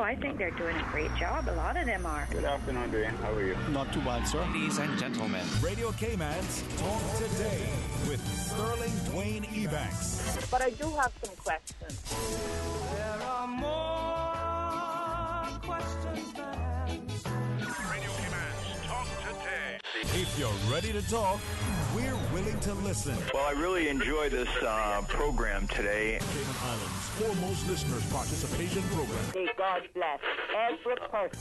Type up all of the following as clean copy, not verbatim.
I think they're doing a great job. A lot of them are. Good afternoon, Dwayne. How are you? Not too bad, sir. Ladies and gentlemen, Radio Cayman's Talk Today with Sterling Dwayne Ebanks. But I do have some questions. There are more questions than answers. Radio Cayman's Talk Today. If you're ready to talk, we're willing to listen. Well, I really enjoy this program today. Cayman Islands' foremost listeners participation program. May God bless every person.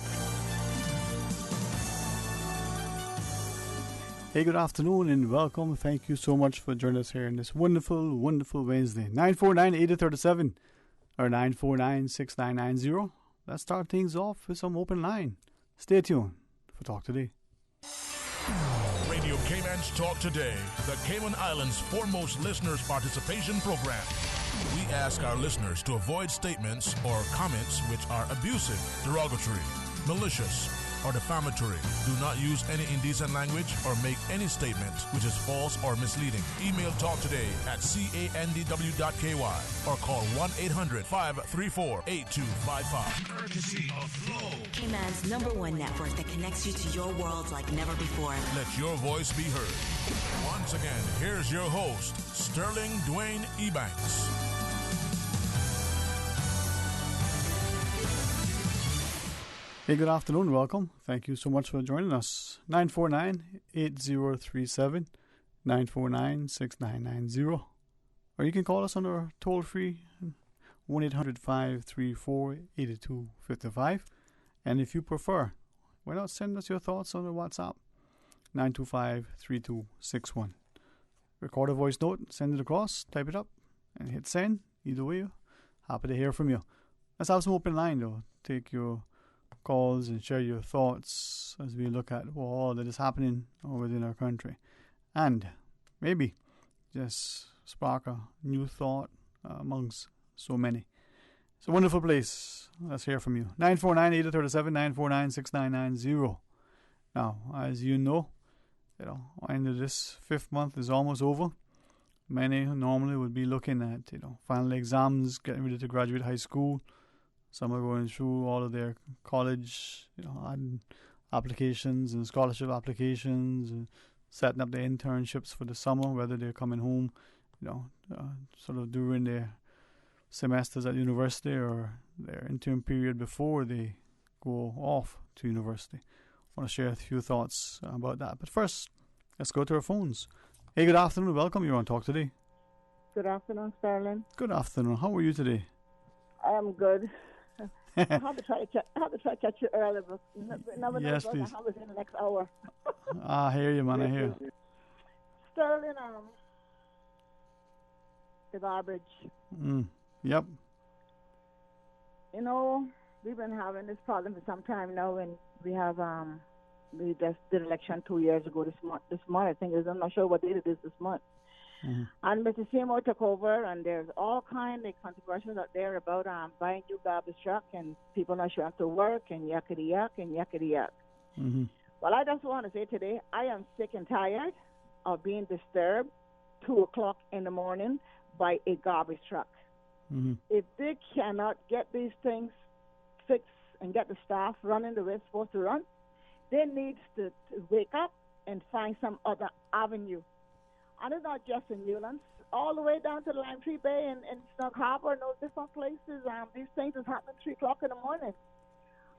Hey, good afternoon and welcome. Thank you so much for joining us here in this wonderful, wonderful Wednesday. 949-8037 or 949-6990. Let's start things off with some open line. Stay tuned for Talk Today. Radio Cayman's Talk Today, the Cayman Islands' foremost listeners participation program. We ask our listeners to avoid statements or comments which are abusive, derogatory, malicious, or defamatory. Do not use any indecent language or make any statement which is false or misleading. Email talktoday@candw.ky or call 1-800-534-8255. Courtesy of Flow. Cayman's #1 network that connects you to your world like never before. Let your voice be heard. Once again, here's your host, Sterling Dwayne Ebanks. Hey, good afternoon. Welcome. Thank you so much for joining us. 949-8037, 949-6990. Or you can call us on our toll-free 1-800-534-8255. And if you prefer, why not send us your thoughts on the WhatsApp 925-3261. Record a voice note, send it across, type it up, and hit send. Either way, happy to hear from you. Let's have some open line, though. Take your calls and share your thoughts as we look at all that is happening within our country, and maybe just spark a new thought amongst so many. It's a wonderful place. Let's hear from you. 949-8037, 949-6990. Now, as you know, end of this 5th month is almost over. Many normally would be looking at final exams, getting ready to graduate high school. Some are going through all of their college, applications and scholarship applications, and setting up their internships for the summer, whether they're coming home, sort of during their semesters at university or their interim period before they go off to university. I want to share a few thoughts about that. But first, let's go to our phones. Hey, good afternoon. Welcome. You're on Talk Today. Good afternoon, Sterling. Good afternoon. How are you today? I am good. I had to try to catch you early, but never know yes, please. I was in the next hour. I hear you, man. I hear you. Sterling, the garbage. Yep. We've been having this problem for some time now, and we have we just did election 2 years ago this month. I think I'm not sure what date it is this month. Mm-hmm. And Mr. Seymour took over, and there's all kinds of controversies out there about buying new garbage truck and people not showing up to work and yakety yak and yakety yak. Mm-hmm. Well, I just want to say today, I am sick and tired of being disturbed 2 o'clock in the morning by a garbage truck. Mm-hmm. If they cannot get these things fixed and get the staff running the way it's supposed to run, they need to wake up and find some other avenue. And it's not just in Newlands, all the way down to the Lime Tree Bay and Snug Harbor and those different places. These things is happening 3 o'clock in the morning.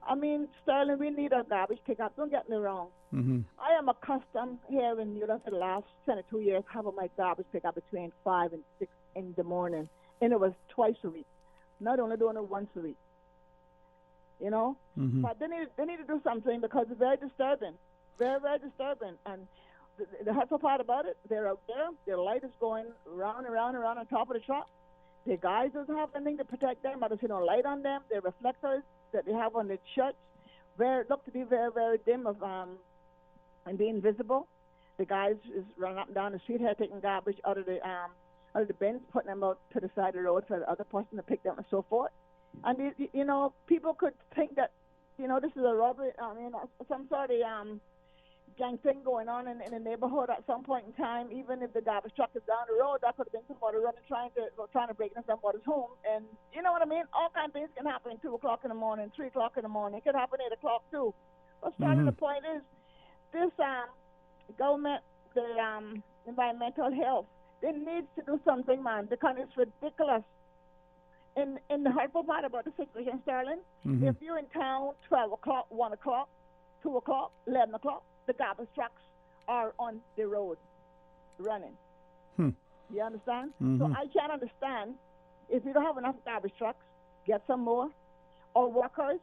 I mean, Sterling, we need a garbage pickup. Don't get me wrong. Mm-hmm. I am accustomed here in Newlands for the last 22 years having my garbage pickup between 5 and 6 in the morning. And it was twice a week. Not only doing it once a week. Mm-hmm. But they need to do something because it's very disturbing. Very, very disturbing. And the hurtful part about it, they're out there, their light is going round and round and round on top of the truck. The guys doesn't have anything to protect them, but there's no light on them. The reflectors that they have on the shirts look to be very, very dim and being visible. The guys is running up and down the street here taking garbage out of the bins, putting them out to the side of the road for the other person to pick them and so forth. And people could think that this is a robbery. I mean, some sort of gang thing going on in the neighborhood at some point in time. Even if the garbage truck is down the road, that could have been somebody running trying to break into somebody's home. And you know what I mean? All kinds of things can happen 2 o'clock in the morning, 3 o'clock in the morning. It could happen 8 o'clock too. But starting the point is this government, the environmental health, they need to do something, man, because it's ridiculous. In the hurtful part about the situation, Sterling, if you're in town 12 o'clock, 1 o'clock, 2 o'clock, 11 o'clock, the garbage trucks are on the road running. You understand? So I can't understand if you don't have enough garbage trucks, get some more. Or workers,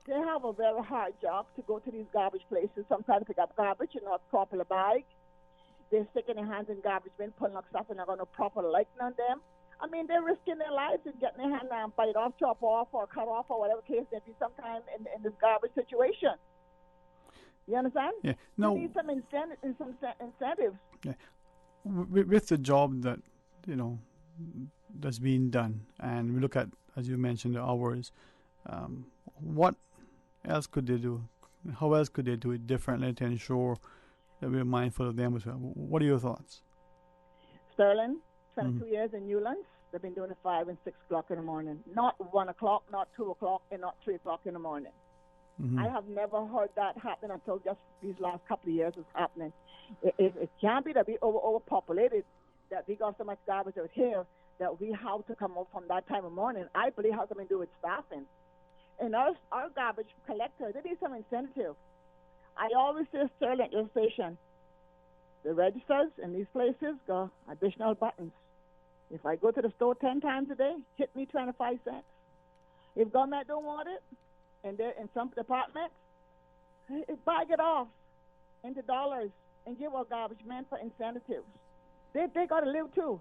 they have a very hard job to go to these garbage places, sometimes pick up garbage and not properly bag. They're sticking their hands in garbage bin, pulling up stuff and not going to properly lighten on them. I mean, they're risking their lives and getting their hand bite off, chop off, or cut off, or whatever case may be sometime in this garbage situation. You understand? Yeah. No. You need some incentives. Yeah. With the job that, that's being done, and we look at, as you mentioned, the hours, what else could they do? How else could they do it differently to ensure that we're mindful of them as well? What are your thoughts? Sterling, 22 years in Newlands. They've been doing it 5 and 6 o'clock in the morning. Not 1 o'clock, not 2 o'clock, and not 3 o'clock in the morning. I have never heard that happen until just these last couple of years it's happening. It can't be that we overpopulated, that we got so much garbage out here that we have to come up from that time of morning. I believe it has something to do with staffing. And our garbage collectors, they need some incentive. I always say, Sterling, your station, the registers in these places got additional buttons. If I go to the store 10 times a day, hit me 25 cents. If government don't want it, and they're in some departments, bag it off into dollars and give our garbage men for incentives. They got to live too.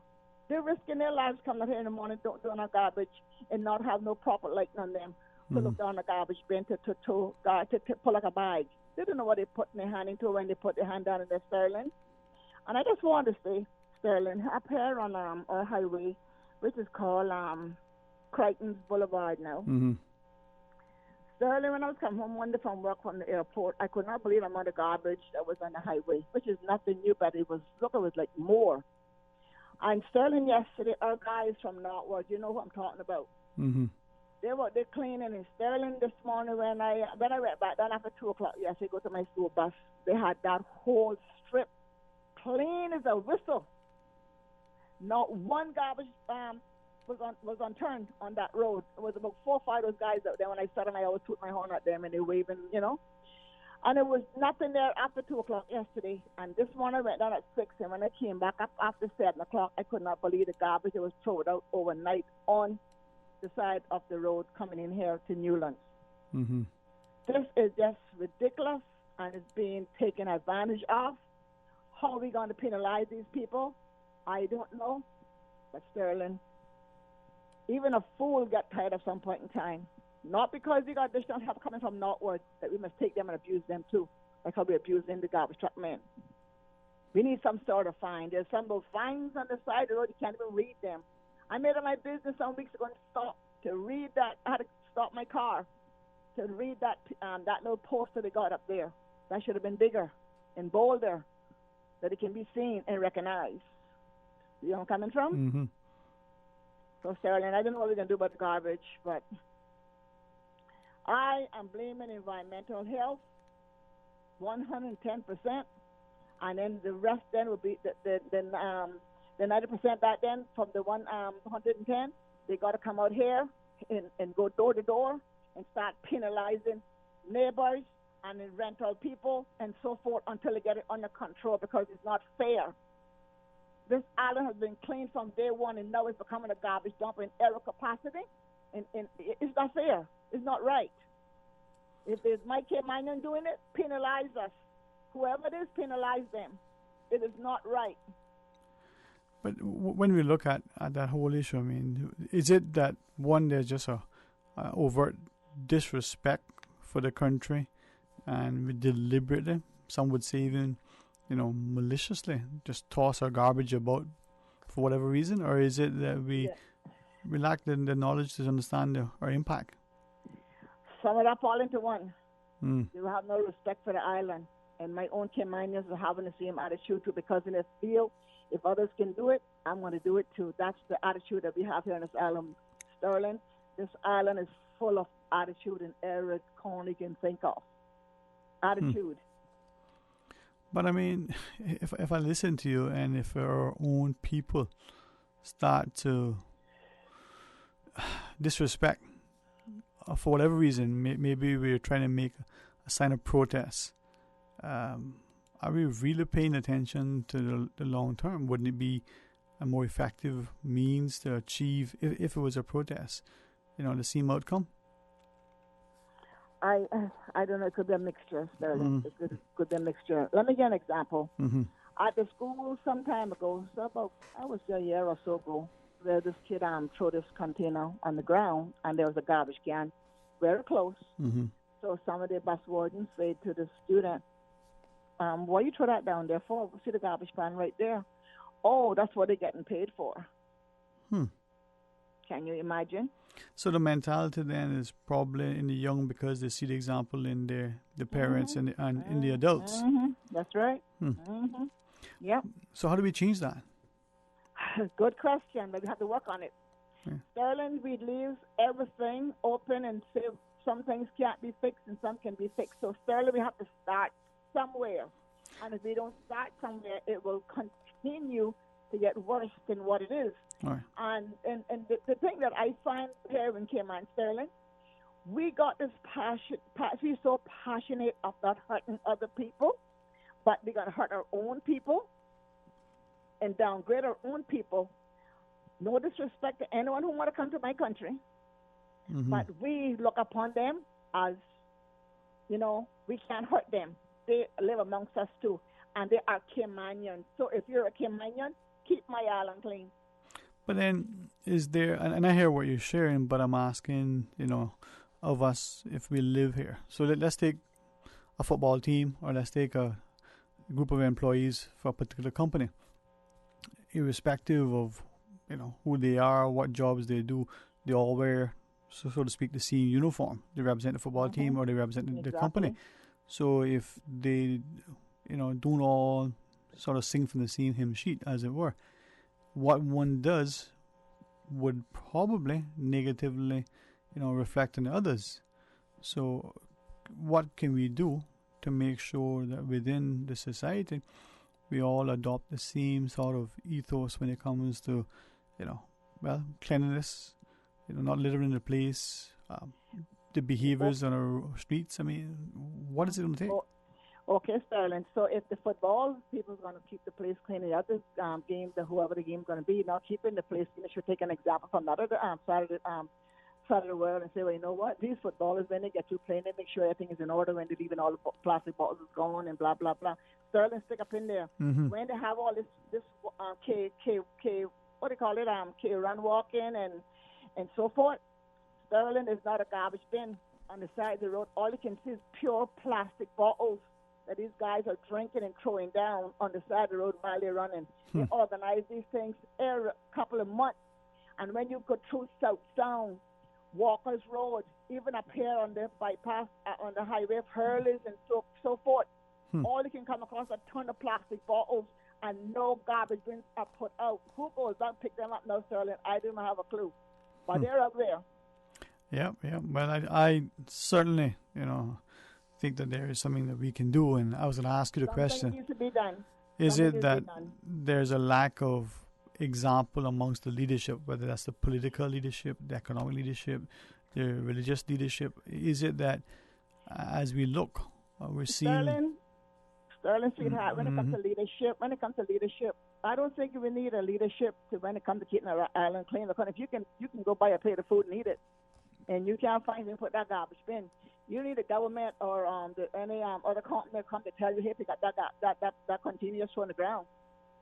They're risking their lives coming up here in the morning doing our garbage and not have no proper lighting on them to look down the garbage bin to pull like a bag. They don't know what they're putting their hand into when they put their hand down in their Sterling. And I just want to say, Sterling, up here on our highway, which is called Crichton's Boulevard now. Sterling, when I was coming home one day from work from the airport, I could not believe the amount of garbage that was on the highway, which is nothing new, but it was like more. And Sterling, yesterday, our guys from Northward, you know who I'm talking about. They're cleaning in Sterling this morning when I went back down after 2 o'clock yesterday, go to my school bus. They had that whole strip clean as a whistle. Not one garbage was unturned on that road. It was about 4 or 5 of those guys out there. When I saw them, I always toot my horn at them and they waving, And it was nothing there after 2 o'clock yesterday. And this morning I went down at 6, and when I came back up after 7 o'clock, I could not believe the garbage that was thrown out overnight on the side of the road coming in here to Newlands. This is just ridiculous, and it's being taken advantage of. How are we going to penalize these people? I don't know. But Sterling, even a fool got tired at some point in time. Not because we got additional help coming from Northward, that we must take them and abuse them too, like how we abusing the garbage truck men. We need some sort of fine. There's some of those fines on the side of the road, you can't even read them. I made it my business some weeks ago to stop to read that. I had to stop my car to read that little poster they got up there. That should have been bigger and bolder, that it can be seen and recognized. You know where I'm coming from? So, Sterling, I don't know what we're going to do about the garbage, but I am blaming environmental health 110%, and then the rest then will be the 90% back then from the 110. They got to come out here and go door to door and start penalizing neighbors and rental people and so forth until they get it under control, because it's not fair. This island has been cleaned from day one, and now it's becoming a garbage dump in every capacity, and it's not fair. It's not right. If there's Mike K. Minor doing it, penalize us. Whoever it is, penalize them. It is not right. But when we look at that whole issue, I mean, is it that, one, there's just a overt disrespect for the country, and we deliberately, some would say even, maliciously, just toss our garbage about for whatever reason? Or is it that we lack the knowledge to understand our impact? Sum it up all into one. You have no respect for the island. And my own Caymanians are having the same attitude too, because in this field, if others can do it, I'm going to do it too. That's the attitude that we have here on this island, Sterling. This island is full of attitude and every corner you can think of. Attitude. But I mean, if I listen to you, and if our own people start to disrespect for whatever reason, maybe we're trying to make a sign of protest. Are we really paying attention to the long term? Wouldn't it be a more effective means to achieve, if it was a protest, the same outcome? I don't know. It could be a mixture, Sterling. It could be a mixture. Let me give an example. At the school some time ago, so about, I would say a year or so ago, where this kid threw this container on the ground, and there was a garbage can very close. So some of the bus wardens said to the student, why you throw that down there for? See the garbage can right there. Oh, that's what they're getting paid for. Can you imagine? So the mentality then is probably in the young, because they see the example in the parents and in the adults. That's right. Yep. So how do we change that? Good question, but we have to work on it. Yeah. Sterling, we leave everything open and say some things can't be fixed and some can be fixed. So Sterling, we have to start somewhere. And if we don't start somewhere, it will continue to get worse than what it is. Right. And the thing that I find here in Cayman, Sterling, we got this passion. We're so passionate about hurting other people, but we're going to hurt our own people and downgrade our own people. No disrespect to anyone who want to come to my country, but we look upon them as, we can't hurt them. They live amongst us too, and they are Caymanians. So if you're a Caymanian, keep my island clean. But then, is there, and I hear what you're sharing, but I'm asking, of us, if we live here. So let's take a football team, or let's take a group of employees for a particular company. Irrespective of, who they are, what jobs they do, they all wear, so to speak, the same uniform. They represent the football team, or they represent the company. So if they, don't all sort of sing from the same hymn sheet, as it were, what one does would probably negatively, reflect on the others. So what can we do to make sure that within the society we all adopt the same sort of ethos when it comes to, cleanliness, not littering the place, the behaviors on our streets? I mean, what is it going to take? Okay, Sterling. So if the football people are going to keep the place clean, the other game, whoever the game is going to be, not keeping the place clean, should take an example from the other side of the world and say, well, you know what? These footballers, when they get to playing, they make sure everything is in order. When they're leaving all the plastic bottles is gone and blah blah blah. Sterling, stick up in there. When they have all this what do you call it? K run walking and so forth. Sterling is not a garbage bin on the side of the road. All you can see is pure plastic bottles that these guys are drinking and throwing down on the side of the road while they're running. They organize these things every couple of months. And when you go through South Sound, Walker's Road, even up here on the bypass, on the highway of Hurleys and so forth, all you can come across a ton of plastic bottles and no garbage bins are put out. Who goes down pick them up now, Sterling? I don't have a clue. But they're up there. Yeah. Well, I certainly, think that there is something that we can do. And I was going to ask you the question. Something needs to be done. Is it that there's a lack of example amongst the leadership, whether that's the political leadership, the economic leadership, the religious leadership? Is it that as we look, we're seeing... Sterling, sweetheart, when it comes to leadership, I don't think we need a leadership when it comes to keeping our island clean. Because if you can go buy a plate of food and eat it, and you can't find and put that garbage bin, you need a government or any other company come to tell you, hey, pick up that container just on the ground.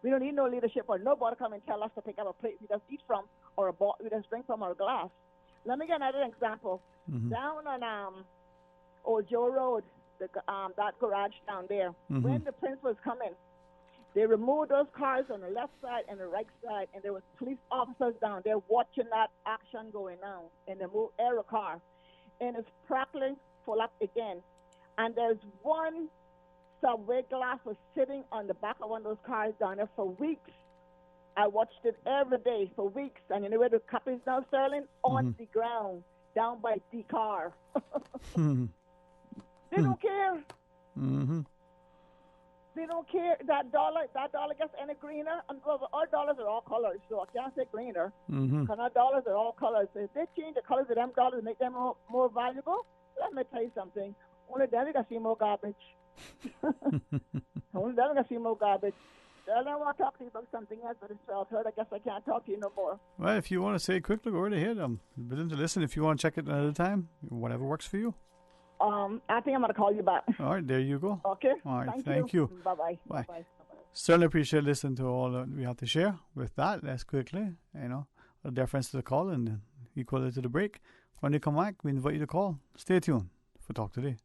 We don't need no leadership or nobody come and tell us to pick up a plate we just eat from or a bottle we just drink from or a glass. Let me get another example. Down on Old Joe Road, that garage down there, when the Prince was coming, they removed those cars on the left side and the right side, and there was police officers down there watching that action going on, and they moved every car, and it's practically full up again. And there's one subway glass was sitting on the back of one of those cars down there for weeks. I watched it every day for weeks. And you know where the cup is now, Sterling? On the ground, down by the car. They don't care. They don't care. That dollar gets any greener. And our dollars are all colors, so I can't say greener. Because our dollars are all colors. So if they change the colors of them dollars to make them more valuable, let me tell you something. Only then we can see more garbage. Only then we can see more garbage. I don't want to talk to you about something else, but it's 12:30. I guess I can't talk to you no more. Well, if you want to say it quickly, go right ahead. I'm willing to listen. If you want to check it another time, whatever works for you. I think I'm going to call you back. All right, there you go. Okay. All right, thank you. Bye-bye. Bye. Bye. Certainly appreciate listening to all that we have to share. With that, let's quickly, a deference to the call and equality to the break. When you come back, we invite you to call. Stay tuned for Talk Today.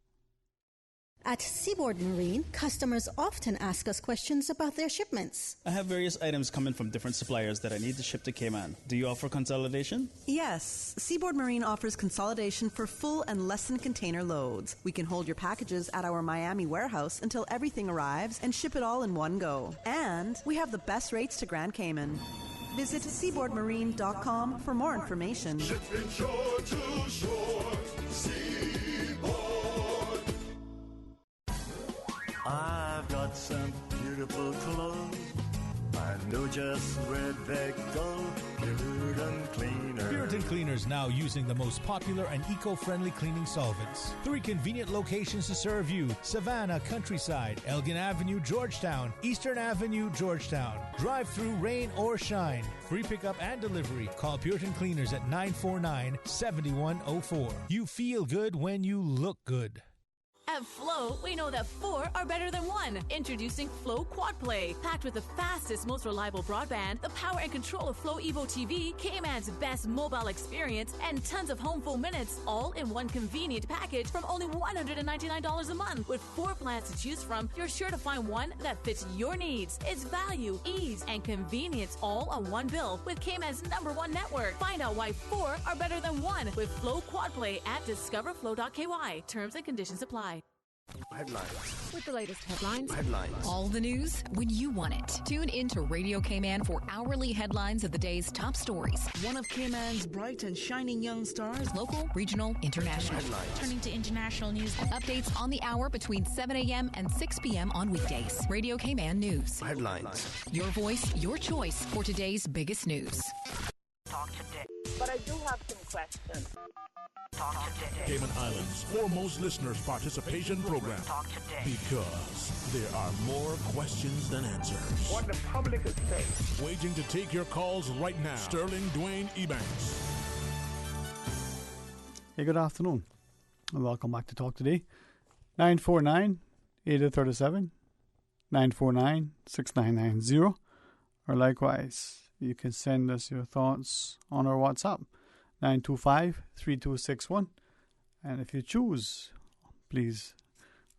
At Seaboard Marine, customers often ask us questions about their shipments. I have various items coming from different suppliers that I need to ship to Cayman. Do you offer consolidation? Yes. Seaboard Marine offers consolidation for full and less than container loads. We can hold your packages at our Miami warehouse until everything arrives and ship it all in one go. And we have the best rates to Grand Cayman. Visit seaboardmarine.com for more information. Shipping shore to shore, Seaboard. I've got some beautiful clothes. I know just where they go. Puritan Cleaner. Puritan Cleaners now using the most popular and eco-friendly cleaning solvents. 3 convenient locations to serve you: Savannah, Countryside, Elgin Avenue, Georgetown, Eastern Avenue, Georgetown. Drive through rain or shine. Free pickup and delivery. Call Puritan Cleaners at 949-7104. You feel good when you look good. At Flow, we know that 4 are better than 1. Introducing Flow Quad Play. Packed with the fastest, most reliable broadband, the power and control of Flow Evo TV, Cayman's best mobile experience, and tons of home phone minutes, all in one convenient package from only $199 a month. With 4 plans to choose from, you're sure to find one that fits your needs. It's value, ease, and convenience all on one bill with Cayman's #1 network. Find out why 4 are better than 1 with Flow Quad Play at discoverflow.ky. Terms and conditions apply. Headlines. With the latest headlines. Headlines. All the news when you want it. Tune in to Radio Cayman for hourly headlines of the day's top stories. One of Cayman's bright and shining young stars. Local, regional, international. Headlines. Turning to international news. Updates on the hour between 7 a.m. and 6 p.m. on weekdays. Radio Cayman News. Headlines. Your voice, your choice for today's biggest news. Talk today. But I do have some questions. Talk today. Cayman Islands' foremost listeners' participation program. Talk today. Because there are more questions than answers. What the public is saying. Waiting to take your calls right now. Sterling Dwayne Ebanks. Hey, good afternoon, and welcome back to Talk Today. 949-8037, 949-6990, or likewise, you can send us your thoughts on our WhatsApp, 925-3261. And if you choose, please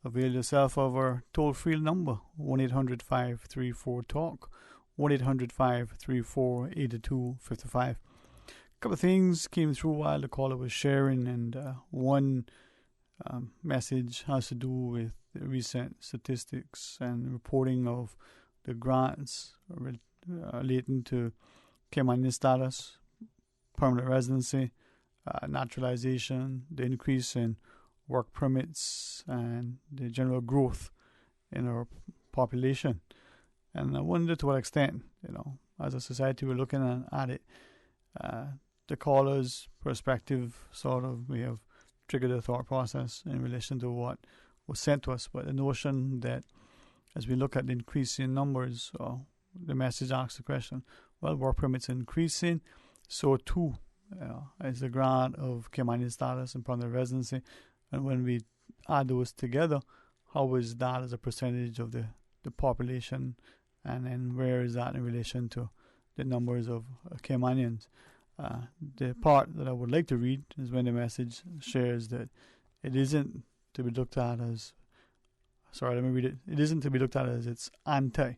avail yourself of our toll-free number, 1-800-534-TALK, 1-800-534-8255. A couple of things came through while the caller was sharing, and one message has to do with the recent statistics and reporting of the grants relating to Caymanian status, permanent residency, naturalization, the increase in work permits, and the general growth in our population. And I wonder to what extent, as a society, we're looking at it. The caller's perspective may have triggered a thought process in relation to what was sent to us. But the notion that as we look at the increase in numbers, the message asks the question, well, work permits increasing, so too is the grant of Caymanian status and permanent residency. And when we add those together, how is that as a percentage of the population, and then where is that in relation to the numbers of Caymanians? The part that I would like to read is when the message shares that it isn't to be looked at as, it isn't to be looked at as it's anti.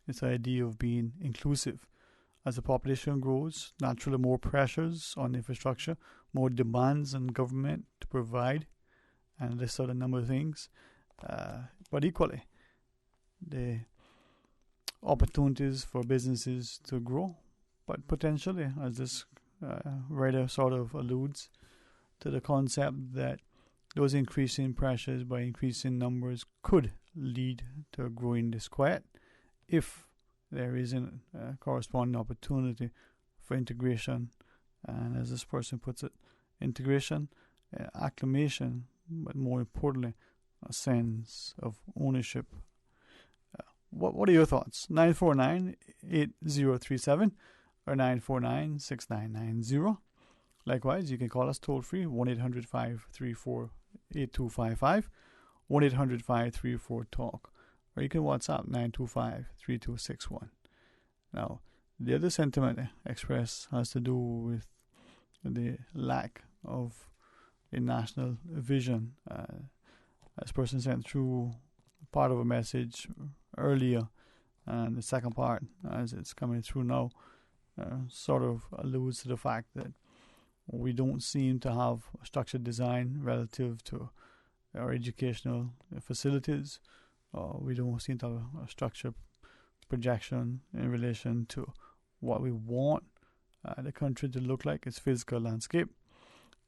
It's the idea of being inclusive. As the population grows, naturally more pressures on infrastructure, more demands on government to provide, and this sort of number of things. But equally, the opportunities for businesses to grow, but potentially, as this writer sort of alludes to the concept that those increasing pressures by increasing numbers could lead to a growing disquiet if there isn't a corresponding opportunity for integration, and as this person puts it, integration, acclimation, but more importantly, a sense of ownership. What are your thoughts? 949-8037 or 949-6990. Likewise, you can call us toll free, 1-800-534-8255, 1-800-534-TALK, or you can WhatsApp 925-3261. Now, the other sentiment expressed has to do with the lack of a national vision. This person sent through part of a message earlier, and the second part, as it's coming through now, sort of alludes to the fact that we don't seem to have a structured design relative to our educational facilities. We don't seem to have a structured projection in relation to what we want the country to look like, its physical landscape.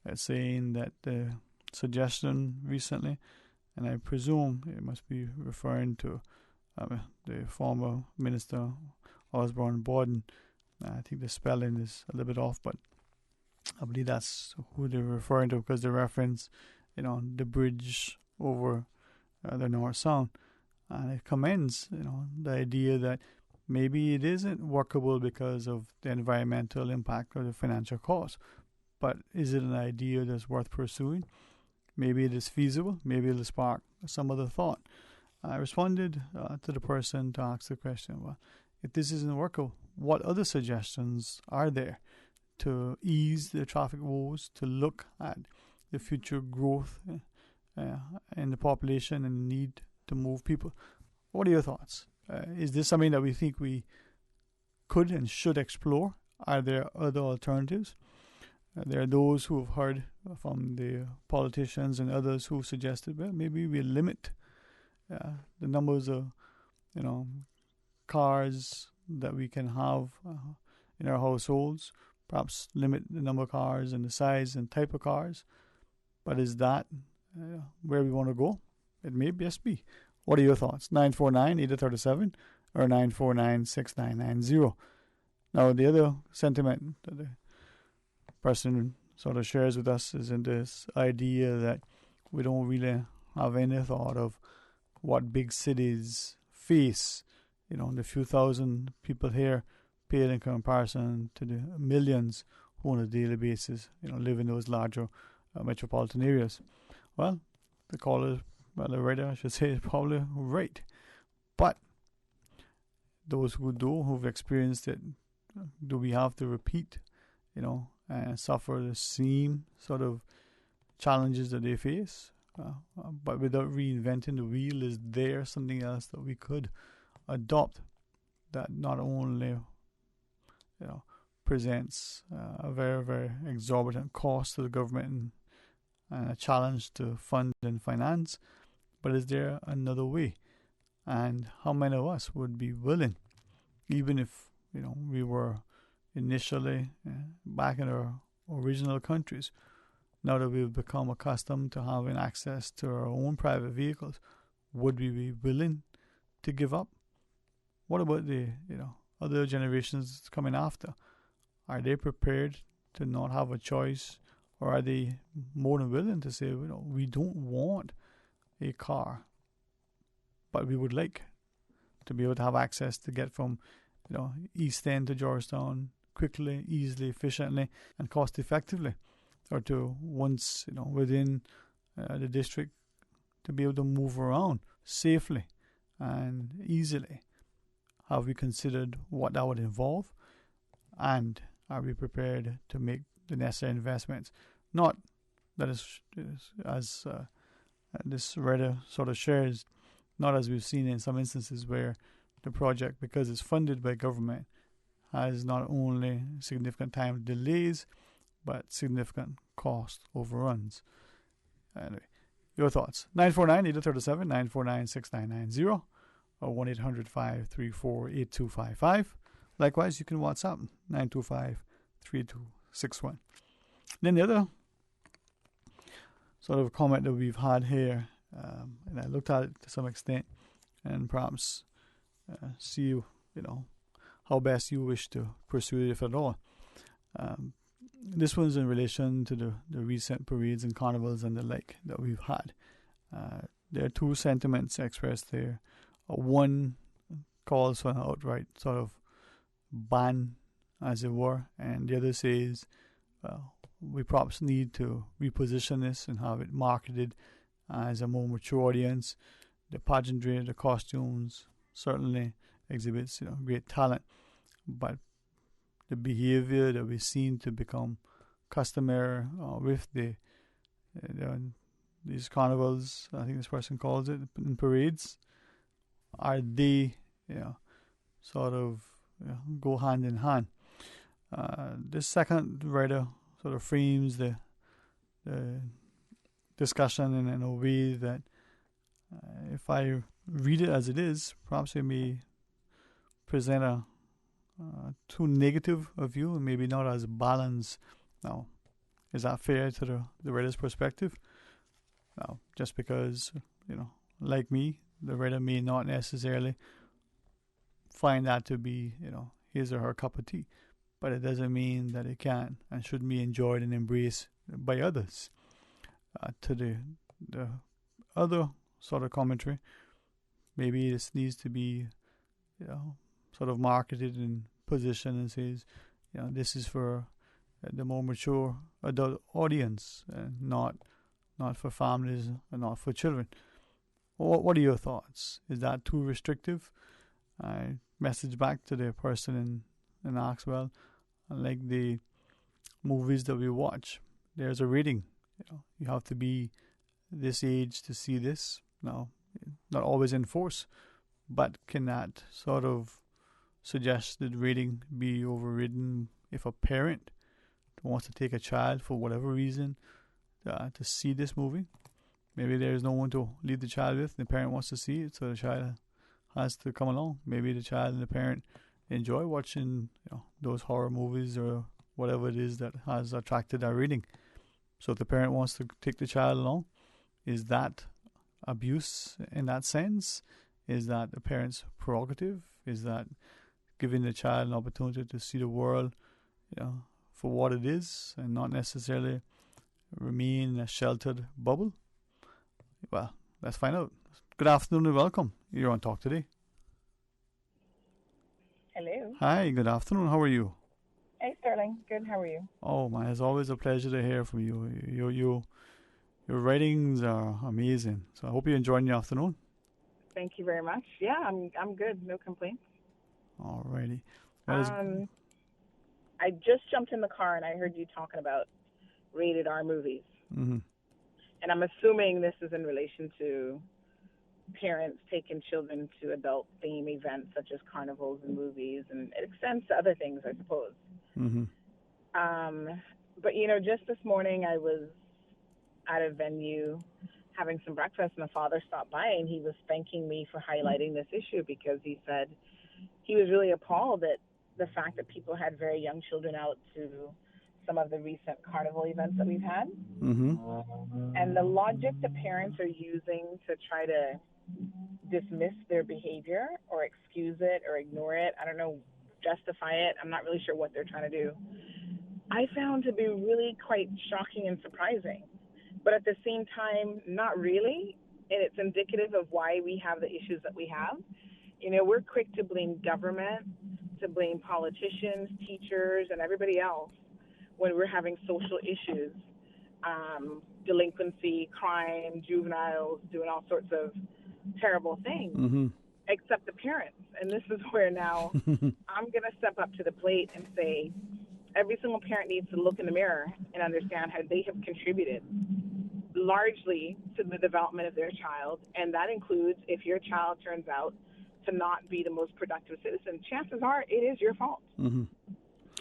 It's saying that the suggestion recently, and I presume it must be referring to the former Minister Osborne Borden. I think the spelling is a little bit off, but I believe that's who they're referring to, because they reference, the bridge over the North Sound. And it commends, the idea that maybe it isn't workable because of the environmental impact or the financial cost. But is it an idea that's worth pursuing? Maybe it is feasible. Maybe it'll spark some other thought. I responded to the person to ask the question, well, if this isn't workable, what other suggestions are there to ease the traffic woes, to look at the future growth in the population and the need to move people? What are your thoughts? Is this something that we think we could and should explore? Are there other alternatives? There are those who have heard from the politicians and others who suggested, well, maybe we limit the numbers of, cars that we can have in our households. Perhaps limit the number of cars and the size and type of cars. But is that where we want to go? It may best be. What are your thoughts? 949-8037 or 949-6990. Now, the other sentiment that the person sort of shares with us is in this idea that we don't really have any thought of what big cities face. The few thousand people here pale in comparison to the millions who on a daily basis, live in those larger metropolitan areas. Well, the writer, I should say, is probably right. But those who've experienced it, do we have to repeat, and suffer the same sort of challenges that they face? But without reinventing the wheel, is there something else that we could adopt that not only presents a very, very exorbitant cost to the government and a challenge to fund and finance, but is there another way? And how many of us would be willing, even if we were initially back in our original countries, now that we've become accustomed to having access to our own private vehicles, would we be willing to give up? What about the other generations coming after? Are they prepared to not have a choice, or are they more than willing to say, we don't want a car, but we would like to be able to have access to get from East End to Georgetown quickly, easily, efficiently, and cost effectively, or to once within the district to be able to move around safely and easily? Have we considered what that would involve? And are we prepared to make the necessary investments? Not that is as this writer sort of shares, not as we've seen in some instances where the project, because it's funded by government, has not only significant time delays, but significant cost overruns. Anyway, your thoughts. 949-8037, 949-6990. or 1-800-534-8255. Likewise, you can WhatsApp 925-3261. Then the other sort of comment that we've had here, and I looked at it to some extent, and perhaps see how best you wish to pursue it, if at all. This one's in relation to the recent parades and carnivals and the like that we've had. There are two sentiments expressed there. One calls for an outright sort of ban, as it were, and the other says we perhaps need to reposition this and have it marketed as a more mature audience. The pageantry, the costumes certainly exhibits great talent, but the behavior that we seem to become customary with these carnivals, I think this person calls it, in parades, are they sort of go hand in hand. This second writer sort of frames the discussion in a way that if I read it as it is, perhaps it may present a too negative a view and maybe not as balanced. Now, is that fair to the writer's perspective? Now, just because, like me, the writer may not necessarily find that to be, his or her cup of tea, but it doesn't mean that it can and should be enjoyed and embraced by others. To the other sort of commentary, maybe this needs to be, sort of marketed and positioned and says, this is for the more mature adult audience, and not for families and not for children. What are your thoughts? Is that too restrictive? I message back to the person and ask, well, like the movies that we watch, there's a rating. You have to be this age to see this. Now, not always in force, but can that sort of suggested rating be overridden if a parent wants to take a child for whatever reason to see this movie? Maybe there's no one to leave the child with. The parent wants to see it, so the child has to come along. Maybe the child and the parent enjoy watching those horror movies or whatever it is that has attracted that reading. So if the parent wants to take the child along, is that abuse in that sense? Is that the parent's prerogative? Is that giving the child an opportunity to see the world for what it is and not necessarily remain in a sheltered bubble? Well, let's find out. Good afternoon and welcome. You're on Talk Today. Hello. Hi, good afternoon. How are you? Hey, Sterling. Good. How are you? Oh, man, it's always a pleasure to hear from you. Your writings are amazing. So I hope you're enjoying your afternoon. Thank you very much. Yeah, I'm good. No complaints. Alrighty. I just jumped in the car and I heard you talking about rated R movies. Mm-hmm. And I'm assuming this is in relation to parents taking children to adult theme events such as carnivals and movies, and it extends to other things, I suppose. Mm-hmm. But just this morning I was at a venue having some breakfast, and the father stopped by and he was thanking me for highlighting this issue, because he said he was really appalled at the fact that people had very young children out to some of the recent carnival events that we've had. Mm-hmm. And the logic the parents are using to try to dismiss their behavior or excuse it or ignore it, I don't know, justify it, I'm not really sure what they're trying to do, I found to be really quite shocking and surprising. But at the same time, not really. And it's indicative of why we have the issues that we have. We're quick to blame government, to blame politicians, teachers, and everybody else when we're having social issues, delinquency, crime, juveniles, doing all sorts of terrible things, mm-hmm. except the parents. And this is where now I'm going to step up to the plate and say every single parent needs to look in the mirror and understand how they have contributed largely to the development of their child. And that includes if your child turns out to not be the most productive citizen, chances are it is your fault. Mm-hmm.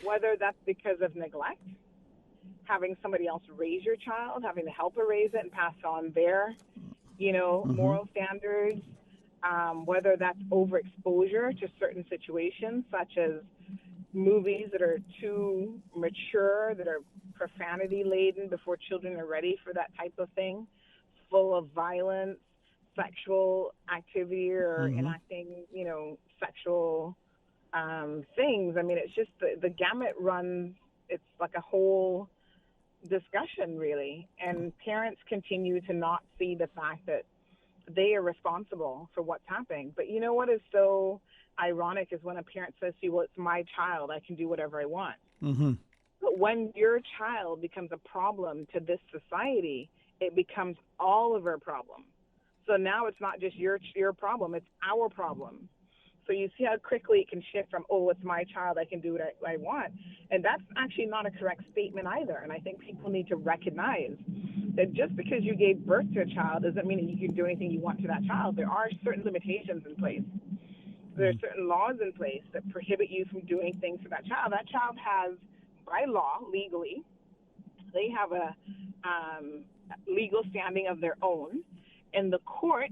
Whether that's because of neglect, having somebody else raise your child, having the helper raise it and pass on their, mm-hmm. moral standards, whether that's overexposure to certain situations, such as movies that are too mature, that are profanity laden before children are ready for that type of thing, full of violence, sexual activity, or enacting, sexual things. I mean, it's just the gamut runs. It's like a whole discussion, really. And parents continue to not see the fact that they are responsible for what's happening. But you know what is so ironic is when a parent says to you, well, it's my child, I can do whatever I want. But when your child becomes a problem to this society, it becomes all of our problem. So now it's not just your problem, it's our problem. So you see how quickly it can shift from, oh, it's my child, I can do what I want. And that's actually not a correct statement either. And I think people need to recognize that just because you gave birth to a child doesn't mean that you can do anything you want to that child. There are certain limitations in place. There are certain laws in place that prohibit you from doing things to that child. That child has, by law, legally, they have a legal standing of their own, and the court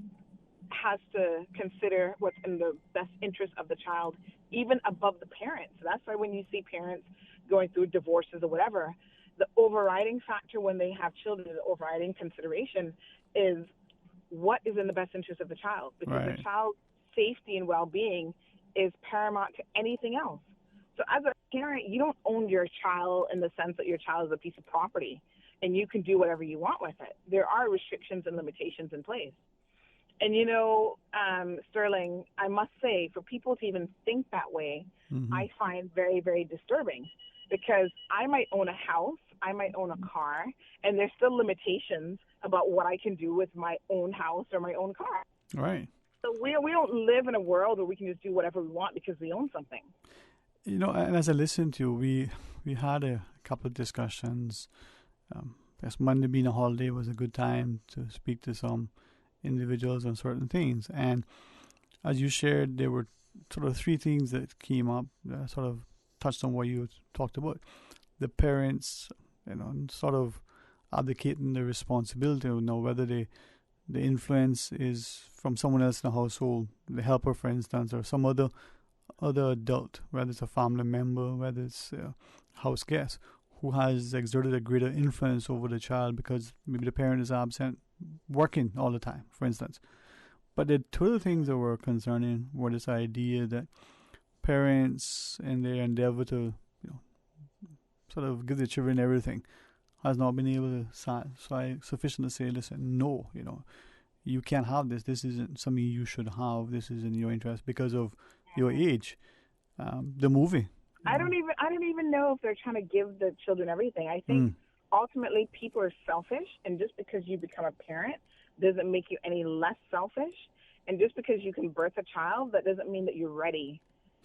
has to consider what's in the best interest of the child, even above the parents. So that's why when you see parents going through divorces or whatever, the overriding factor when they have children, the overriding consideration is what is in the best interest of the child, because the child's safety and well-being is paramount to anything else. So as a parent, you don't own your child in the sense that your child is a piece of property and you can do whatever you want with it. There are restrictions and limitations in place. And, Sterling, I must say, for people to even think that way, I find very, very disturbing, because I might own a house, I might own a car, and there's still limitations about what I can do with my own house or my own car. Right. So we don't live in a world where we can just do whatever we want because we own something. And as I listened to you, we had a couple of discussions. As Monday being a holiday was a good time to speak to some individuals on certain things. And as you shared, there were sort of three things that came up that sort of touched on what you talked about. The parents, sort of abdicating the responsibility to know whether the influence is from someone else in the household, the helper, for instance, or some other adult, whether it's a family member, whether it's a house guest, who has exerted a greater influence over the child because maybe the parent is absent, working all the time, for instance. But the two other things that were concerning were this idea that parents, in their endeavor to sort of give their children everything, has not been able to sufficient to say, listen, no, you can't have this. This isn't something you should have. This is in your interest because of your age. The movie. I don't even know if they're trying to give the children everything. I think ultimately people are selfish, and just because you become a parent doesn't make you any less selfish. And just because you can birth a child, that doesn't mean that you're ready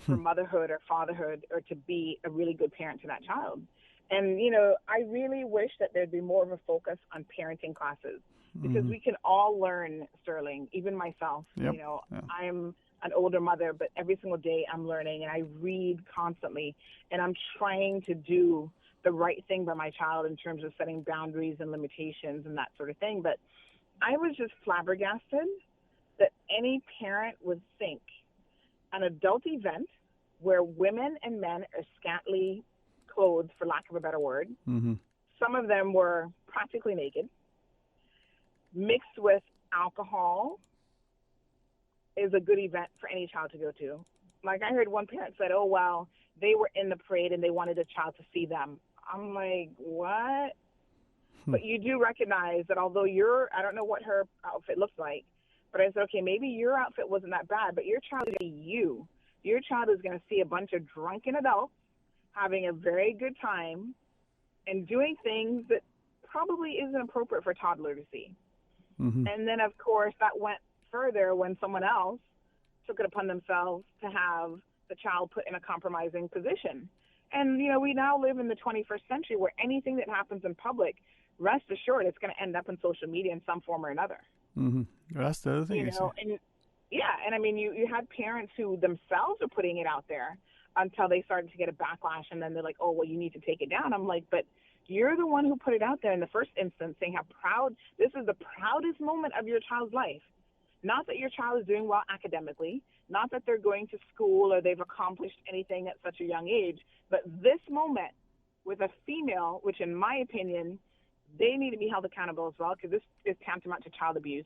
for motherhood or fatherhood or to be a really good parent to that child. And, I really wish that there'd be more of a focus on parenting classes, because we can all learn, Sterling, even myself. Yep. I'm an older mother, but every single day I'm learning, and I read constantly, and I'm trying to do the right thing by my child in terms of setting boundaries and limitations and that sort of thing. But I was just flabbergasted that any parent would think an adult event where women and men are scantily clothed, for lack of a better word, some of them were practically naked, mixed with alcohol, is a good event for any child to go to. Like, I heard one parent said, oh, well, they were in the parade and they wanted a child to see them. I'm like, what? But you do recognize that although I don't know what her outfit looks like, but I said, okay, maybe your outfit wasn't that bad, but your child is you. Your child is going to see a bunch of drunken adults having a very good time and doing things that probably isn't appropriate for a toddler to see. And then, of course, that went further when someone else took it upon themselves to have the child put in a compromising position. And, we now live in the 21st century where anything that happens in public, rest assured, it's going to end up in social media in some form or another. That's the other thing. And I mean, you had parents who themselves are putting it out there until they started to get a backlash, and then they're like, oh, well, you need to take it down. I'm like, but you're the one who put it out there in the first instance, saying how proud, this is the proudest moment of your child's life. Not that your child is doing well academically, not that they're going to school or they've accomplished anything at such a young age, but this moment with a female, which in my opinion, they need to be held accountable as well, because this is tantamount to child abuse,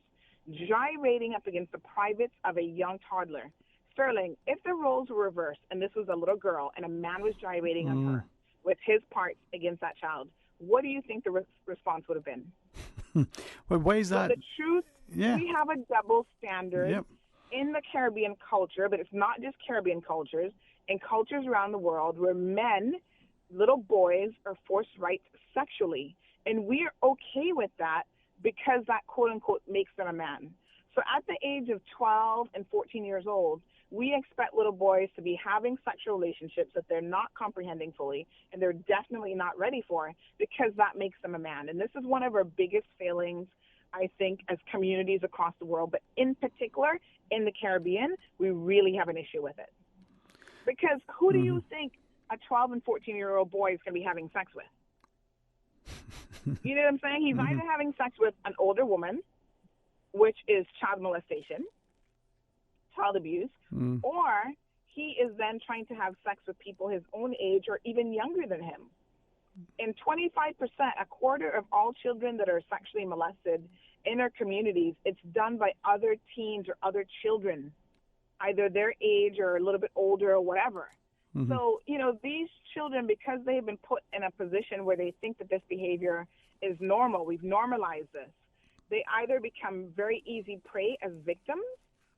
gyrating up against the privates of a young toddler. Sterling, if the roles were reversed and this was a little girl and a man was gyrating on her with his parts against that child, what do you think the response would have been? But why is that? So the truth, we have a double standard in the Caribbean culture, but it's not just Caribbean cultures, in cultures around the world where men, little boys, are forced raped sexually. And we're okay with that because that, quote unquote, makes them a man. So at the age of 12 and 14 years old, we expect little boys to be having sexual relationships that they're not comprehending fully and they're definitely not ready for, because that makes them a man. And this is one of our biggest failings, I think, as communities across the world, but in particular in the Caribbean, we really have an issue with it. Because who do you think a 12 and 14-year-old boy is going to be having sex with? You know what I'm saying? He's either having sex with an older woman, which is child molestation, child abuse, or he is then trying to have sex with people his own age or even younger than him. And 25%, a quarter of all children that are sexually molested in our communities, it's done by other teens or other children, either their age or a little bit older or whatever. So, you know, these children, because they've been put in a position where they think that this behavior is normal, we've normalized this, they either become very easy prey as victims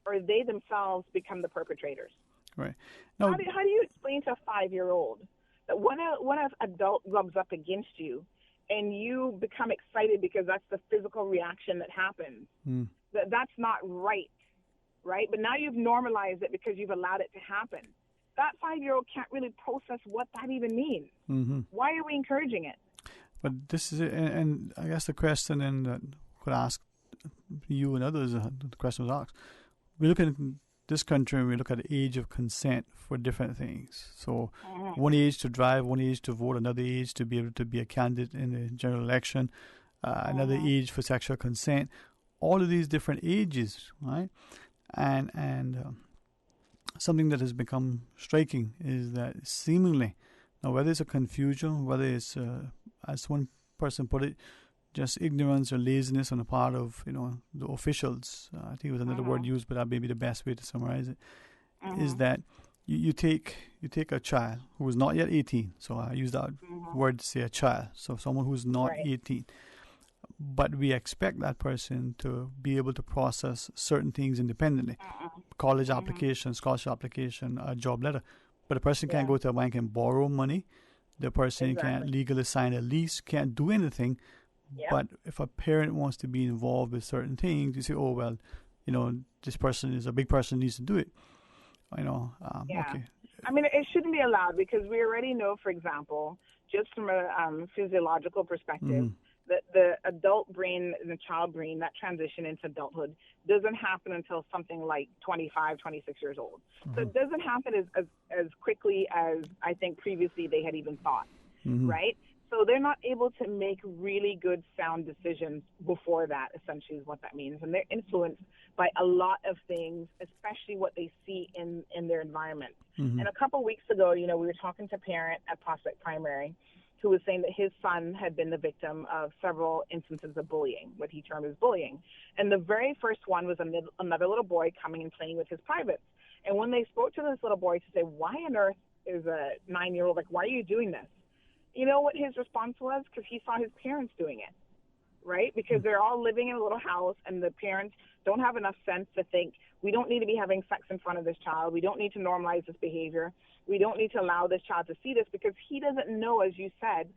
or they themselves become the perpetrators. Right. How do you explain to a 5-year-old that when an adult rubs up against you and you become excited because that's the physical reaction that happens, that's not right, right? But now you've normalized it because you've allowed it to happen. That 5-year-old can't really process what that even means. Why are we encouraging it? But this is it, and I guess the question then that could ask you and others, the question was asked. We look at this country and we look at the age of consent for different things. So one age to drive, one age to vote, another age to be able to be a candidate in the general election, another age for sexual consent. All of these different ages, right? And something that has become striking is that seemingly, now whether it's a confusion, whether it's, as one person put it, just ignorance or laziness on the part of, you know, the officials, I think it was another word used, but that may be the best way to summarize it, is that you take a child who is not yet 18, so I use that word to say a child, so someone who's not 18, but we expect that person to be able to process certain things independently, college application, scholarship application, a job letter, but a person can't go to a bank and borrow money, the person can't legally sign a lease, can't do anything. But if a parent wants to be involved with certain things, you say, oh, well, you know, this person is a big person, needs to do it. You know, okay. I mean, it shouldn't be allowed because we already know, for example, just from a physiological perspective, that the adult brain and the child brain, that transition into adulthood, doesn't happen until something like 25, 26 years old. So it doesn't happen as quickly as I think previously they had even thought, right? So they're not able to make really good, sound decisions before that, essentially is what that means. And they're influenced by a lot of things, especially what they see in their environment. And a couple of weeks ago, you know, we were talking to a parent at Prospect Primary who was saying that his son had been the victim of several instances of bullying, what he termed as bullying. And the very first one was another little boy coming and playing with his privates. And when they spoke to this little boy to say, why on earth is a 9-year-old, like, why are you doing this? You know what his response was? Because he saw his parents doing it, right? Because they're all living in a little house and the parents don't have enough sense to think, we don't need to be having sex in front of this child. We don't need to normalize this behavior. We don't need to allow this child to see this because he doesn't know, as you said,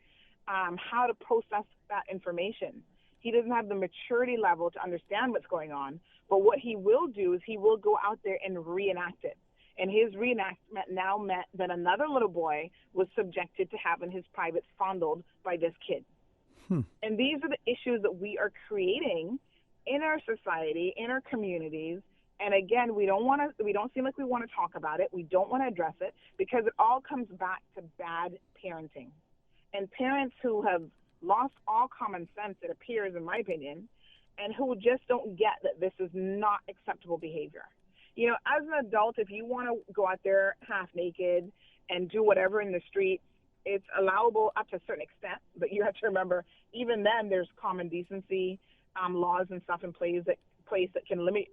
how to process that information. He doesn't have the maturity level to understand what's going on. But what he will do is he will go out there and reenact it. And his reenactment now meant that another little boy was subjected to having his privates fondled by this kid. And these are the issues that we are creating in our society, in our communities. And again, we don't seem like we want to talk about it. We don't want to address it because it all comes back to bad parenting. And parents who have lost all common sense, it appears, in my opinion, and who just don't get that this is not acceptable behavior. You know, as an adult, if you want to go out there half naked and do whatever in the street, it's allowable up to a certain extent, but you have to remember, even then, there's common decency laws and stuff in place that can limit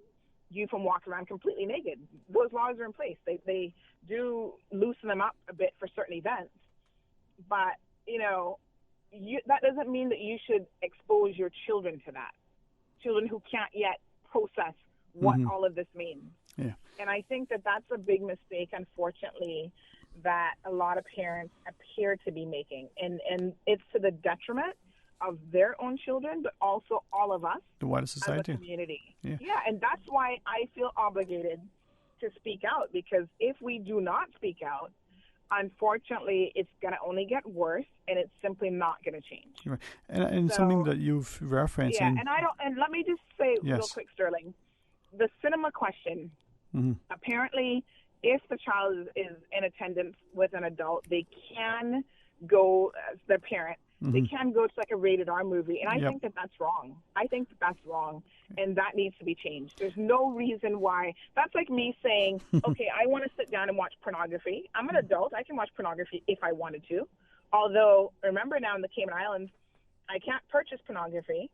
you from walking around completely naked. Those laws are in place. They do loosen them up a bit for certain events, but you know, that doesn't mean that you should expose your children to that. Children who can't yet process what all of this means. Yeah. And I think that that's a big mistake, unfortunately, that a lot of parents appear to be making. And it's to the detriment of their own children, but also all of us, the wider society, as a community. Yeah, and that's why I feel obligated to speak out, because if we do not speak out, unfortunately, it's going to only get worse, and it's simply not going to change. Right. And so, something that you've referenced. Yeah, and let me just say real quick, Sterling, the cinema question. Apparently, if the child is in attendance with an adult, they can go as their parent. They can go to like a rated R movie, and I think that that's wrong. I think that that's wrong, and that needs to be changed. There's no reason why. That's like me saying, okay, I want to sit down and watch pornography. I'm an adult. I can watch pornography if I wanted to. Although, remember now in the Cayman Islands, I can't purchase pornography,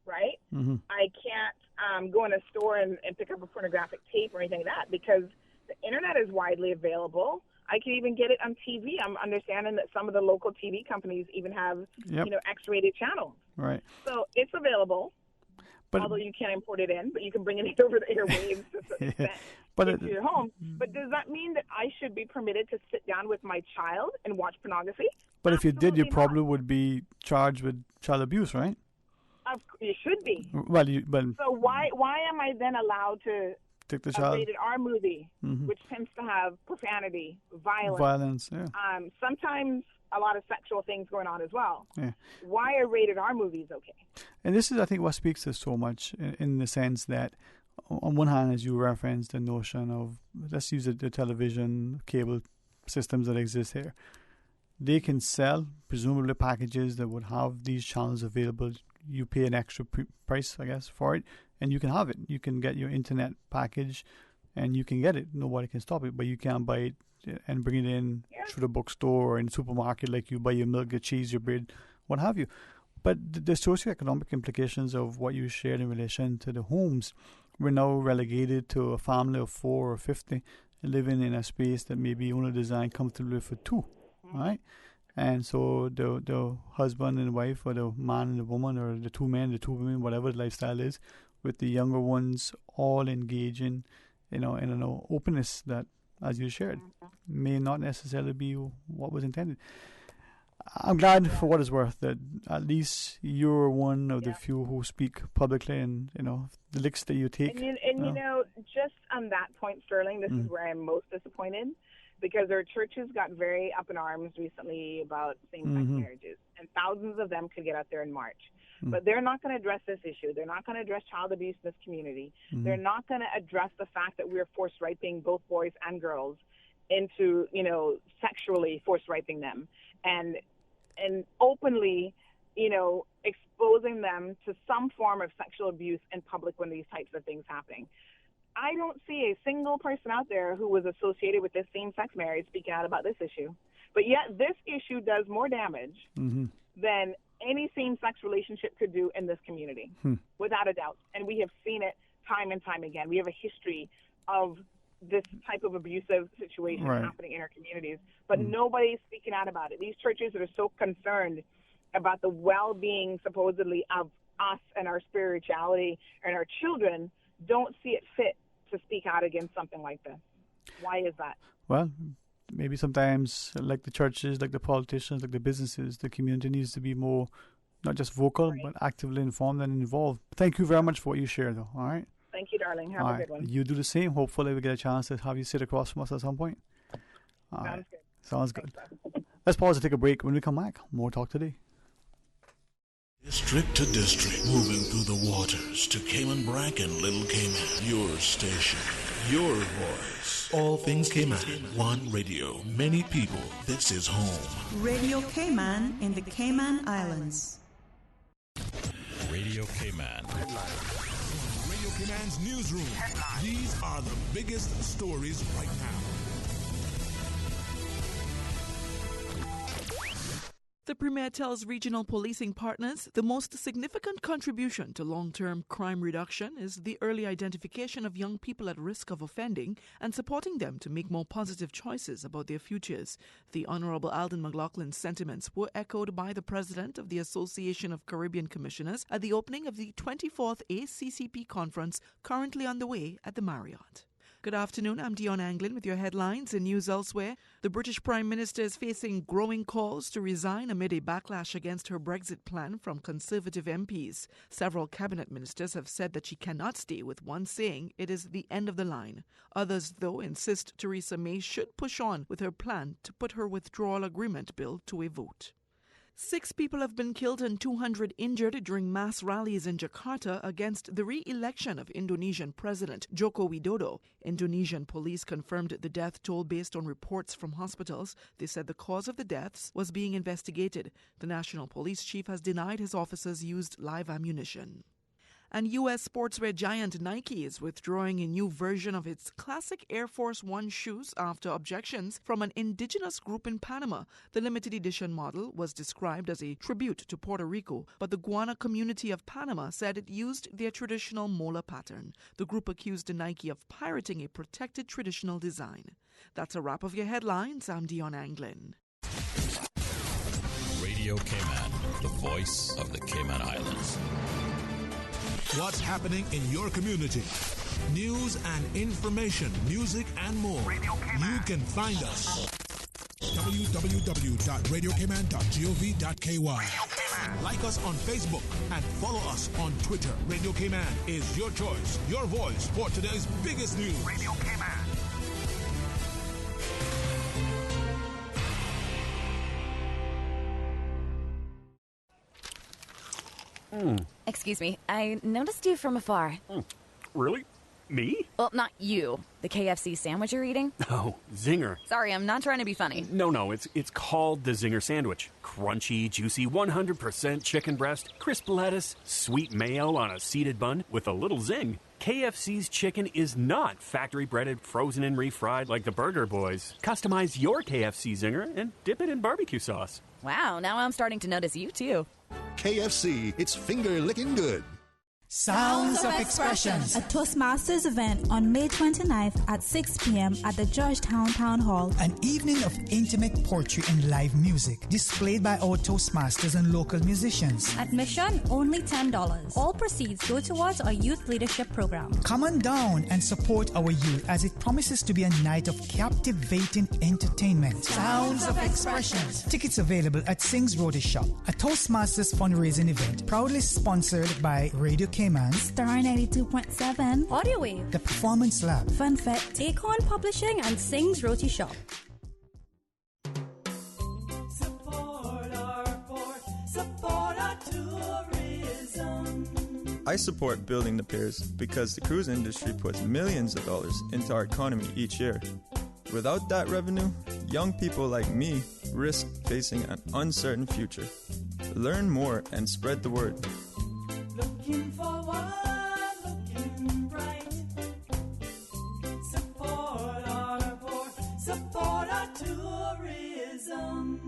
right? I can't go in a store and pick up a pornographic tape or anything like that, because the internet is widely available. I can even get it on TV. I'm understanding that some of the local TV companies even have, you know, X-rated channels. Right. So it's available, although you can't import it in, but you can bring it over the airwaves into your home. But does that mean that I should be permitted to sit down with my child and watch pornography? But if you did, you probably not. would be charged with child abuse, right? You should be. Well, so why am I then allowed to take the child? A rated R movie, which tends to have profanity, violence. Yeah. Sometimes a lot of sexual things going on as well. Yeah. Why are rated R movies okay? And this is, I think, what speaks to so much in the sense that, on one hand, as you referenced, the notion of, let's use the television, cable systems that exist here. They can sell, presumably, packages that would have these channels available. You pay an extra price, I guess, for it, and you can have it. You can get your internet package, and you can get it. Nobody can stop it, but you can't buy it and bring it in through the bookstore or in the supermarket like you buy your milk, your cheese, your bread, what have you. But the socioeconomic implications of what you shared in relation to the homes, we're now relegated to a family of 4 or 50 living in a space that maybe only designed comfortably for 2, right? And so the husband and wife, or the man and the woman, or the 2 men, the 2 women, whatever the lifestyle is, with the younger ones all engaging, in an openness that, as you shared, may not necessarily be what was intended. I'm glad, for what it's worth, that at least you're one of the few who speak publicly, and the licks that you take. And just on that point, Sterling, this is where I'm most disappointed. Because our churches got very up in arms recently about same-sex marriages, and thousands of them could get out there in March. But they're not going to address this issue. They're not going to address child abuse in this community. They're not going to address the fact that we're force raping both boys and girls into, sexually force raping them, and openly, exposing them to some form of sexual abuse in public when these types of things happening. I don't see a single person out there who was associated with this same-sex marriage speaking out about this issue. But yet this issue does more damage than any same-sex relationship could do in this community, without a doubt. And we have seen it time and time again. We have a history of this type of abusive situation happening in our communities. But nobody's speaking out about it. These churches that are so concerned about the well-being, supposedly, of us and our spirituality and our children don't see it fit to speak out against something like this. Why is that? Well, maybe sometimes, like the churches, like the politicians, like the businesses, the community needs to be more, not just vocal, but actively informed and involved. Thank you very much for what you shared, though. All right? Thank you, darling. Have a good one. You do the same. Hopefully we get a chance to have you sit across from us at some point. Sounds good. Sounds good. Let's pause and take a break. When we come back, more Talk Today. District to district, moving through the waters to Cayman Brac and Little Cayman. Your station, your voice. All things Cayman. One radio, many people. This is home. Radio Cayman in the Cayman Islands. Radio K-Man. Radio K-Man's newsroom. These are the biggest stories right now. The Premier tells regional policing partners the most significant contribution to long-term crime reduction is the early identification of young people at risk of offending and supporting them to make more positive choices about their futures. The Honourable Alden McLaughlin's sentiments were echoed by the President of the Association of Caribbean Commissioners at the opening of the 24th ACCP conference currently underway at the Marriott. Good afternoon, I'm Dion Anglin with your headlines and news elsewhere. The British Prime Minister is facing growing calls to resign amid a backlash against her Brexit plan from Conservative MPs. Several cabinet ministers have said that she cannot stay, with one saying it is the end of the line. Others, though, insist Theresa May should push on with her plan to put her withdrawal agreement bill to a vote. 6 people have been killed and 200 injured during mass rallies in Jakarta against the re-election of Indonesian President Joko Widodo. Indonesian police confirmed the death toll based on reports from hospitals. They said the cause of the deaths was being investigated. The national police chief has denied his officers used live ammunition. And U.S. sportswear giant Nike is withdrawing a new version of its classic Air Force One shoes after objections from an indigenous group in Panama. The limited edition model was described as a tribute to Puerto Rico, but the Guana community of Panama said it used their traditional mola pattern. The group accused Nike of pirating a protected traditional design. That's a wrap of your headlines. I'm Dion Anglin. Radio Cayman, the voice of the Cayman Islands. What's happening in your community? News and information, music and more. You can find us. www.radiocayman.gov.ky. Like us on Facebook and follow us on Twitter. Radio Cayman is your choice, your voice for today's biggest news. Radio Cayman. Excuse me, I noticed you from afar. Really? Me? Well, not you. The KFC sandwich you're eating? Oh, Zinger. Sorry, I'm not trying to be funny. No, it's called the Zinger Sandwich. Crunchy, juicy, 100% chicken breast, crisp lettuce, sweet mayo on a seeded bun with a little zing. KFC's chicken is not factory breaded, frozen and refried like the Burger Boys. Customize your KFC Zinger and dip it in barbecue sauce. Wow, now I'm starting to notice you too. KFC, it's finger-licking good. Sounds of Expressions, a Toastmasters event on May 29th at 6 p.m. at the Georgetown Town Hall. An evening of intimate poetry and live music displayed by our Toastmasters and local musicians. Admission only $10. All proceeds go towards our youth leadership program. Come on down and support our youth as it promises to be a night of captivating entertainment. Sounds of Expressions. Tickets available at Sings Rotary Shop, a Toastmasters fundraising event proudly sponsored by Radio Cayman, Star 92.7, Audio Wave, The Performance Lab, FunFet, Acorn Publishing, and Sings Roti Shop. Support our port, support our tourism. I support building the piers because the cruise industry puts millions of dollars into our economy each year. Without that revenue, young people like me risk facing an uncertain future. Learn more and spread the word. Looking forward, looking bright. Support our port, support our tourism.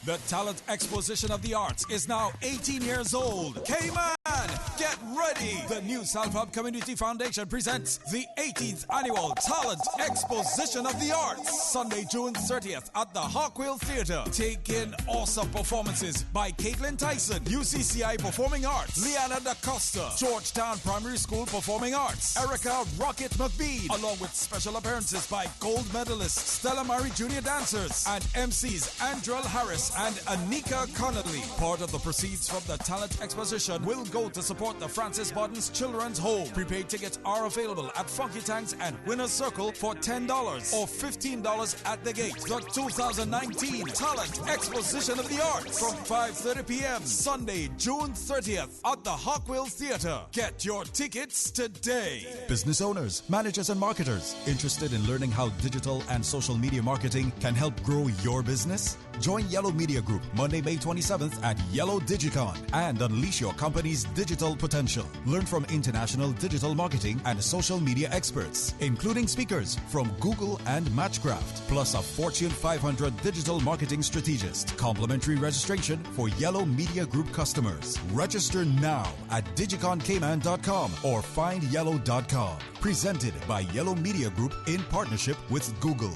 The Talent Exposition of the Arts is now 18 years old. Cayman, get ready! The New South Hub Community Foundation presents the 18th Annual Talent Exposition of the Arts, Sunday, June 30th at the Hawkwill Theatre. Take in awesome performances by Caitlin Tyson, UCCI Performing Arts, Liana Da Costa, Georgetown Primary School Performing Arts, Erica Rocket McBean, along with special appearances by gold medalists Stella Marie Junior Dancers and MCs Andrel Harris and Anika Connolly. Part of the proceeds from the Talent Exposition will go to support the Francis Bodden's Children's Home. Prepaid tickets are available at Funky Tanks and Winner's Circle for $10 or $15 at the gate. The 2019 Talent Exposition of the Arts from 5:30 p.m. Sunday, June 30th at the Hawkwill Theatre. Get your tickets today. Business owners, managers, and marketers interested in learning how digital and social media marketing can help grow your business? Join Yellow Media Group Monday, May 27th at Yellow Digicon and unleash your company's digital potential. Learn from international digital marketing and social media experts, including speakers from Google and Matchcraft, plus a Fortune 500 digital marketing strategist. Complimentary registration for Yellow Media Group customers. Register now at digiconcayman.com or findyellow.com. Presented by Yellow Media Group in partnership with Google.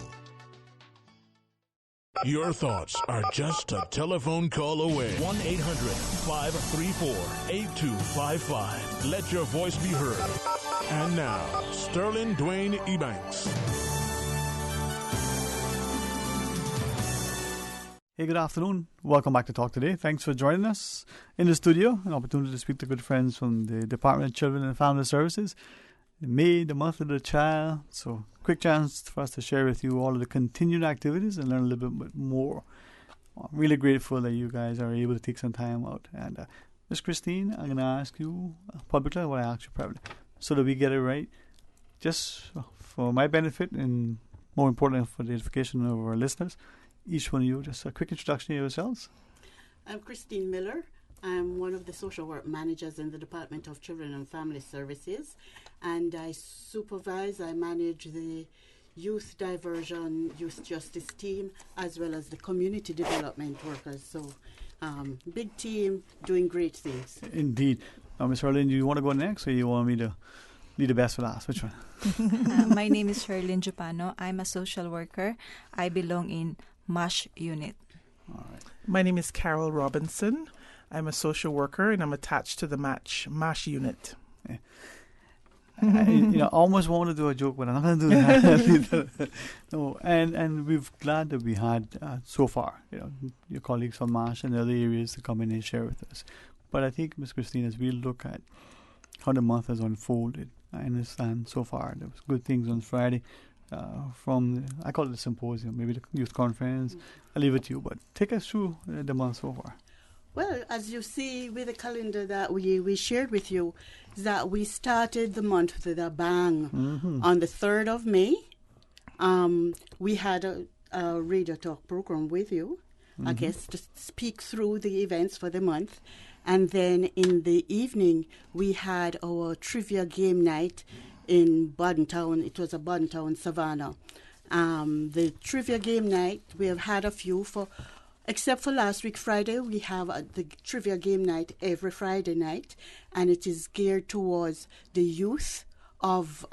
Your thoughts are just a telephone call away. 1-800-534-8255. Let your voice be heard. And now, Sterling Dwayne Ebanks. Hey, good afternoon. Welcome back to Talk Today. Thanks for joining us in the studio. An opportunity to speak to good friends from the Department of Children and Family Services. May, the month of the child. So, quick chance for us to share with you all of the continued activities and learn a little bit more. I'm really grateful that you guys are able to take some time out. And Miss Christine, I'm going to ask you publicly what I asked you privately, so that we get it right. Just for my benefit and more importantly for the edification of our listeners, each one of you, just a quick introduction of yourselves. I'm Christine Miller. I'm one of the social work managers in the Department of Children and Family Services, and I manage the youth diversion, youth justice team, as well as the community development workers. So, big team doing great things. Indeed. Now, Ms. Herlin, do you want to go next, or you want me to leave the best for last? Which one? My name is Herlin Jupano. I'm a social worker. I belong in MASH unit. All right. My name is Carol Robinson. I'm a social worker, and I'm attached to the MASH unit. Yeah. I almost want to do a joke, but I'm not going to do that. No, and we're glad that we had so far, your colleagues from MASH and the other areas to come in and share with us. But I think, Ms. Christine, as we look at how the month has unfolded, I understand so far there was good things on Friday from, I call it the symposium, maybe the youth conference. I'll leave it to you, but take us through the month so far. Well, as you see with the calendar that we shared with you, that we started the month with a bang. Mm-hmm. On the 3rd of May, we had a radio talk program with you, I guess, to speak through the events for the month. And then in the evening, we had our trivia game night in Bodentown. It was a Bodentown Savannah. The trivia game night, we have had a few except for last week, Friday, we have the trivia game night every Friday night, and it is geared towards the youth of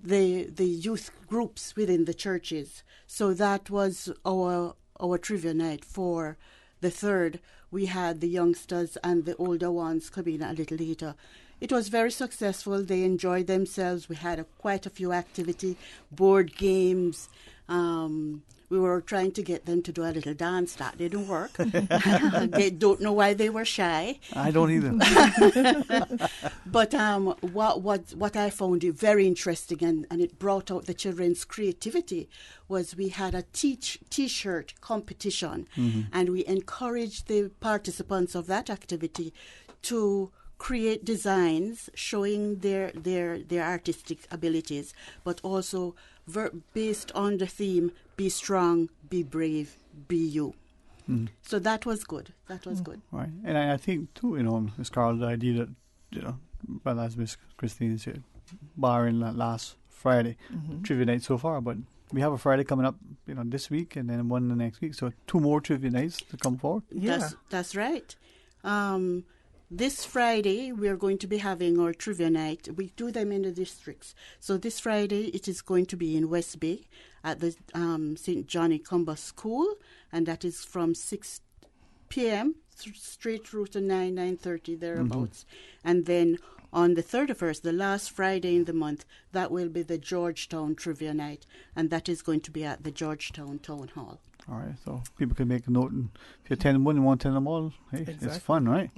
the youth groups within the churches. So that was our trivia night for the 3rd. We had the youngsters and the older ones come in a little later. It was very successful. They enjoyed themselves. We had quite a few activities, board games. We were trying to get them to do a little dance. That didn't work. They don't know why they were shy. I don't either. But what I found very interesting and it brought out the children's creativity was we had a T-shirt competition, and we encouraged the participants of that activity to create designs showing their artistic abilities, but also based on the theme, be strong, be brave, be you. So that was good. Right. And I think, too, Ms. Carl, the idea that, well, as Ms. Christine said, barring last Friday, trivia night so far, but we have a Friday coming up, this week, and then one the next week. So 2 more trivia nights to come forward. Yeah. That's right. This Friday, we are going to be having our trivia night. We do them in the districts. So this Friday, it is going to be in West Bay at the St. Johnny Cumber School, and that is from 6 p.m. Straight through to 9:30, thereabouts. And then on the 31st, the last Friday in the month, that will be the Georgetown Trivia Night, and that is going to be at the Georgetown Town Hall. All right, so people can make a note, and if you attend one, you want to attend them all. Hey, exactly. It's fun, right?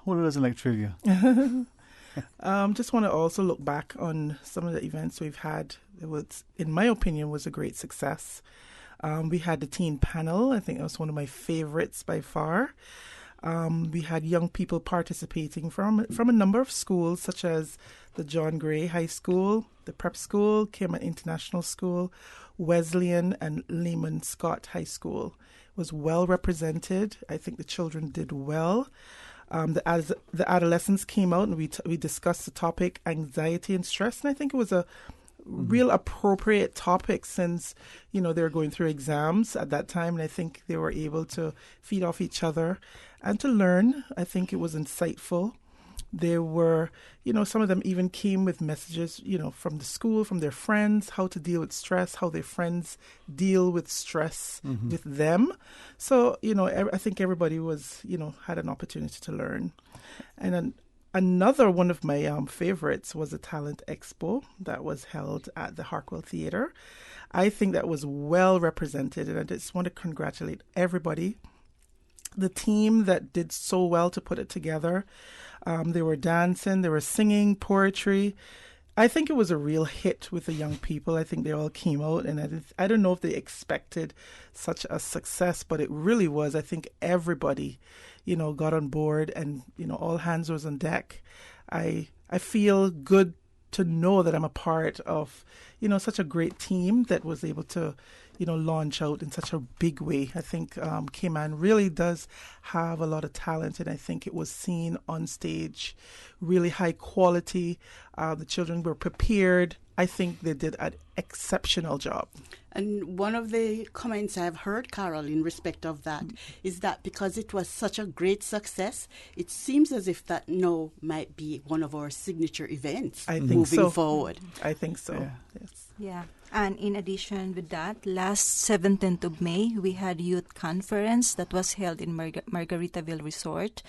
Who doesn't like trivia? Just want to also look back on some of the events we've had. It was, in my opinion, was a great success. We had the teen panel. I think that was one of my favorites by far. We had young people participating from a number of schools, such as the John Gray High School, the Prep School, Cayman International School, Wesleyan, and Lehman Scott High School. It was well represented. I think the children did well. The adolescents came out and we discussed the topic anxiety and stress, and I think it was a real appropriate topic since, they were going through exams at that time, and I think they were able to feed off each other and to learn. I think it was insightful. There were, some of them even came with messages, from the school, from their friends, how to deal with stress, how their friends deal with stress with them. So, I think everybody was, had an opportunity to learn. And then another one of my favorites was a talent expo that was held at the Harkwell Theatre. I think that was well represented, and I just want to congratulate everybody. The team that did so well to put it together. They were dancing, they were singing, poetry. I think it was a real hit with the young people. I think they all came out, and I don't know if they expected such a success, but it really was. I think everybody, got on board, and, all hands was on deck. I feel good to know that I'm a part of, such a great team that was able to, launch out in such a big way. I think Cayman really does have a lot of talent, and I think it was seen on stage, really high quality. The children were prepared. I think they did an exceptional job. And one of the comments I've heard, Carol, in respect of that, is that because it was such a great success, it seems as if that now might be one of our signature events moving forward. I think so. Yeah. Yes. Yeah. And in addition with that, last 17th of May, we had youth conference that was held in Margaritaville Resort.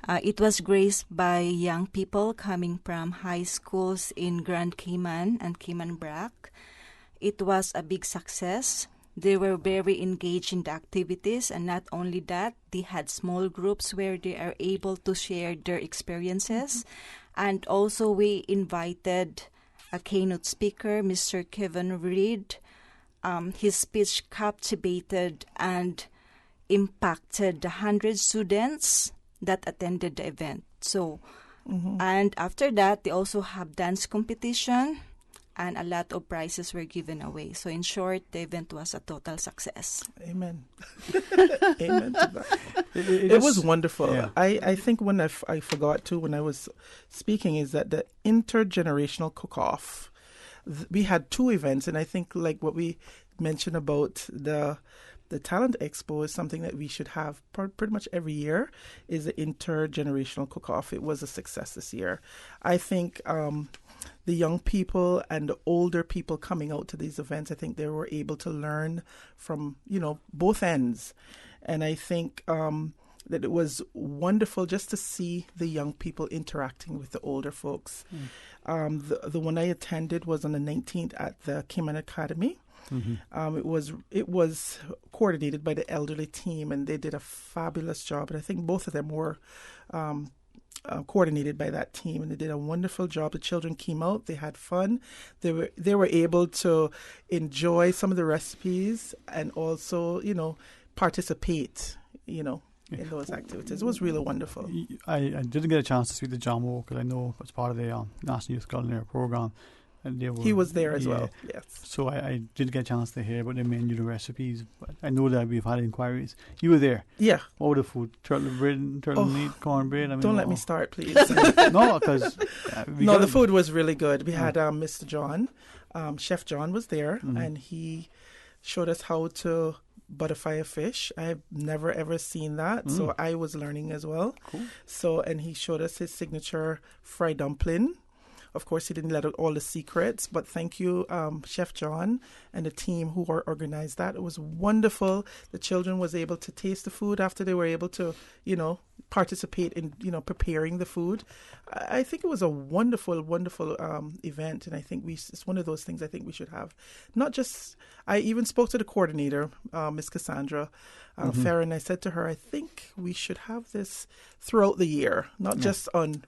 It was graced by young people coming from high schools in Grand Cayman and Cayman Brac. It was a big success. They were very engaged in the activities, and not only that, they had small groups where they are able to share their experiences. And also we invited a keynote speaker, Mr. Kevin Reed. His speech captivated and impacted the 100 students that attended the event. So, and after that, they also have dance competition, and a lot of prizes were given away. So in short, the event was a total success. Amen. Amen to that. It was wonderful. Yeah. I think when I forgot to when I was speaking is that the intergenerational cook-off, we had two events, and I think like what we mentioned about the Talent Expo is something that we should have pretty much every year, is the intergenerational cook-off. It was a success this year. I think the young people and the older people coming out to these events, I think they were able to learn from, both ends. And I think that it was wonderful just to see the young people interacting with the older folks. The one I attended was on the 19th at the Cayman Academy. It was coordinated by the elderly team, and they did a fabulous job. And I think both of them were coordinated by that team, and they did a wonderful job. The children came out; they had fun. They were able to enjoy some of the recipes and also, participate, in those activities. It was really wonderful. I didn't get a chance to speak to John Moore because I know it's part of the National Youth Culinary Program. And he was there as well, yes. So I did get a chance to hear about the menu, the recipes. But I know that we've had inquiries. You were there. Yeah. What were the food? Turtle bread, turtle meat, cornbread? Don't let me start, please. No, because... the food was really good. We had Mr. John. Chef John was there, and he showed us how to butterfry a fish. I've never, ever seen that, so I was learning as well. Cool. So, and he showed us his signature fried dumpling. Of course, he didn't let out all the secrets, but thank you, Chef John and the team who organized that. It was wonderful. The children was able to taste the food after they were able to, participate in, preparing the food. I think it was a wonderful, wonderful event, and I think it's one of those things I think we should have. Not just, I even spoke to the coordinator, Miss Cassandra Farron, and I said to her, I think we should have this throughout the year, not just on...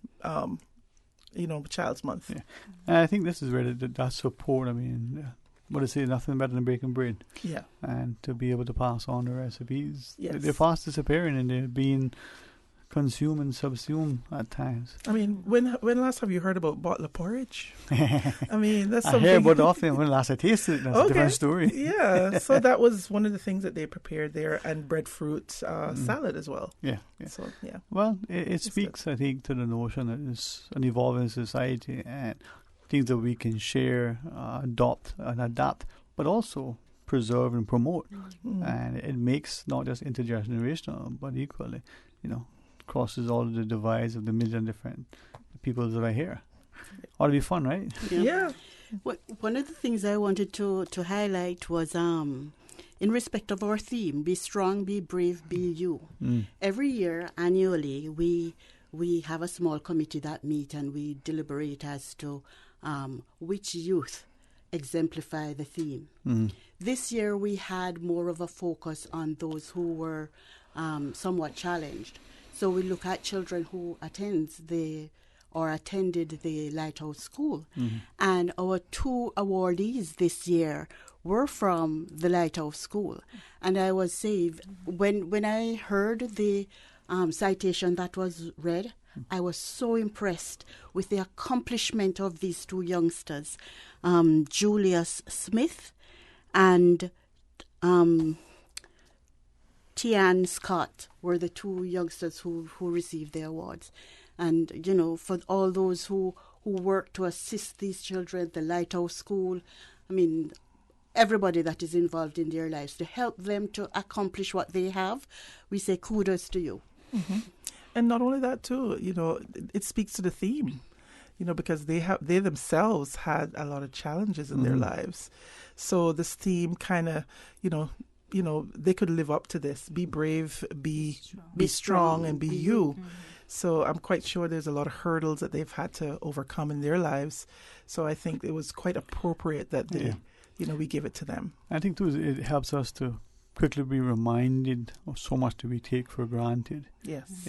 Child's Month. Yeah. And I think this is where that support, what I say, nothing better than baking bread. Yeah. And to be able to pass on the recipes. Yes. They're fast disappearing, and they're being consume and subsume at times. I mean, when last have you heard about bottle of porridge? I mean, that's I something. hear about it often. When last I tasted it, that's a different story. Yeah, so that was one of the things that they prepared there, and breadfruit salad as well. Yeah. So, yeah. Well, it speaks, I think, to the notion that it's an evolving society and things that we can share, adopt and adapt, but also preserve and promote. And it makes not just intergenerational, but equally, crosses all the divides of the million different peoples that are here. Ought to be fun, right? Yeah. One of the things I wanted to highlight was in respect of our theme, be strong, be brave, be you. Every year, annually, we have a small committee that meet and we deliberate as to which youth exemplify the theme. This year we had more of a focus on those who were somewhat challenged. So we look at children who attended the Lighthouse School. And our 2 awardees this year were from the Lighthouse School. And I was saying, when I heard the citation that was read, I was so impressed with the accomplishment of these 2 youngsters, Julius Smith and Tian Scott were the 2 youngsters who received the awards. And, for all those who work to assist these children, the Lighthouse School, I mean, everybody that is involved in their lives, to help them to accomplish what they have, we say kudos to you. And not only that, too, it speaks to the theme, because they themselves had a lot of challenges in their lives. So this theme kind of, they could live up to this. Be brave, be strong, and be you. So I'm quite sure there's a lot of hurdles that they've had to overcome in their lives. So I think it was quite appropriate that they, we give it to them. I think, too, it helps us to quickly be reminded of so much that we take for granted. Yes.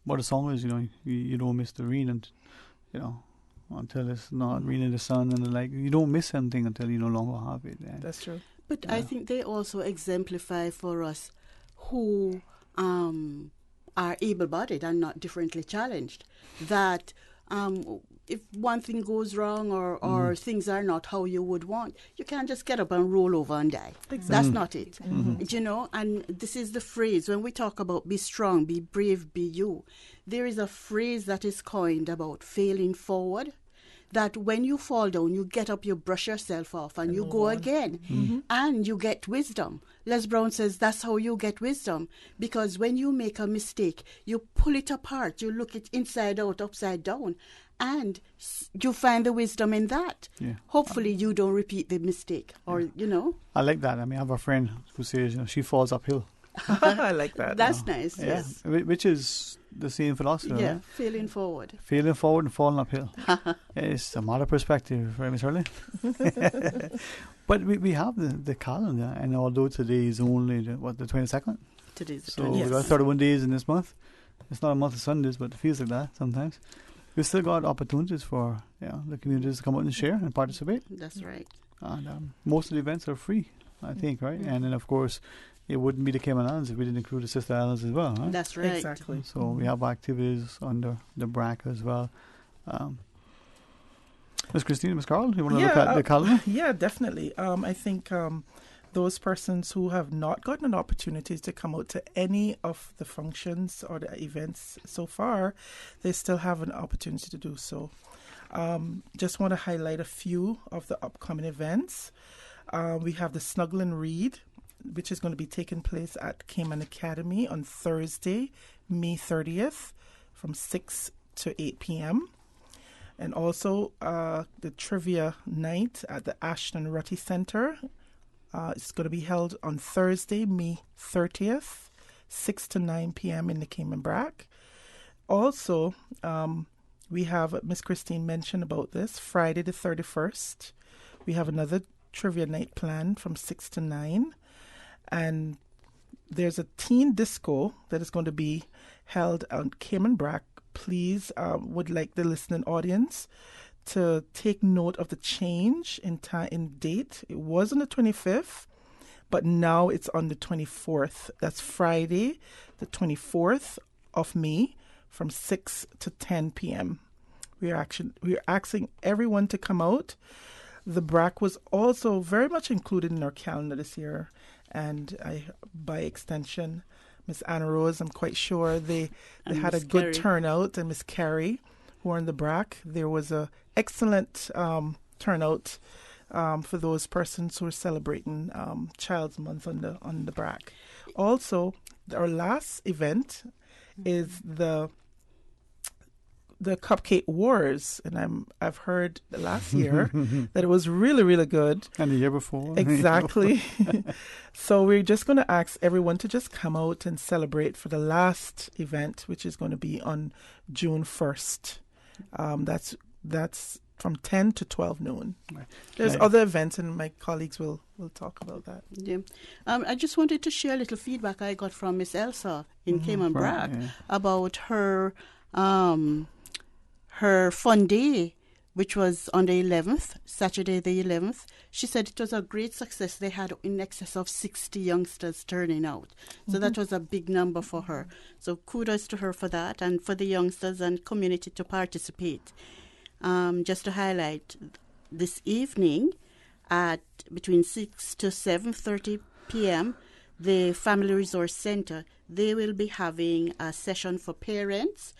What a song is, you don't miss the rain until it's not raining the sun, and you don't miss anything until you no longer have it. And that's true. But I think they also exemplify for us who are able-bodied and not differently challenged, that if one thing goes wrong or things are not how you would want, you can't just get up and roll over and die. Exactly. That's not it. And this is the phrase, when we talk about be strong, be brave, be you, there is a phrase that is coined about failing forward, that when you fall down, you get up, you brush yourself off, and you go again, and you get wisdom. Les Brown says that's how you get wisdom, because when you make a mistake, you pull it apart, you look it inside out, upside down, and you find the wisdom in that. Yeah. Hopefully you don't repeat the mistake, or, I like that. I mean, I have a friend who says, she falls uphill. I like that. That's nice, yes. Which is the same philosophy, yeah, right? failing forward. Failing forward and falling uphill. It's a matter of perspective, right, Miss Hurley? But we have the calendar, and although today is only the 22nd? Today's the 22nd. So we've got 31 days in this month. It's not a month of Sundays, but it feels like that sometimes. We've still got opportunities for the communities to come out and share and participate. That's right. And most of the events are free, I think, right? And then, of course, it wouldn't be the Cayman Islands if we didn't include the Sister Islands as well, right? That's right. Exactly. So we have activities under the BRAC as well. Miss Christine, Miss Carl, you want to look at the calendar? Yeah, definitely. I think those persons who have not gotten an opportunity to come out to any of the functions or the events so far, they still have an opportunity to do so. Just want to highlight a few of the upcoming events. We have the Snuggle and Read, which is going to be taking place at Cayman Academy on Thursday, May 30th from 6 to 8 p.m. And also the Trivia Night at the Ashton Rutty Center. It's going to be held on Thursday, May 30th, 6 to 9 p.m. in the Cayman BRAC. Also, we have, Miss Christine mentioned about this, Friday the 31st. We have another Trivia Night planned from 6 to 9. And there's a teen disco that is going to be held on Cayman BRAC. Please would like the listening audience to take note of the change in date. It was on the 25th, but now it's on the 24th. That's Friday, the 24th of May from 6 to 10 p.m. We're asking everyone to come out. The BRAC was also very much included in our calendar this year, and by extension, Miss Anna Rose, I'm quite sure they had a good turnout, and Miss Carrie, who are in the BRAC. There was a excellent turnout for those persons who are celebrating Child's Month on the BRAC. Also, our last event is the Cupcake Wars, and I've heard last year that it was really, really good. And the year before. Exactly. So we're just going to ask everyone to just come out and celebrate for the last event, which is going to be on June 1st. That's from 10 to 12 noon. Right. There's other events, and my colleagues will talk about that. Yeah. I just wanted to share a little feedback I got from Miss Elsa in Cayman Brac about her fun day, which was on the 11th, Saturday the 11th. She said it was a great success. They had in excess of 60 youngsters turning out. So that was a big number for her. So kudos to her for that, and for the youngsters and community to participate. Just to highlight, this evening at between 6 to 7:30 p.m., the Family Resource Center, they will be having a session for parents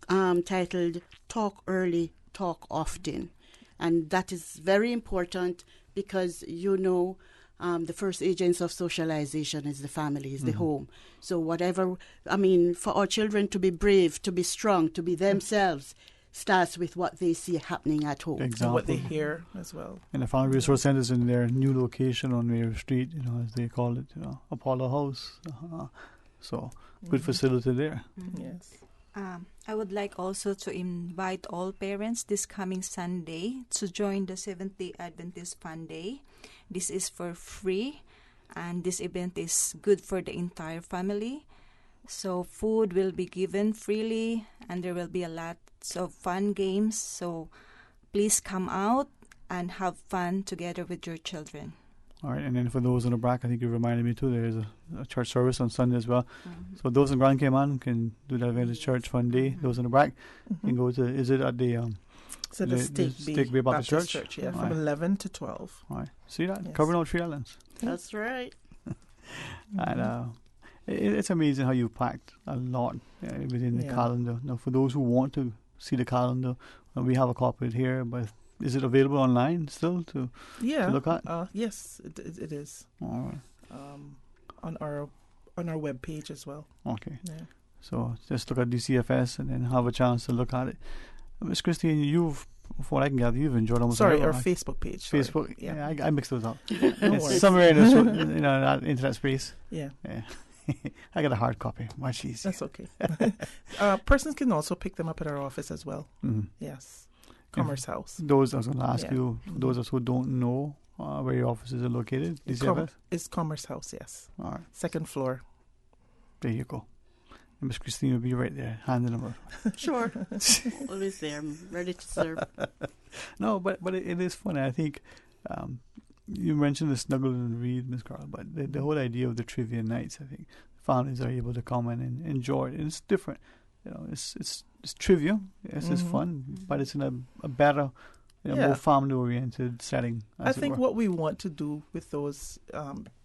titled Talk Early, Talk Often. And that is very important because, the first agents of socialization is the family, is the home. So for our children to be brave, to be strong, to be themselves, starts with what they see happening at home. And what they hear as well. And the Family Resource Centre is in their new location on Mayor Street, as they call it, Apollo House. So, good facility there. Yes. I would like also to invite all parents this coming Sunday to join the Seventh-day Adventist Fun Day. This is for free, and this event is good for the entire family. So food will be given freely, and there will be a lot of fun games. So please come out and have fun together with your children. All right, and then for those in the BRAC, I think you reminded me too, there is a church service on Sunday as well. So those in Grand Cayman can do that event at church Fun Day. Those in the BRAC can go to, is it at the Stake Bay Baptist Church, All from right. 11 to 12. All right, see that? Yes. Covering all 3 islands. That's right. And it's amazing how you packed a lot within the calendar. Now, for those who want to see the calendar, we have a copy here, but is it available online still to look at? Yes, it is. All right. On our webpage as well. Okay. Yeah. So just look at DCFS and then have a chance to look at it. Miss Christine, from what I can gather, you've enjoyed almost our Facebook page. Facebook. Sorry. Yeah, I mixed those up. No it's worries. somewhere in that internet space. Yeah. I got a hard copy. Much easier. That's okay. Persons can also pick them up at our office as well. Yes. Commerce House. Those I was going to ask you, for those of us who don't know where your offices are located, It's Commerce House, yes. All right. 2nd floor. There you go. And Miss Christine will be right there, handing them over. Sure. Always there. I'm ready to serve. No, but it is funny. I think you mentioned the snuggle and read, Miss Carl, but the whole idea of the trivia nights, I think families are able to come in and enjoy it. And it's different. It's trivia. Yes, it's fun, but it's in a better, more family-oriented setting. I think what we want to do with those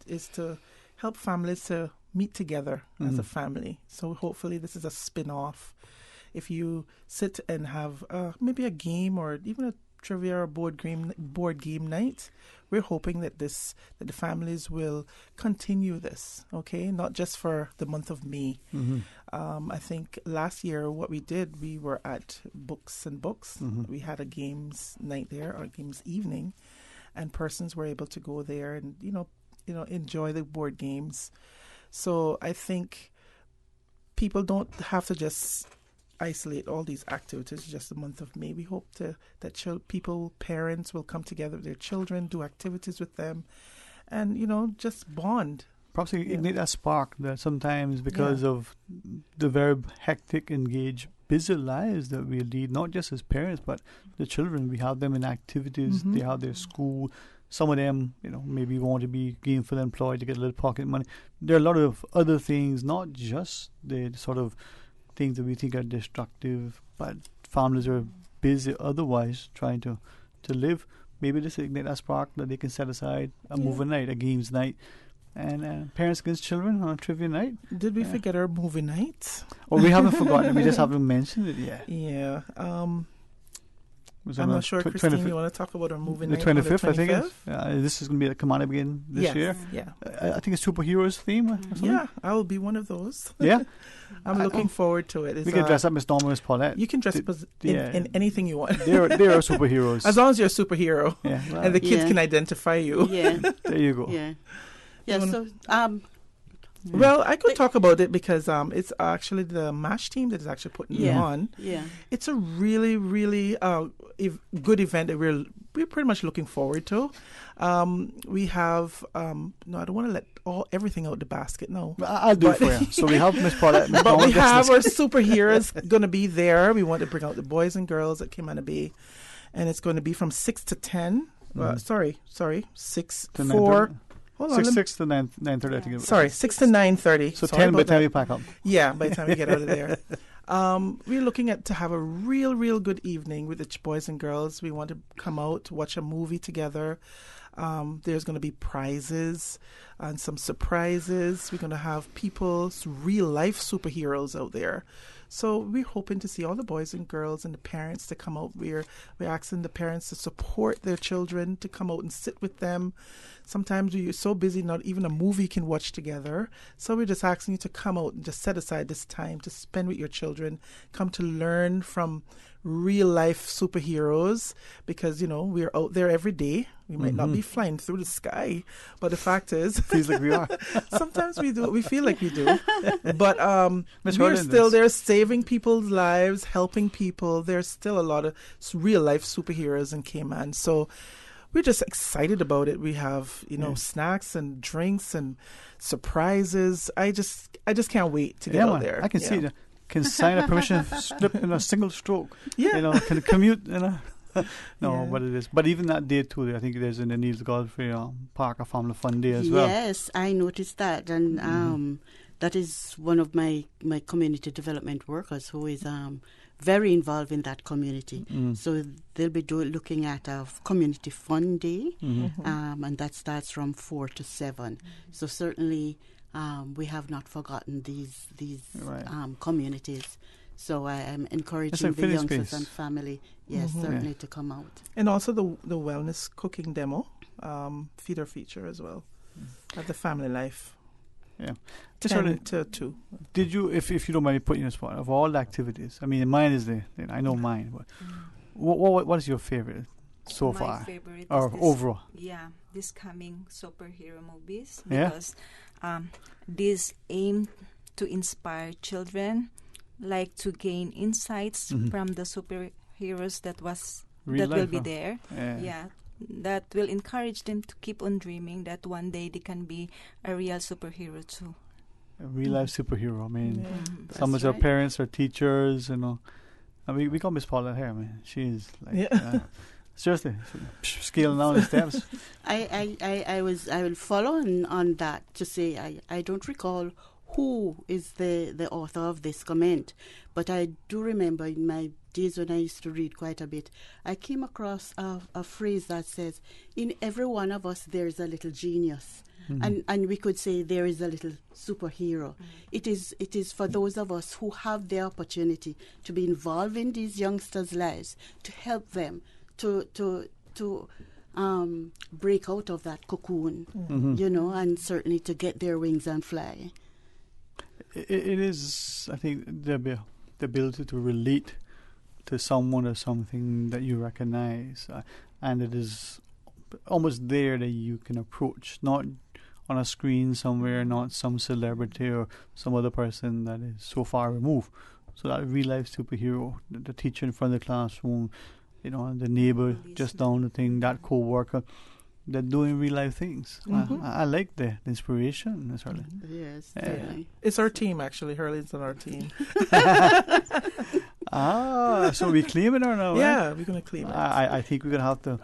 is to help families to meet together as a family. So hopefully this is a spin-off. If you sit and have maybe a game or even a trivia or board game night, we're hoping that the families will continue this, okay? Not just for the month of May. I think last year what we did, we were at Books and Books. We had a games night there, or games evening, and persons were able to go there and enjoy the board games. So I think people don't have to just isolate all these activities just the month of May. We hope that parents will come together with their children, do activities with them, and just bond. Perhaps ignite that spark that sometimes, because of the very hectic, engaged, busy lives that we lead, not just as parents, but the children. We have them in activities, they have their school. Some of them, maybe want to be gainfully employed to get a little pocket money. There are a lot of other things, not just the sort of things that we think are destructive, but families are busy otherwise trying to live. Maybe this ignite a spark that they can set aside a movie night, a games night, and parents against children on a trivia night. Did we forget our movie night? Oh, we haven't forgotten. We just haven't mentioned it yet. Yeah. I'm not sure, Christine, you want to talk about our movie night? The 25th, I think. This is going to be at Kamana again this year. Yeah. I think it's superheroes theme or something. Yeah, I will be one of those. Yeah. I'm looking forward to it. We can dress up Miss Norma, Miss Paulette. You can dress up in anything you want. They're superheroes. As long as you're a superhero. Yeah. And the kids can identify you. Yeah. There you go. Yeah. Yeah, so... Well, I could talk about it because it's actually the MASH team that is actually putting it on. Yeah. It's a really, really good event that we're pretty much looking forward to. We have no, I don't want to let everything out the basket. No, I'll do it for you. So we have Miss Paulette. But we have our superheroes going to be there. We want to bring out the boys and girls at Kimana Bay, and it's going to be from 6 to 10. Sorry, 6 to 4. Hold on, 6 to 9:30, I think. Sorry, 6 to 9:30. So 10 by the time you pack up. Yeah, by the time we get out of there. We're looking to have a real good evening with the boys and girls. We want to come out, watch a movie together. There's going to be prizes and some surprises. We're going to have people, real life superheroes out there. So we're hoping to see all the boys and girls and the parents to come out. We're asking the parents to support their children, to come out and sit with them. Sometimes you're so busy, not even a movie can watch together. So we're just asking you to come out and just set aside this time to spend with your children, come to learn from real life superheroes, because, we're out there every day. We might not be flying through the sky, but the fact is, feels like we are. Sometimes we do. We feel like we do, but we're still there, saving people's lives, helping people. There's still a lot of real life superheroes in Cayman. So we're just excited about it. We have snacks and drinks and surprises. I just can't wait to get out there. I can see it. Can sign a permission slip in a single stroke. Yeah. Can commute what it is. But even that day too, I think there's in the Niels Godfrey Park a family fun day as well. Yes, I noticed that, and that is one of my community development workers who is very involved in that community. So they'll be looking at a community fun day, and that starts from 4 to 7. So certainly we have not forgotten these communities. So I am encouraging the youngsters and family, certainly to come out. And also the wellness cooking demo, feeder feature as well, at the family life. Yeah. 10 to 2. Did you, if you don't mind me putting you on the spot, of all the activities, I mean, mine is I know mine, but what is your favorite so far? My favorite or is overall? This coming superhero movies, because these aim to inspire children, like to gain insights from the superheroes that will be there. That will encourage them to keep on dreaming that one day they can be a real superhero too. A real life superhero. I mean, some of our parents are teachers, I mean, we got Miss Paulette here. I mean, she's like, seriously, scaling down the steps. I will follow on that to say I don't recall who is the author of this comment, but I do remember in my days when I used to read quite a bit, I came across a phrase that says, in every one of us there is a little genius. And we could say there is a little superhero. It is for those of us who have the opportunity to be involved in these youngsters' lives, to help them to break out of that cocoon, and certainly to get their wings and fly. It is, I think, the ability to relate to someone or something that you recognize, and it is almost there that you can approach, not on a screen somewhere, not some celebrity or some other person that is so far removed. So that real life superhero, the teacher in front of the classroom, the neighbor just down the thing, that co-worker, they're doing real life things. I like the inspiration, Hurley. Yes, it's our team actually. Hurley's on our team. So we claiming her now? Yeah, right? we're gonna claim it. I think we're gonna have to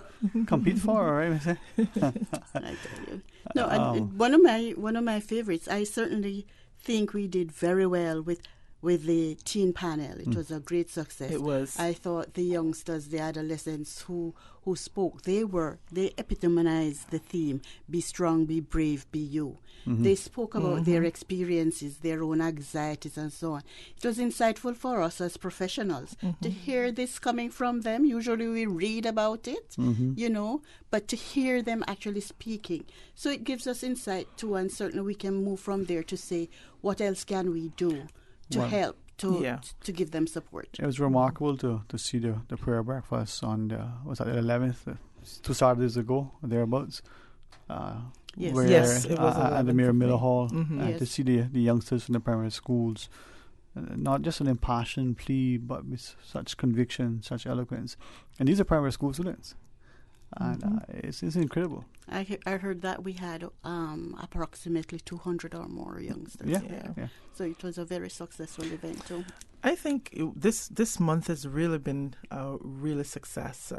compete for her, right? I tell you. No, one of my favorites. I certainly think we did very well with with the teen panel. It was a great success. It was. I thought the youngsters, the adolescents who spoke, they epitomized the theme, be strong, be brave, be you. They spoke about their experiences, their own anxieties and so on. It was insightful for us as professionals to hear this coming from them. Usually we read about it, but to hear them actually speaking. So it gives us insight too, and certainly we can move from there to say, what else can we do to help, to give them support. It was remarkable to see the prayer breakfast on the 11th, 2 Saturdays ago, thereabouts. Yes, it was at the Miller Hall, Yes. to see the youngsters from the primary schools, not just an impassioned plea, but with such conviction, such eloquence. And these are primary school students. And it's incredible. I heard that we had approximately 200 or more youngsters there. Yeah. So it was a very successful event too. I think this month has really been a real success.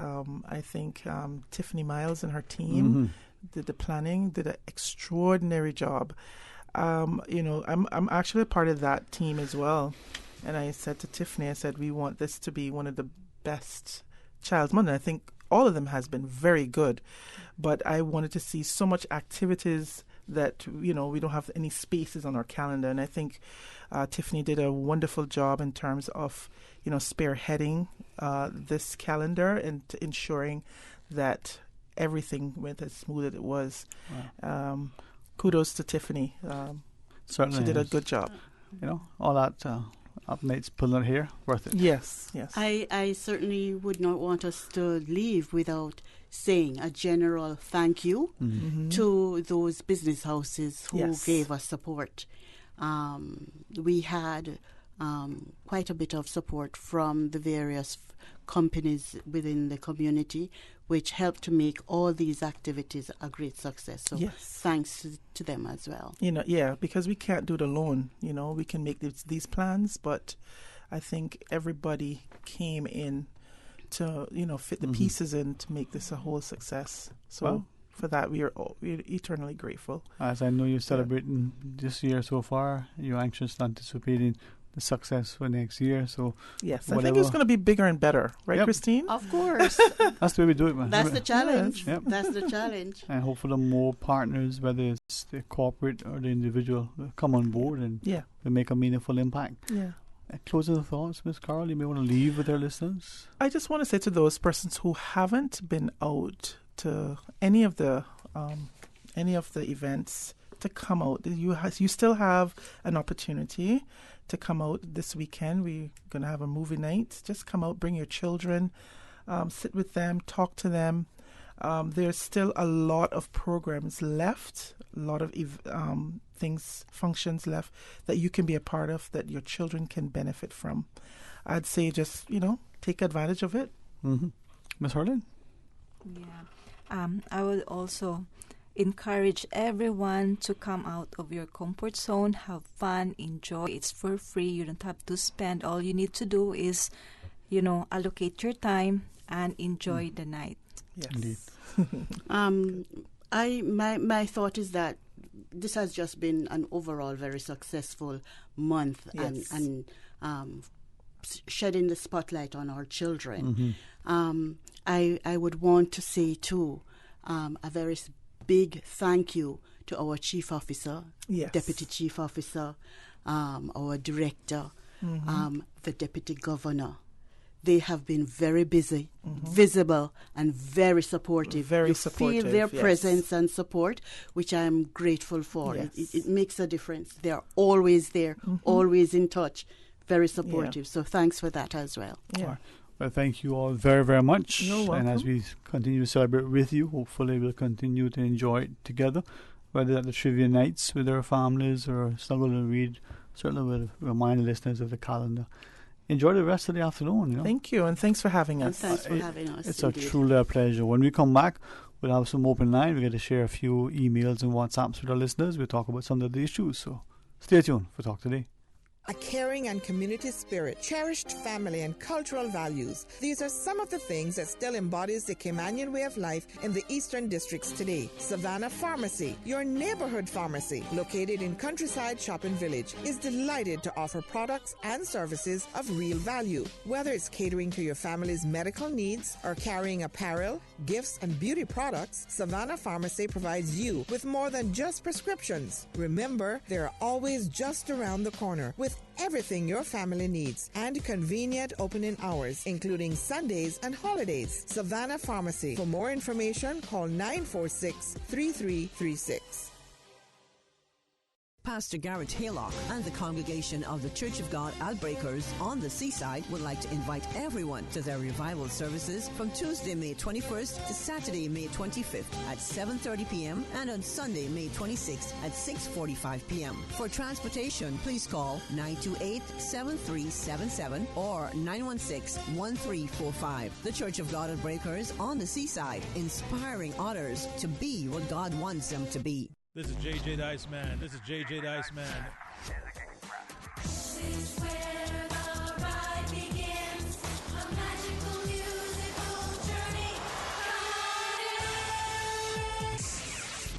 I think Tiffany Miles and her team did the planning, did an extraordinary job. I'm actually a part of that team as well. And I said to Tiffany, we want this to be one of the best Child's Month. I think all of them has been very good, but I wanted to see so much activities that we don't have any spaces on our calendar. And I think Tiffany did a wonderful job in terms of spearheading this calendar and ensuring that everything went as smooth as it was. Wow. Kudos to Tiffany. Certainly, she did a good job. All that up nights pulling her hair, worth it. Yes. I certainly would not want us to leave without saying a general thank you to those business houses who gave us support. We had quite a bit of support from the various companies within the community, which helped to make all these activities a great success. So thanks to them as well. Because we can't do it alone. We can make these plans, but I think everybody came in to, fit the pieces in to make this a whole success. So for that, we're eternally grateful. As I know you're celebrating this year so far, you're anxious and anticipating the success for next year. So yes, I think it's going to be bigger and better, right, Christine? Of course. That's the way we do it, man. That's the challenge. Yep. That's the challenge. And hopefully more partners, whether it's the corporate or the individual, will come on board and will make a meaningful impact. Yeah. Closing thoughts, Ms. Carol, you may want to leave with our listeners. I just want to say to those persons who haven't been out to any of the events, to come out. You still have an opportunity to come out this weekend. We're going to have a movie night. Just come out, bring your children, sit with them, talk to them. There's still a lot of programs left, a lot of functions left that you can be a part of, that your children can benefit from. I'd say just, take advantage of it. Ms. Harlan? Yeah. I would also encourage everyone to come out of your comfort zone, have fun, enjoy. It's for free. You don't have to spend. All you need to do is, allocate your time and enjoy the night. Yes. Indeed. My thought is that this has just been an overall very successful month and shedding the spotlight on our children. I would want to say too a very big thank you to our chief officer, deputy chief officer, our director, the deputy governor. They have been very busy, visible, and very supportive. You feel their presence and support, which I am grateful for. Yes. It makes a difference. They are always there, always in touch, very supportive. So thanks for that as well. Yeah. Well, thank you all very, very much. You're welcome. And as we continue to celebrate with you, hopefully we'll continue to enjoy it together, whether at the trivia nights with our families or snuggle and read. Certainly we'll remind the listeners of the calendar. Enjoy the rest of the afternoon. Thank you, and thanks for having us. And thanks for having us. It's indeed. truly a pleasure. When we come back, we'll have some open line. We're going to share a few emails and WhatsApps with our listeners. We'll talk about some of the issues. So stay tuned for Talk Today. a caring and community spirit, cherished family and cultural values. These are some of the things that still embodies the Caymanian way of life in the Eastern Districts today. Savannah Pharmacy, your neighborhood pharmacy, located in Countryside Shopping Village, is delighted to offer products and services of real value. Whether it's catering to your family's medical needs or carrying apparel, gifts, and beauty products, Savannah Pharmacy provides you with more than just prescriptions. Remember, they're always just around the corner with everything your family needs and convenient opening hours, including Sundays and holidays. Savannah Pharmacy. For more information, call 946-3336. Pastor Garrett Haylock and the congregation of the Church of God Outbreakers on the Seaside would like to invite everyone to their revival services from Tuesday, May 21st to Saturday, May 25th at 7:30 p.m. and on Sunday, May 26th at 6:45 p.m. For transportation, please call 928-7377 or 916-1345. The Church of God Outbreakers on the Seaside, inspiring others to be what God wants them to be. This is JJ the Iceman. This is JJ the Iceman. This is where the ride begins. A magical musical journey.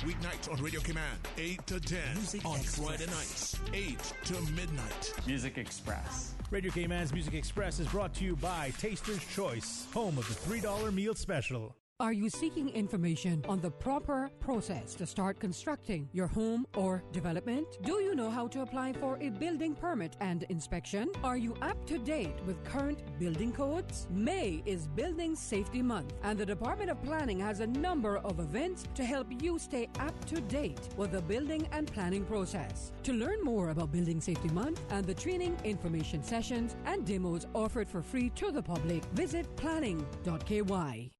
Weeknights on Radio Command, 8 to 10. Music on Express. Friday nights, 8 to midnight. Music Express. Radio K-Man's Music Express is brought to you by Taster's Choice, home of the $3 meal special. Are you seeking information on the proper process to start constructing your home or development? Do you know how to apply for a building permit and inspection? Are you up to date with current building codes? May is Building Safety Month, and the Department of Planning has a number of events to help you stay up to date with the building and planning process. To learn more about Building Safety Month and the training, information sessions, and demos offered for free to the public, visit planning.ky.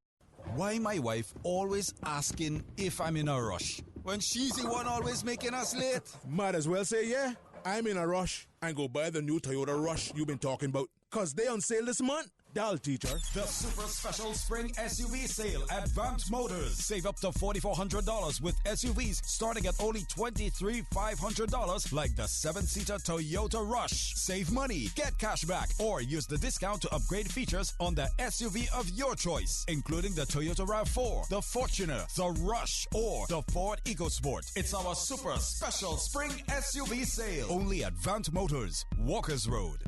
Why my wife always asking if I'm in a rush when she's the one always making us late? Might as well say, yeah, I'm in a rush and go buy the new Toyota Rush you've been talking about. Cause they on sale this month. Dial teacher. The super special spring SUV sale at Vant Motors. Save up to $4,400 with SUVs starting at only $23,500 like the 7-seater Toyota Rush. Save money, get cash back, or use the discount to upgrade features on the SUV of your choice, including the Toyota RAV4, the Fortuner, the Rush, or the Ford EcoSport. It's our super special spring SUV sale. Only at Vant Motors, Walkers Road.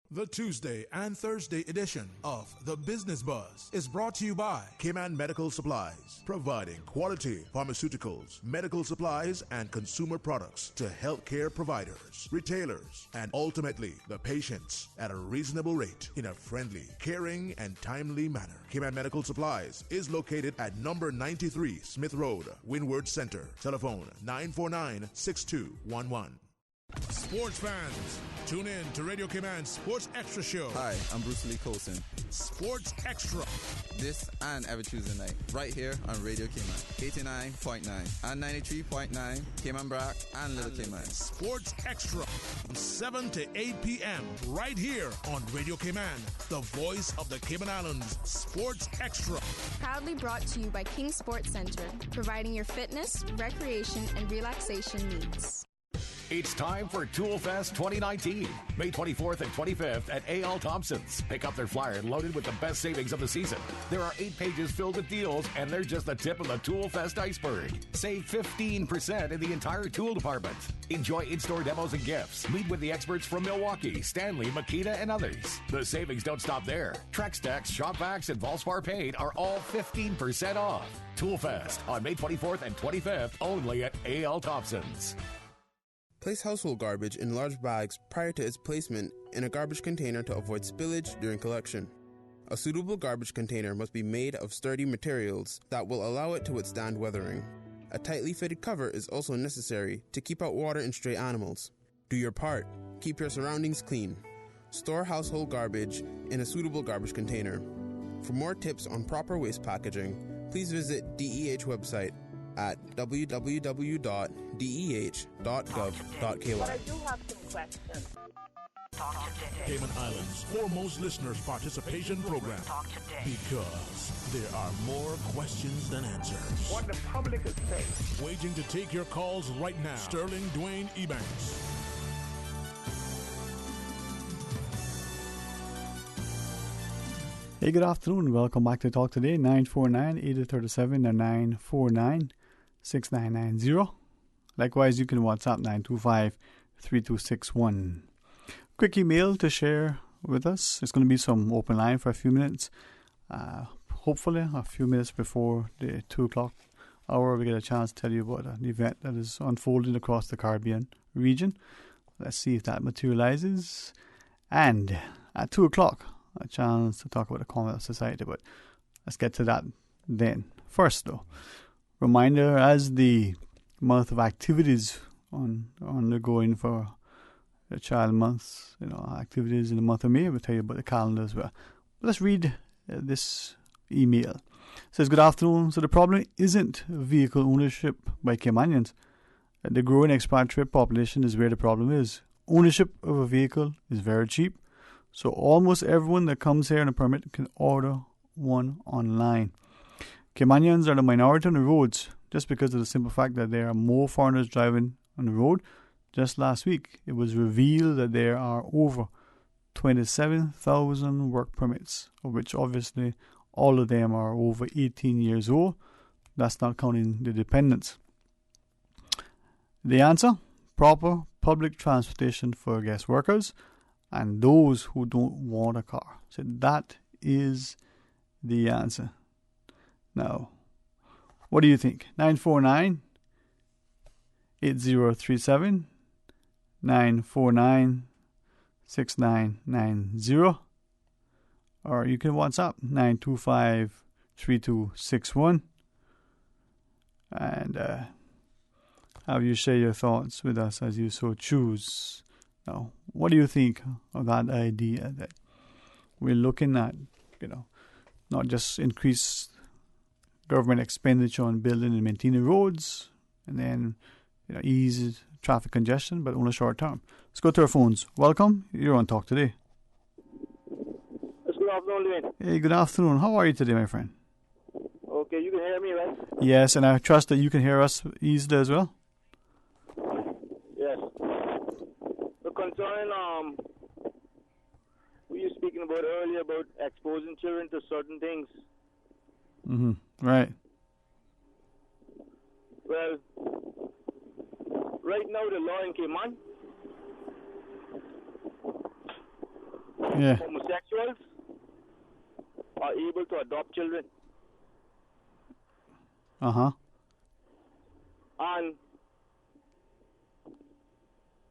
The Tuesday and Thursday edition of The Business Buzz is brought to you by Cayman Medical Supplies, providing quality pharmaceuticals, medical supplies, and consumer products to healthcare providers, retailers, and ultimately the patients at a reasonable rate in a friendly, caring, and timely manner. Cayman Medical Supplies is located at number 93 Smith Road, Windward Center. Telephone 949-6211. Sports fans, tune in to Radio Cayman's Sports Extra Show. Hi, I'm Bruce Lee Colson. Sports Extra. This and every Tuesday night, right here on Radio Cayman. 89.9 and 93.9, Cayman Brack and Little Cayman. Sports Extra from 7 to 8 p.m. right here on Radio Cayman, the voice of the Cayman Islands. Sports Extra. Proudly brought to you by King Sports Center, providing your fitness, recreation, and relaxation needs. It's time for Tool Fest 2019. May 24th and 25th at A.L. Thompson's. Pick up their flyer loaded with the best savings of the season. There are 8 pages filled with deals, and they're just the tip of the Tool Fest iceberg. Save 15% in the entire tool department. Enjoy in-store demos and gifts. Meet with the experts from Milwaukee, Stanley, Makita, and others. The savings don't stop there. Trex Stacks, Shop Vacs, and Valspar Paint are all 15% off. Tool Fest on May 24th and 25th only at A.L. Thompson's. Place household garbage in large bags prior to its placement in a garbage container to avoid spillage during collection. A suitable garbage container must be made of sturdy materials that will allow it to withstand weathering. A tightly fitted cover is also necessary to keep out water and stray animals. Do your part. Keep your surroundings clean. Store household garbage in a suitable garbage container. For more tips on proper waste packaging, please visit DEH website at www.deh.gov.ky. But I do have some questions. Cayman Islands' foremost listeners participation program. Because there are more questions than answers. What the public is saying. Waiting to take your calls right now. Sterling Dwayne Ebanks. Hey, good afternoon. Welcome back to Talk Today. 949-8037 or 949-6990. Likewise, you can WhatsApp 925-3261. Quick email to share with us. It's going to be some open line for a few minutes. Hopefully, a few minutes before the 2 o'clock hour, we get a chance to tell you about an event that is unfolding across the Caribbean region. Let's see if that materializes. And at 2 o'clock, a chance to talk about the Commonwealth Society, but let's get to that then. First, though, reminder as the month of activities undergoing for the child months, activities in the month of May. We'll tell you about the calendar as well. But let's read this email. It says, good afternoon. So the problem isn't vehicle ownership by Caymanians. The growing expatriate population is where the problem is. Ownership of a vehicle is very cheap, so almost everyone that comes here on a permit can order one online. Caymanians are the minority on the roads just because of the simple fact that there are more foreigners driving on the road. Just last week, it was revealed that there are over 27,000 work permits, of which obviously all of them are over 18 years old. That's not counting the dependents. The answer? Proper public transportation for guest workers and those who don't want a car. So that is the answer. Now, what do you think? 949-8037, 949-6990, or you can WhatsApp 925-3261 and have you share your thoughts with us as you so choose. Now, what do you think of that idea that we're looking at, not just increase government expenditure on building and maintaining roads and then, ease traffic congestion, but only short term. Let's go to our phones. Welcome. You're on Talk Today. Good afternoon, Dwayne. Hey, good afternoon. How are you today, my friend? Okay, you can hear me, right? Yes, and I trust that you can hear us easily as well. Yes. The concern we were speaking about earlier about exposing children to certain things. Right. Well, right now the law in Cayman, homosexuals are able to adopt children. And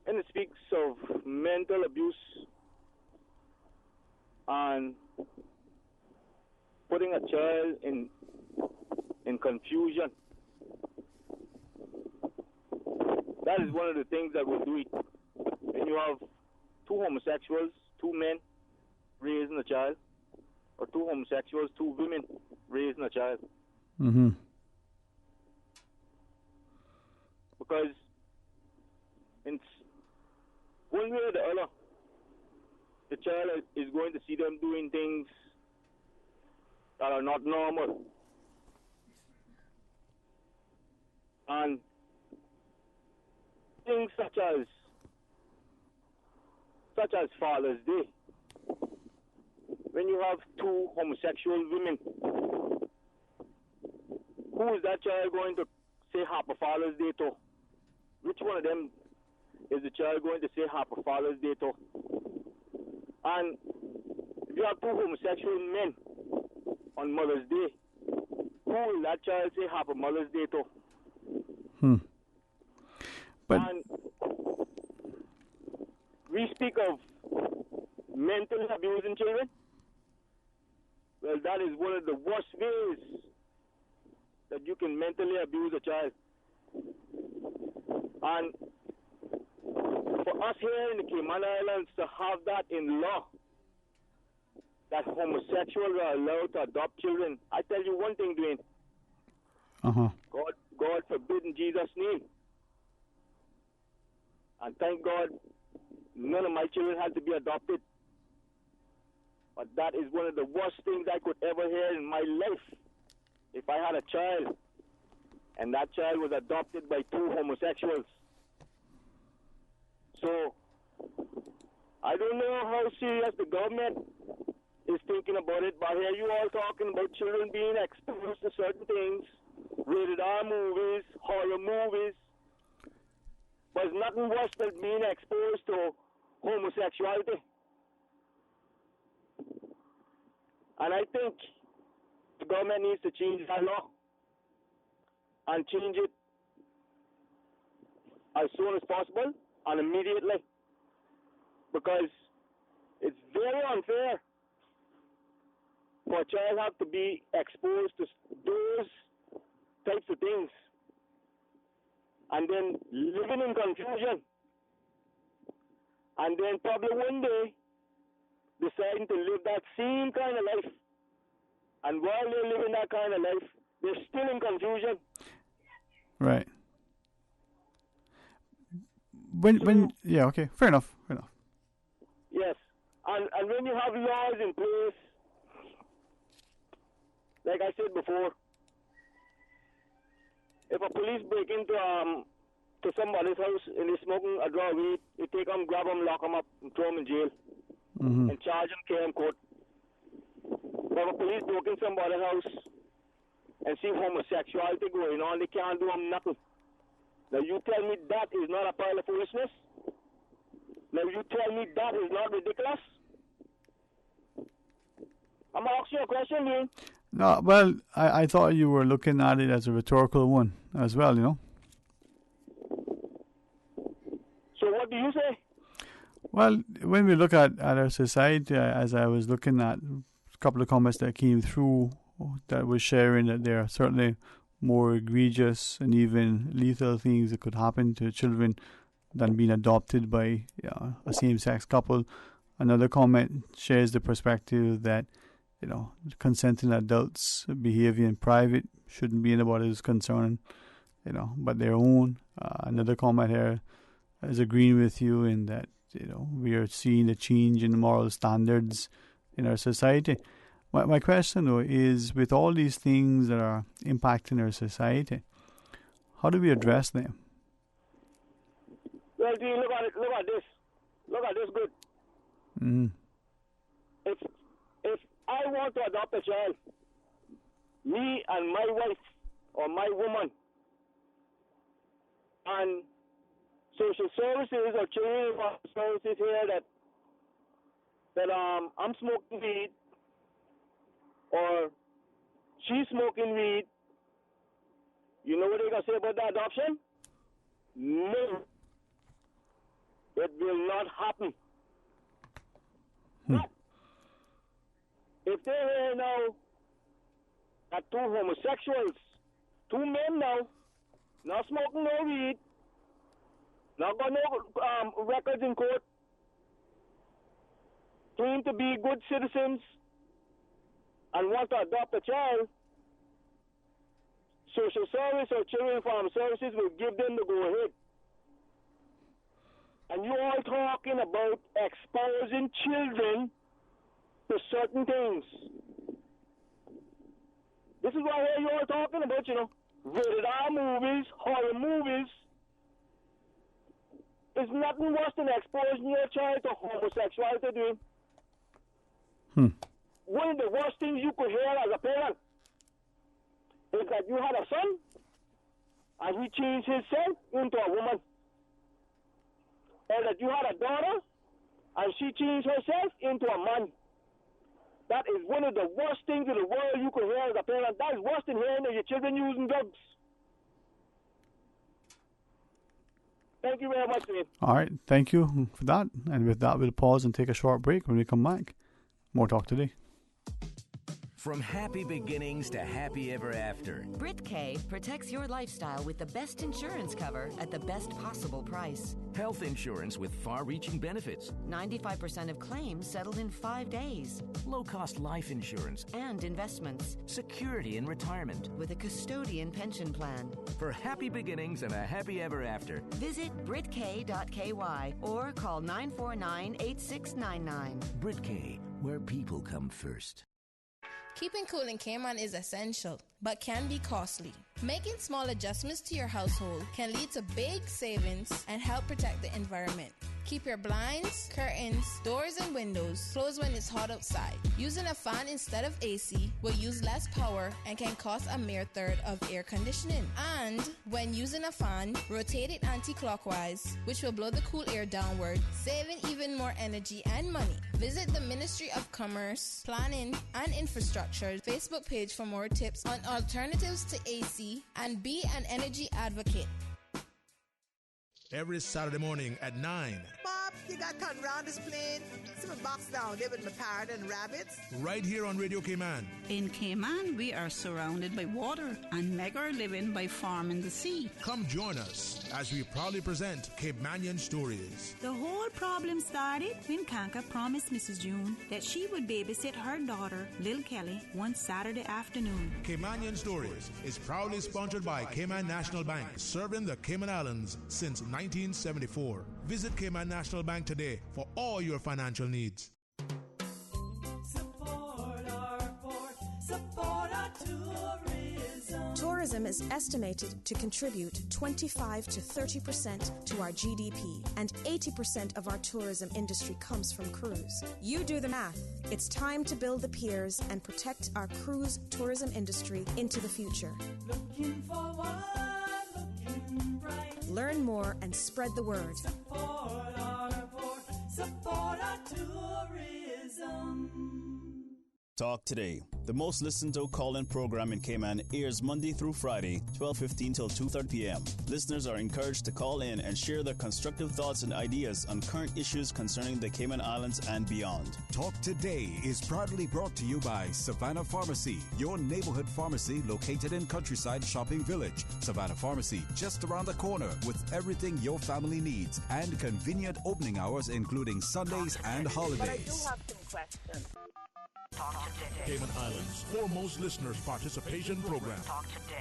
it speaks of mental abuse and putting a child in confusion. That is one of the things that will do it. When you have two homosexuals, two men raising a child, or two homosexuals, two women raising a child. Because in one way or the other, the child is going to see them doing things that are not normal. And things such as Father's Day. When you have two homosexual women, who is that child going to say Happy Father's Day to? Which one of them is the child going to say Happy Father's Day to? And if you have two homosexual men on Mother's Day, who will that child say Happy Mother's Day to? But and we speak of mentally abusing children. Well, that is one of the worst ways that you can mentally abuse a child. And for us here in the Cayman Islands to have that in law, that homosexuals are allowed to adopt children, I tell you one thing, Dwayne. God forbid in Jesus' name. And thank God none of my children had to be adopted. But that is one of the worst things I could ever hear in my life. If I had a child and that child was adopted by two homosexuals. So, I don't know how serious the government is thinking about it, but here you all talking about children being exposed to certain things, rated R movies, horror movies. But it's nothing worse than being exposed to homosexuality. And I think the government needs to change that law and change it as soon as possible and immediately, because it's very unfair for a child have to be exposed to those types of things and then living in confusion, and then probably one day deciding to live that same kind of life, and while they're living that kind of life, they're still in confusion. Right. Yeah, okay, fair enough. Yes, and when you have laws in place, like I said before, if a police break into to somebody's house and they're smoking a draw weed, you take them, grab them, lock them up, and throw them in jail, and charge them, care in court. But if a police broke in somebody's house and see homosexuality going on, they can't do them nothing. Now you tell me that is not a pile of foolishness? Now you tell me that is not ridiculous? I'm asking you a question, Dwayne. No, well, I thought you were looking at it as a rhetorical one as well, you know. So what do you say? Well, when we look at our society, as I was looking at a couple of comments that came through that was sharing that there are certainly more egregious and even lethal things that could happen to children than being adopted by a same-sex couple. Another comment shares the perspective that, you know, consenting adults' behavior in private shouldn't be anybody's concern, you know, but their own. Another comment here is agreeing with you in that, you know, we are seeing a change in moral standards in our society. My question, though, is with all these things that are impacting our society, how do we address them? Well, do you look at it? Look at this. Look at this good. If I want to adopt a child, me and my wife or my woman, and social services or children services here that I'm smoking weed or she's smoking weed, you know what they're gonna say about the adoption? No, it will not happen. But if they're here now at two homosexuals, two men now, not smoking no weed, not got no records in court, claim to be good citizens, and want to adopt a child, social service or children farm services will give them the go-ahead. And you all talking about exposing children to certain things. This is what I hear you all talking about, you know. Rated R movies, horror movies. It's nothing worse than exposing your child to homosexuality, dude. One of the worst things you could hear as a parent is that you had a son and he changed himself into a woman. Or that you had a daughter and she changed herself into a man. That is one of the worst things in the world you could hear as a parent. That is worse than hearing of your children using drugs. Thank you very much, Dave. All right, thank you for that. And with that, we'll pause and take a short break. When we come back, more talk today. From happy beginnings to happy ever after. Brit K protects your lifestyle with the best insurance cover at the best possible price. Health insurance with far-reaching benefits. 95% of claims settled in 5 days. Low-cost life insurance. And investments. Security in retirement. With a custodian pension plan. For happy beginnings and a happy ever after. Visit BritK.ky or call 949-8699. Brit K, where people come first. Keeping cool in Cayman is essential, but can be costly. Making small adjustments to your household can lead to big savings and help protect the environment. Keep your blinds, curtains, doors, and windows closed when it's hot outside. Using a fan instead of AC will use less power and can cost a mere third of air conditioning. And when using a fan, rotate it anti-clockwise, which will blow the cool air downward, saving even more energy and money. Visit the Ministry of Commerce, Planning, and Infrastructure Facebook page for more tips on alternatives to AC and be an energy advocate. Every Saturday morning at 9. Bob, you got to turn around this plane. See my box down there with my parrot and rabbits. Right here on Radio Cayman. In Cayman, we are surrounded by water and make our living by farming the sea. Come join us as we proudly present Caymanian Stories. The whole problem started when Kanka promised Mrs. June that she would babysit her daughter, Lil Kelly, one Saturday afternoon. Caymanian Stories is proudly sponsored by Cayman National Bank, serving the Cayman Islands since 1974. Visit Cayman National Bank today for all your financial needs. Support our port, support our tourism. Tourism is estimated to contribute 25 to 30% to our GDP, and 80% of our tourism industry comes from cruise. You do the math. It's time to build the piers and protect our cruise tourism industry into the future. Looking forward, looking bright. Learn more and spread the word. Support our port, support our tourism. Talk Today, the most listened to call-in program in Cayman, airs Monday through Friday, 12:15 till 2:30 p.m. Listeners are encouraged to call in and share their constructive thoughts and ideas on current issues concerning the Cayman Islands and beyond. Talk Today is proudly brought to you by Savannah Pharmacy, your neighborhood pharmacy located in Countryside Shopping Village. Savannah Pharmacy, just around the corner with everything your family needs and convenient opening hours including Sundays and holidays. But I do have some questions. Cayman Islands' foremost listeners participation program.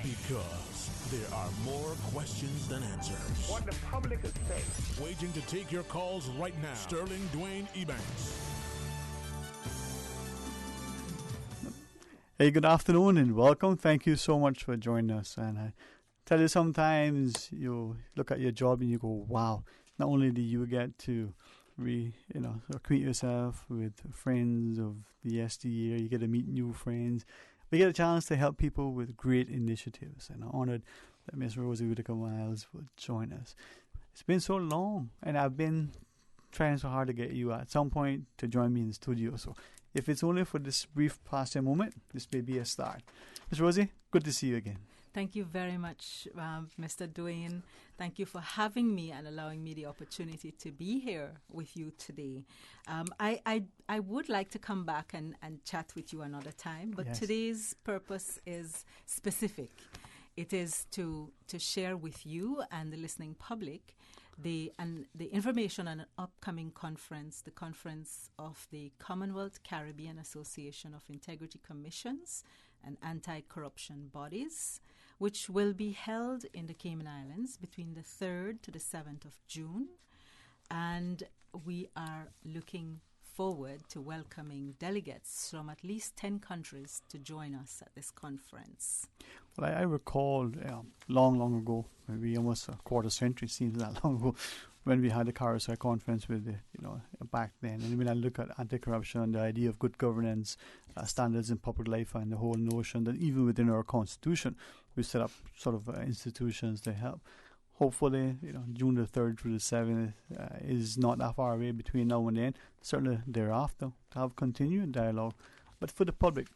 Because there are more questions than answers. What the public is saying. Waiting to take your calls right now. Sterling Dwayne Ebanks. Hey, good afternoon and welcome. Thank you so much for joining us. And I tell you, sometimes you look at your job and you go, wow, not only do you get to acquaint yourself with friends of the SDA, you get to meet new friends. We get a chance to help people with great initiatives, and I'm honored that Miss Rosie Whitaker-Miles would join us. It's been so long, and I've been trying so hard to get you at some point to join me in the studio. So if it's only for this brief passing moment, this may be a start. Miss Rosie, good to see you again. Thank you very much, Mr. Dwayne. Thank you for having me and allowing me the opportunity to be here with you today. I would like to come back and chat with you another time, but Yes. Today's purpose is specific. It is to share with you and the listening public the information on an upcoming conference, the conference of the Commonwealth Caribbean Association of Integrity Commissions and Anti-Corruption Bodies, which will be held in the Cayman Islands between the 3rd to the 7th of June. And we are looking forward to welcoming delegates from at least 10 countries to join us at this conference. Well, I recall long ago, maybe almost a quarter century, seems that long ago, when we had the Carousel conference with back then. And when I look at anti-corruption, the idea of good governance, standards in public life, and the whole notion that even within our constitution, we set up sort of institutions to help. Hopefully, June the 3rd through the 7th is not that far away between now and then. Certainly thereafter, to have continued dialogue. But for the public,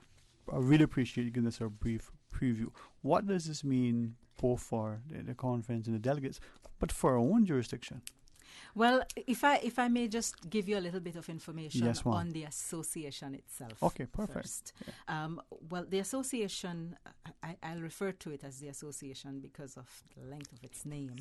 I really appreciate you giving us a brief preview. What does this mean both for the conference and the delegates, but for our own jurisdiction? Well, if I may just give you a little bit of information Yes, ma'am. on the association itself. Okay, perfect. First. Well, the association, I'll refer to it as the association because of the length of its name.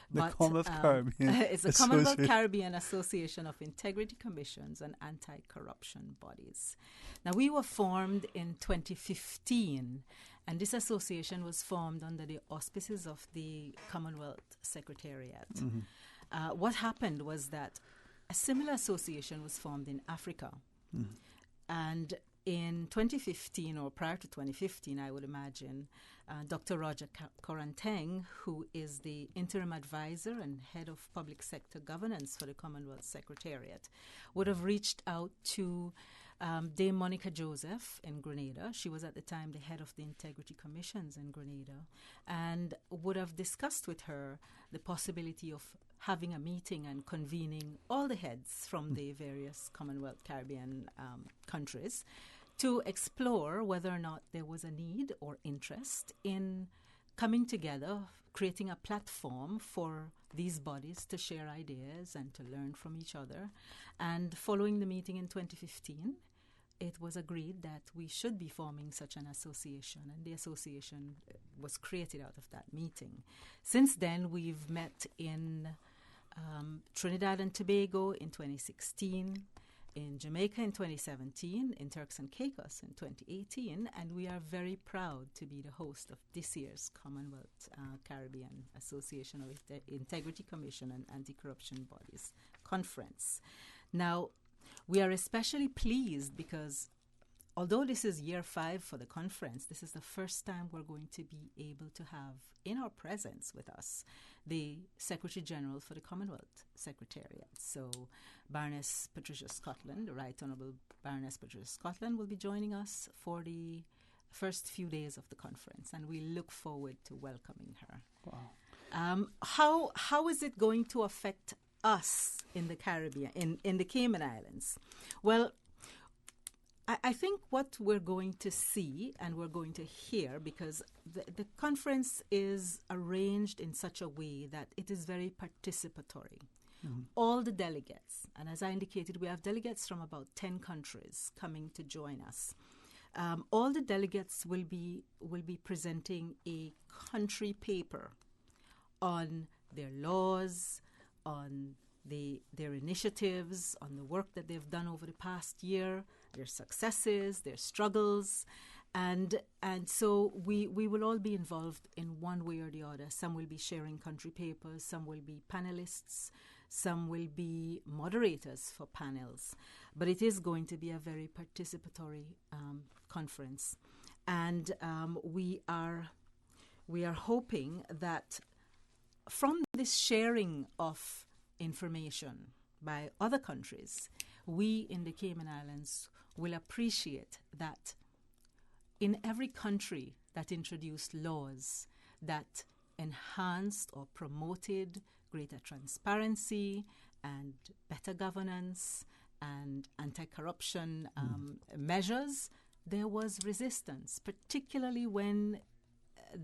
The Commonwealth Caribbean It's the Commonwealth Caribbean Association of Integrity Commissions and Anti-Corruption Bodies. Now, we were formed in 2015, and this association was formed under the auspices of the Commonwealth Secretariat. Mm-hmm. What happened was that a similar association was formed in Africa. Mm-hmm. And in 2015, or prior to 2015, I would imagine, Dr. Roger Koranteng, who is the interim advisor and head of public sector governance for the Commonwealth Secretariat, would have reached out to Dame Monica Joseph in Grenada. She was at the time the head of the Integrity Commissions in Grenada, and would have discussed with her the possibility of having a meeting and convening all the heads from the various Commonwealth Caribbean countries to explore whether or not there was a need or interest in coming together, creating a platform for these bodies to share ideas and to learn from each other. And following the meeting in 2015, it was agreed that we should be forming such an association, and the association was created out of that meeting. Since then, we've met in Trinidad and Tobago in 2016, in Jamaica in 2017, in Turks and Caicos in 2018, and we are very proud to be the host of this year's Commonwealth Caribbean Association of Integrity Commission and Anti-Corruption Bodies Conference. Now, we are especially pleased because although this is year 5 for the conference, this is the first time we're going to be able to have in our presence with us the Secretary General for the Commonwealth Secretariat. So Baroness Patricia Scotland, the Right Honourable Baroness Patricia Scotland, will be joining us for the first few days of the conference, and we look forward to welcoming her. Wow. How is it going to affect us in the Caribbean, in the Cayman Islands? Well, I think what we're going to see and we're going to hear, because the conference is arranged in such a way that it is very participatory. Mm-hmm. All the delegates, and as I indicated, we have delegates from about 10 countries coming to join us. All the delegates will be presenting a country paper on their laws, on their initiatives, on the work that they've done over the past year, their successes, their struggles, and so we will all be involved in one way or the other. Some will be sharing country papers, some will be panelists, some will be moderators for panels, but it is going to be a very participatory conference, and we are hoping that from this sharing of information by other countries, we in the Cayman Islands will appreciate that in every country that introduced laws that enhanced or promoted greater transparency and better governance and anti-corruption measures, there was resistance, particularly when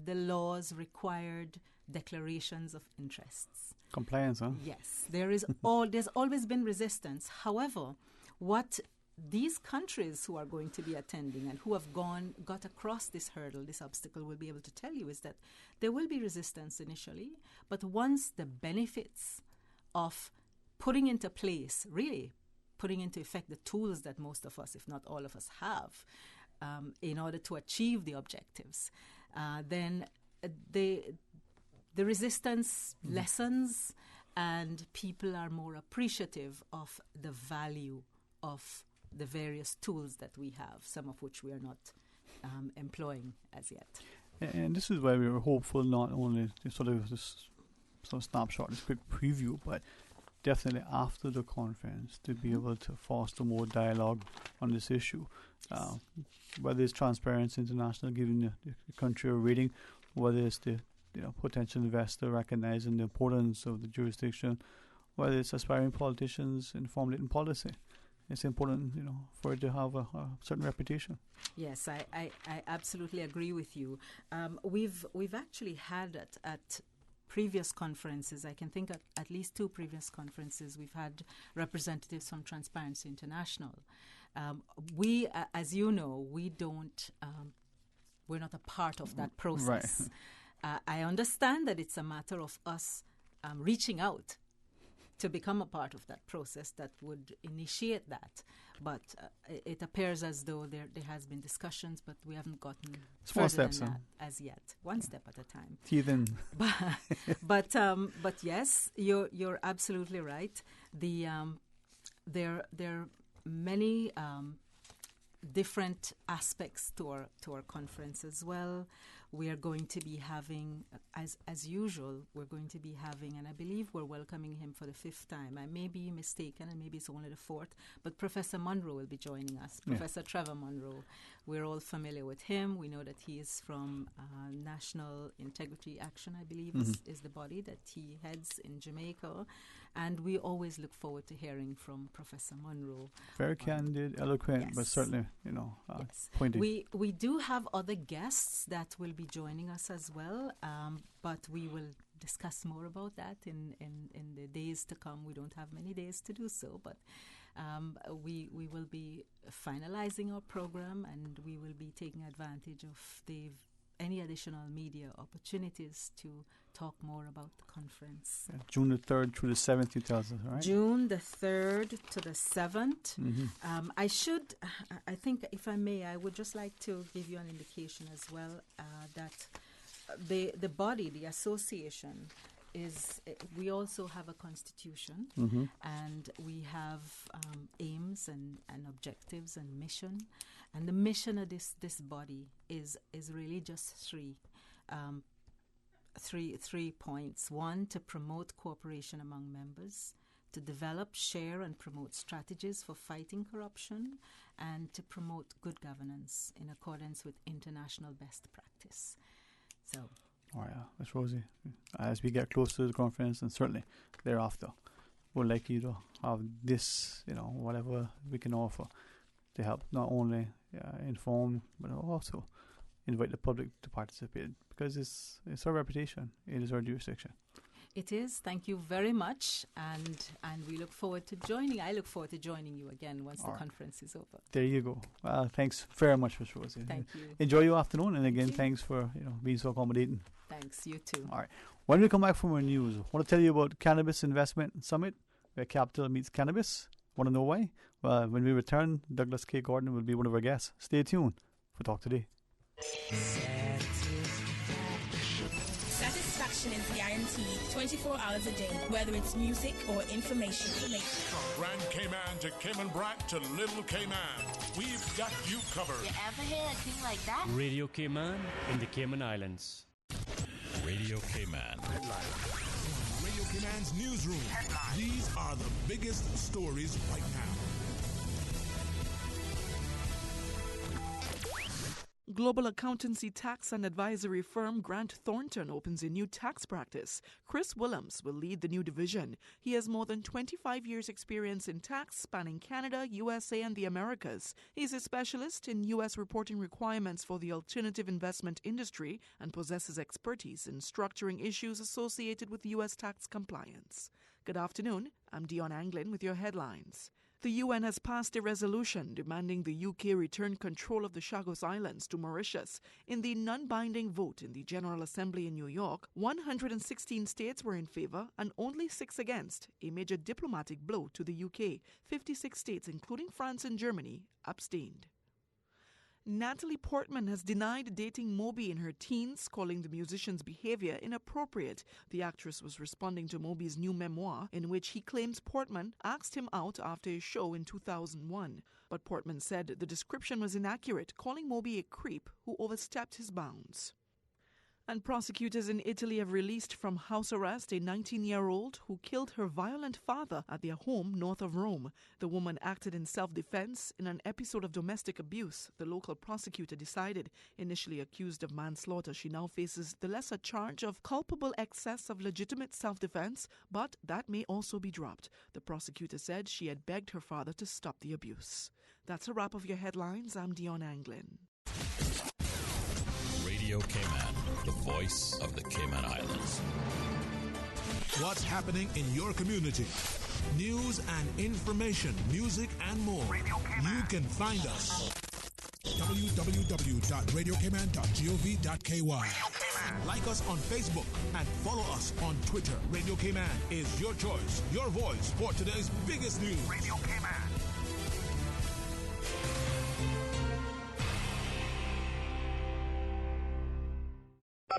the laws required declarations of interests. Compliance, huh? Yes, there's always been resistance. However, what these countries who are going to be attending and who have got across this hurdle, this obstacle, will be able to tell you is that there will be resistance initially, but once the benefits of putting into place, really putting into effect the tools that most of us, if not all of us, have in order to achieve the objectives, then the resistance lessens and people are more appreciative of the value of the various tools that we have, some of which we are not employing as yet. And this is why we were hopeful, not only sort of this sort of snapshot, this quick preview, but definitely after the conference to be able to foster more dialogue on this issue. Whether it's Transparency International giving the country a rating, whether it's the potential investor recognizing the importance of the jurisdiction, whether it's aspiring politicians in formulating policy. It's important, for it to have a certain reputation. Yes, I absolutely agree with you. We've actually had at previous conferences, I can think at least 2 previous conferences, we've had representatives from Transparency International. We, as you know, we're not a part of that process. Right. I understand that it's a matter of us reaching out to become a part of that process that would initiate that. But it appears as though there has been discussions, but we haven't gotten small further steps than that as yet. One step at a time. Teething. But yes, you're absolutely right. There are many different aspects to our conference as well. We are going to be having, as usual, we're going to be having, and I believe we're welcoming him for the 5th time. I may be mistaken, and maybe it's only the 4th, but Professor Monroe will be joining us. Yeah. Professor Trevor Monroe. We're all familiar with him. We know that he is from National Integrity Action, I believe, is the body that he heads in Jamaica. And we always look forward to hearing from Professor Monroe. Very candid, eloquent, but certainly, pointed. We do have other guests that will be joining us as well, but we will discuss more about that in the days to come. We don't have many days to do so, but we will be finalizing our program, and we will be taking advantage of any additional media opportunities to talk more about the conference. Yeah, June the 3rd through the 7th, you tell us, right? June the 3rd to the 7th. I think, if I may, I would just like to give you an indication as well that the body, the association, we also have a constitution, and we have aims and objectives and mission. And the mission of this body is really just three points. One, to promote cooperation among members, to develop, share, and promote strategies for fighting corruption, and to promote good governance in accordance with international best practice. So. Oh yeah, that's Rosie. As we get closer to the conference, and certainly thereafter, we're likely to have this, whatever we can offer to help not only inform, but also invite the public to participate, because it's our reputation. It is our jurisdiction. It is. Thank you very much, and we look forward to joining. I look forward to joining you again once the conference is over. There you go. Thanks very much, Ms. Rosie. Thank you. Enjoy your afternoon, and again, thanks for being so accommodating. Thanks. You too. All right. When we come back from our news, I want to tell you about Cannabis Investment Summit, where capital meets cannabis. Want to know why? Well, when we return, Douglas K. Gordon will be one of our guests. Stay tuned for Talk Today. Satisfaction is guaranteed 24 hours a day, whether it's music or information. From Grand Cayman to Cayman Brac to Little Cayman, we've got you covered. You ever hear a thing like that? Radio Cayman in the Cayman Islands. Radio Cayman. From Radio Cayman's newsroom, these are the biggest stories right now. Global accountancy tax and advisory firm Grant Thornton opens a new tax practice. Chris Willems will lead the new division. He has more than 25 years' experience in tax spanning Canada, USA, and the Americas. He's a specialist in U.S. reporting requirements for the alternative investment industry and possesses expertise in structuring issues associated with U.S. tax compliance. Good afternoon. I'm Dion Anglin with your headlines. The UN has passed a resolution demanding the UK return control of the Chagos Islands to Mauritius. In the non-binding vote in the General Assembly in New York, 116 states were in favor and only 6 against, a major diplomatic blow to the UK. 56 states, including France and Germany, abstained. Natalie Portman has denied dating Moby in her teens, calling the musician's behavior inappropriate. The actress was responding to Moby's new memoir, in which he claims Portman asked him out after a show in 2001. But Portman said the description was inaccurate, calling Moby a creep who overstepped his bounds. And prosecutors in Italy have released from house arrest a 19-year-old who killed her violent father at their home north of Rome. The woman acted in self-defense in an episode of domestic abuse, the local prosecutor decided. Initially accused of manslaughter, she now faces the lesser charge of culpable excess of legitimate self-defense, but that may also be dropped. The prosecutor said she had begged her father to stop the abuse. That's a wrap of your headlines. I'm Dion Anglin. Radio Cayman, the voice of the Cayman Islands. What's happening in your community? News and information, music and more. You can find us. www.radiocayman.gov.ky. Like us on Facebook and follow us on Twitter. Radio Cayman is your choice, your voice for today's biggest news. Radio Cayman.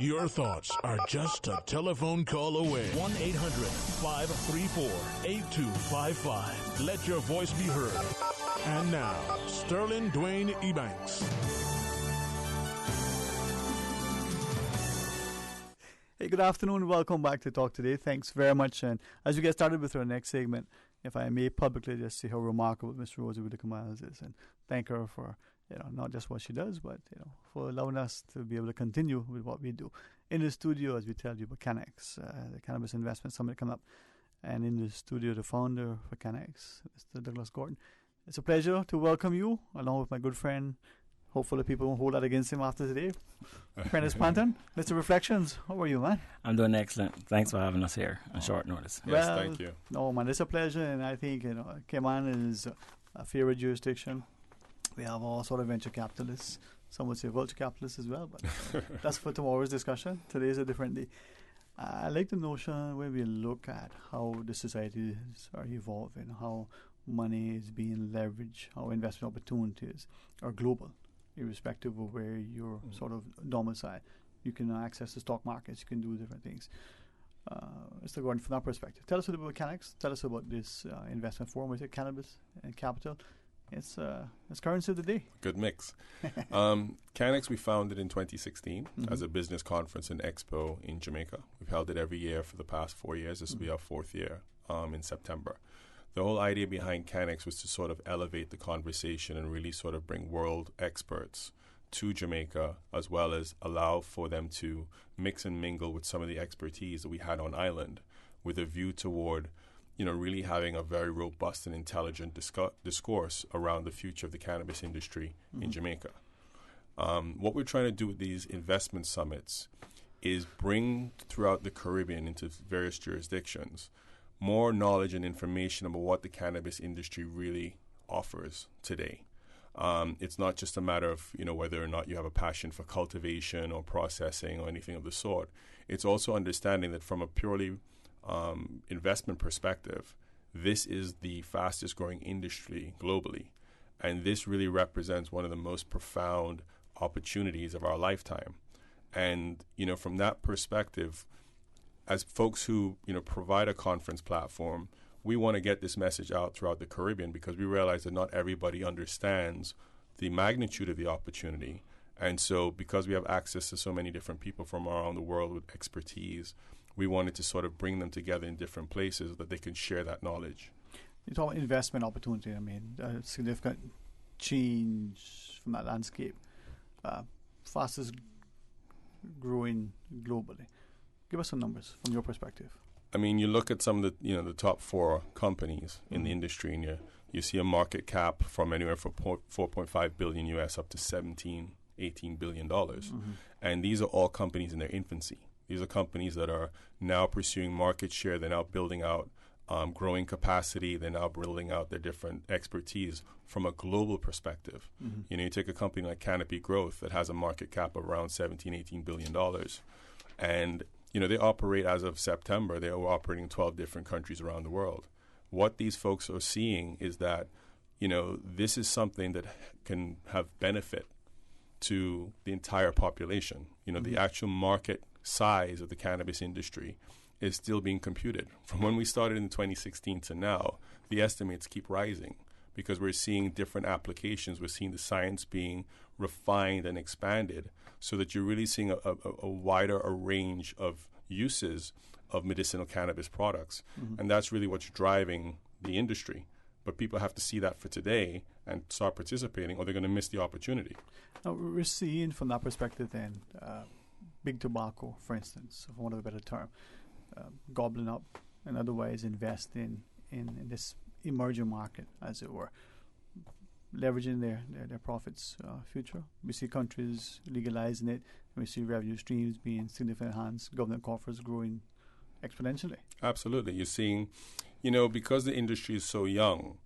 Your thoughts are just a telephone call away. 1-800-534-8255. Let your voice be heard. And now, Sterling Dwayne Ebanks. Hey, good afternoon. Welcome back to Talk Today. Thanks very much. And as we get started with our next segment, if I may publicly just say how remarkable Miss Rosie Whittaker-Miles is, and thank her for not just what she does, but for allowing us to be able to continue with what we do in the studio. As we tell you about Canex, the Cannabis Investment Summit coming up, and in the studio, the founder for Canex, Mr. Douglas Gordon. It's a pleasure to welcome you, along with my good friend. Hopefully people won't hold that against him after today. Prentice Panton, Mr. Reflections, how are you, man? I'm doing excellent. Thanks for having us here on short notice. Yes, thank you. No, man, it's a pleasure, and I think Cayman is a favorite jurisdiction. We have all sort of venture capitalists. Some would say vulture capitalists as well, but that's for tomorrow's discussion. Today is a different day. I like the notion where we look at how the societies are evolving, how money is being leveraged, how investment opportunities are global, irrespective of where you're sort of domiciled. You can access the stock markets, you can do different things. Mr. Gordon, from that perspective, tell us a little bit about Canex. Tell us about this investment forum. Is it Cannabis and Capital? It's currency of the day. Good mix. Canex we founded in 2016 as a business conference and expo in Jamaica. We've held it every year for the past 4 years. This will be our fourth year in September. The whole idea behind Canex was to sort of elevate the conversation and really sort of bring world experts to Jamaica, as well as allow for them to mix and mingle with some of the expertise that we had on island, with a view toward really having a very robust and intelligent discourse around the future of the cannabis industry in Jamaica. What we're trying to do with these investment summits is bring throughout the Caribbean into various jurisdictions more knowledge and information about what the cannabis industry really offers today. It's not just a matter of whether or not you have a passion for cultivation or processing or anything of the sort. It's also understanding that from a purely investment perspective, this is the fastest growing industry globally, and this really represents one of the most profound opportunities of our lifetime. And from that perspective, as folks who provide a conference platform, we want to get this message out throughout the Caribbean, because we realize that not everybody understands the magnitude of the opportunity. And so because we have access to so many different people from around the world with expertise, we wanted to sort of bring them together in different places so that they can share that knowledge. You talk about investment opportunity. I mean, a significant change from that landscape. Fastest growing globally. Give us some numbers from your perspective. I mean, you look at some of the the top 4 companies in the industry, and you see a market cap from anywhere from 4.5 billion US up to 17, 18 billion dollars, and these are all companies in their infancy. These are companies that are now pursuing market share. They're now building out growing capacity. They're now building out their different expertise from a global perspective. You take a company like Canopy Growth that has a market cap of around 17, 18 billion dollars, and they operate as of September. They are operating in 12 different countries around the world. What these folks are seeing is that, this is something that can have benefit to the entire population. The actual market size of the cannabis industry is still being computed. From when we started in 2016 to now, the estimates keep rising because we're seeing different applications. We're seeing the science being refined and expanded so that you're really seeing a wider range of uses of medicinal cannabis products. And that's really what's driving the industry. But people have to see that for today and start participating, or they're going to miss the opportunity. Now, we're seeing from that perspective then, big tobacco, for instance, for want of a better term, gobbling up and otherwise investing in this emerging market, as it were, leveraging their profits future. We see countries legalizing it, and we see revenue streams being significantly enhanced, government coffers growing exponentially. Absolutely. You're seeing, because the industry is so young,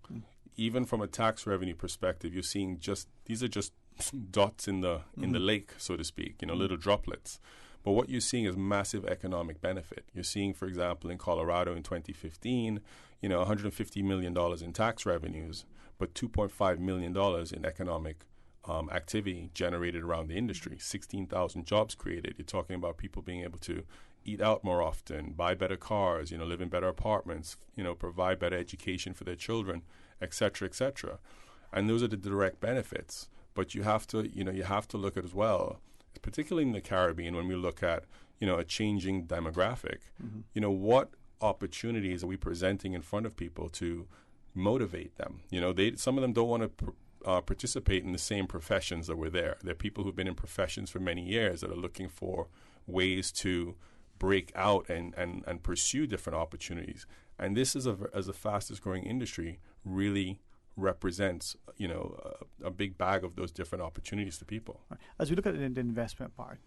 even from a tax revenue perspective, you're seeing these are just dots in the lake, so to speak, little droplets. But what you're seeing is massive economic benefit. You're seeing, for example, in Colorado in 2015, $150 million in tax revenues, but $2.5 million in economic activity generated around the industry, 16,000 jobs created. You're talking about people being able to eat out more often, buy better cars, live in better apartments, provide better education for their children, et cetera, et cetera. And those are the direct benefits. But you have to, you have to look at as well, particularly in the Caribbean, when we look at, a changing demographic, what opportunities are we presenting in front of people to motivate them? Some of them don't want to participate in the same professions that were there. There are people who've been in professions for many years that are looking for ways to break out and pursue different opportunities. And this is as the fastest growing industry really represents, a big bag of those different opportunities to people. As we look at the investment part,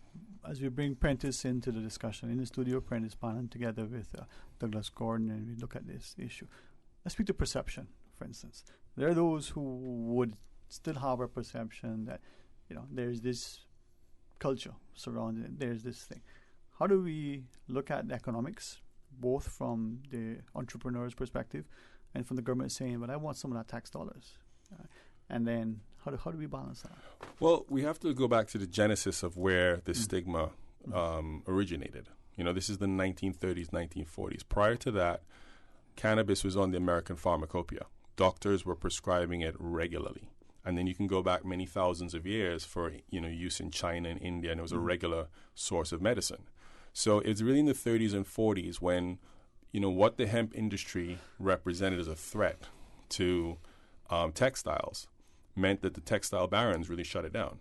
as we bring Prentice into the discussion in the studio, Prentice panel together with Douglas Gordon, and we look at this issue. Let's speak to perception, for instance. There are those who would still have a perception that, there's this culture surrounding it, there's this thing. How do we look at the economics, both from the entrepreneur's perspective and from the government saying, but I want some of that tax dollars? And then how do we balance that? Well, we have to go back to the genesis of where the stigma originated. This is the 1930s, 1940s. Prior to that, cannabis was on the American pharmacopoeia. Doctors were prescribing it regularly. And then you can go back many thousands of years for, use in China and India, and it was a regular source of medicine. So it's really in the 30s and 40s when, what the hemp industry represented as a threat to textiles meant that the textile barons really shut it down.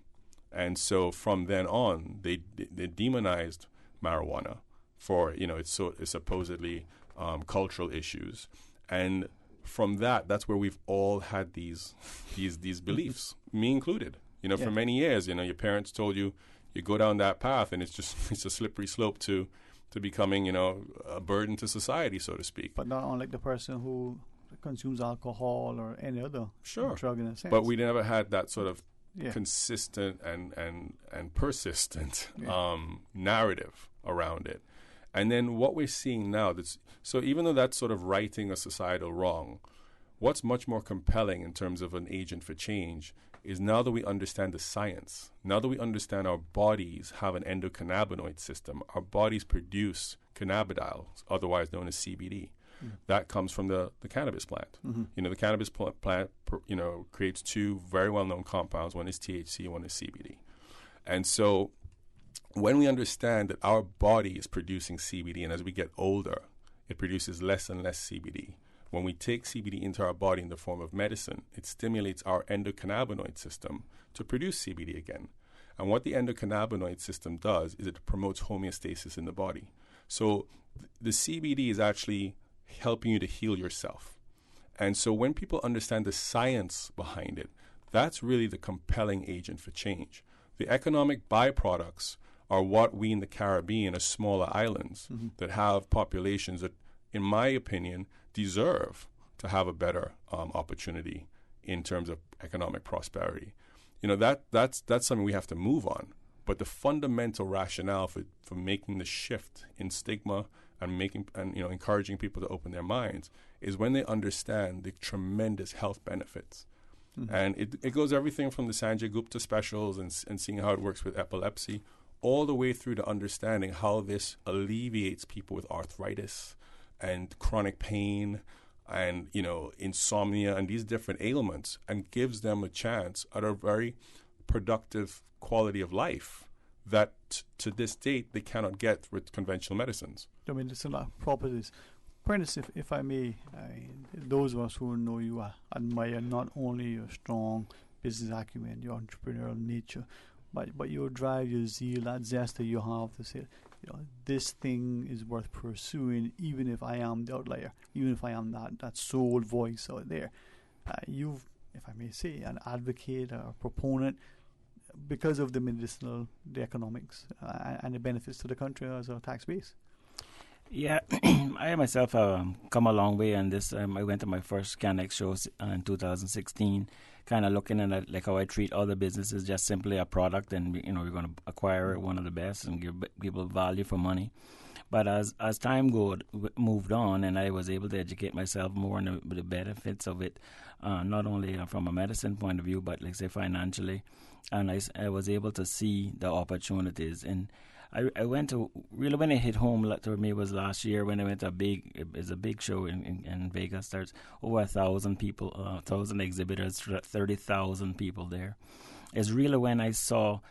And so from then on, they demonized marijuana for, its supposedly cultural issues. And from that's where we've all had these beliefs, me included. For many years, your parents told you go down that path, and it's a slippery slope to becoming, a burden to society, so to speak. But not unlike the person who consumes alcohol or any other drug in a sense. But we never had that sort of consistent and persistent narrative around it. And then what we're seeing now, so even though that's sort of righting a societal wrong, what's much more compelling in terms of an agent for change is now that we understand the science, now that we understand our bodies have an endocannabinoid system, our bodies produce cannabidiol, otherwise known as CBD. That comes from the cannabis plant. The cannabis plant, creates two very well-known compounds. One is THC, one is CBD. And so when we understand that our body is producing CBD, and as we get older, it produces less and less CBD. When we take CBD into our body in the form of medicine, it stimulates our endocannabinoid system to produce CBD again. And what the endocannabinoid system does is it promotes homeostasis in the body. So the CBD is actually helping you to heal yourself. And so when people understand the science behind it, that's really the compelling agent for change. The economic byproducts are what we in the Caribbean, as smaller islands that have populations that, in my opinion, deserve to have a better opportunity in terms of economic prosperity. That's something we have to move on. But the fundamental rationale for making the shift in stigma and encouraging people to open their minds is when they understand the tremendous health benefits. And it goes everything from the Sanjay Gupta specials and seeing how it works with epilepsy, all the way through to understanding how this alleviates people with arthritis and chronic pain and, insomnia and these different ailments, and gives them a chance at a very productive quality of life that to this date they cannot get with conventional medicines. Medicinal properties. Prentice, if I may, those of us who know you admire not only your strong business acumen, your entrepreneurial nature, but your drive, your zeal, that zest that you have to say, this thing is worth pursuing, even if I am the outlier, even if I am that sole voice out there. You've, if I may say, an advocate, a proponent, because of the medicinal, the economics, and the benefits to the country as a tax base. Yeah, I myself have come a long way on this. I went to my first CanX show in 2016, kind of looking at like how I treat other businesses, just simply a product, and we're going to acquire one of the best and give people value for money. But as time moved on, and I was able to educate myself more on the benefits of it, not only from a medicine point of view, but like say financially, and I was able to see the opportunities. And I went to, really when it hit home to me was last year when I went to a big show in Vegas. There's over 1,000 people, 1,000 exhibitors, 30,000 people there. It's really when I saw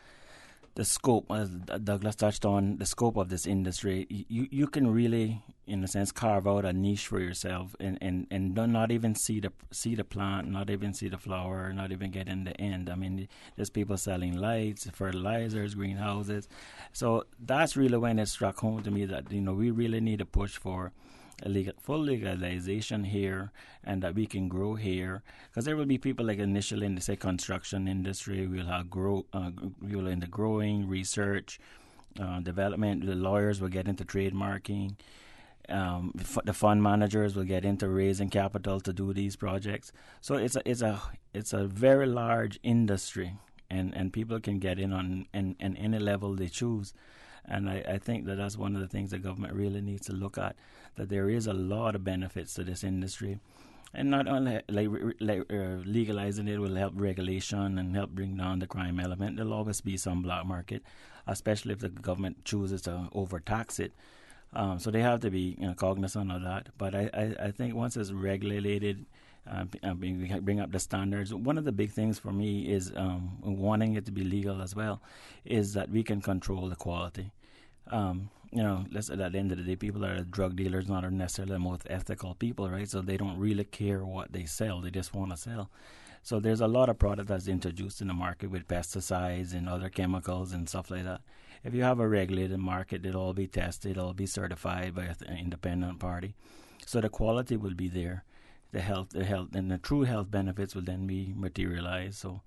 the scope, as Douglas touched on, the scope of this industry. You can really, in a sense, carve out a niche for yourself and not even see the plant, not even see the flower, not even get in the end. I mean, there's people selling lights, fertilizers, greenhouses. So that's really when it struck home to me that, we really need to push for full legalization here, and that we can grow here, because there will be people like initially in the construction industry. We'll have we'll in the growing, research, development. The lawyers will get into trademarking. The fund managers will get into raising capital to do these projects. So it's a very large industry, and people can get in on any level they choose. And I think that's one of the things the government really needs to look at, that there is a lot of benefits to this industry. And not only legalizing it will help regulation and help bring down the crime element. There'll always be some black market, especially if the government chooses to overtax it. So they have to be cognizant of that. But I think once it's regulated, bring up the standards. One of the big things for me is wanting it to be legal as well, is that we can control the quality. Let's say at the end of the day, people that are drug dealers not necessarily the most ethical people, right? So they don't really care what they sell; they just want to sell. So there's a lot of product that's introduced in the market with pesticides and other chemicals and stuff like that. If you have a regulated market, it'll all be tested, it'll be certified by an independent party, so the quality will be there. The health, and the true health benefits will then be materialized. So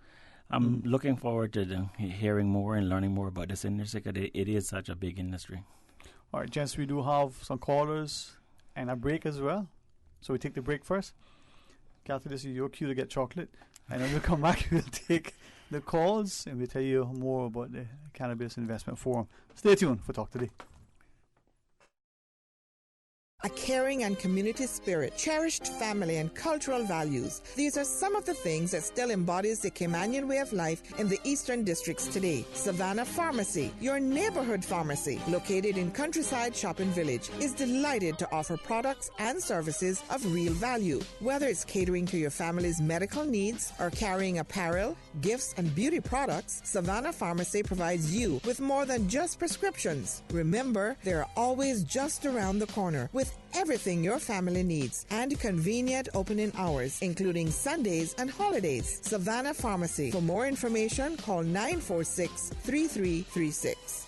I'm looking forward to hearing more and learning more about this industry, because it is such a big industry. All right, gents, we do have some callers and a break as well. So we take the break first. Kathy, this is your cue to get chocolate. And then we'll come back, we'll take the calls, and we'll tell you more about the Cannabis Investment Forum. Stay tuned for Talk Today. A caring and community spirit, cherished family and cultural values. These are some of the things that still embodies the Caymanian way of life in the Eastern Districts today. Savannah Pharmacy, your neighborhood pharmacy, located in Countryside Shopping Village, is delighted to offer products and services of real value. Whether it's catering to your family's medical needs or carrying apparel, gifts, and beauty products, Savannah Pharmacy provides you with more than just prescriptions. Remember, they're always just around the corner with everything your family needs and convenient opening hours, including Sundays and holidays. Savannah Pharmacy. For more information, call 946-3336.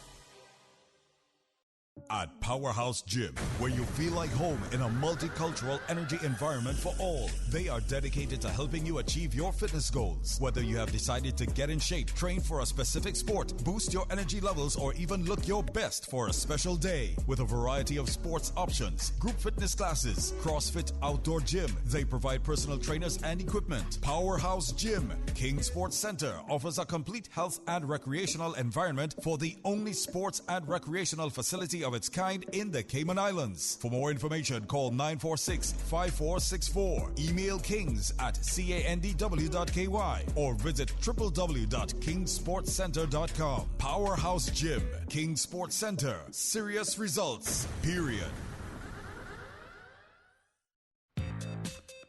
At Powerhouse Gym, where you feel like home in a multicultural energy environment for all. They are dedicated to helping you achieve your fitness goals. Whether you have decided to get in shape, train for a specific sport, boost your energy levels, or even look your best for a special day. With a variety of sports options, group fitness classes, CrossFit outdoor gym, they provide personal trainers and equipment. Powerhouse Gym, King Sports Center, offers a complete health and recreational environment for the only sports and recreational facility of its kind in the Cayman Islands. For more information, call 946-5464. Email kings@candw.ky or visit www.kingsportscenter.com. Powerhouse Gym, King Sports Center. Serious results, period.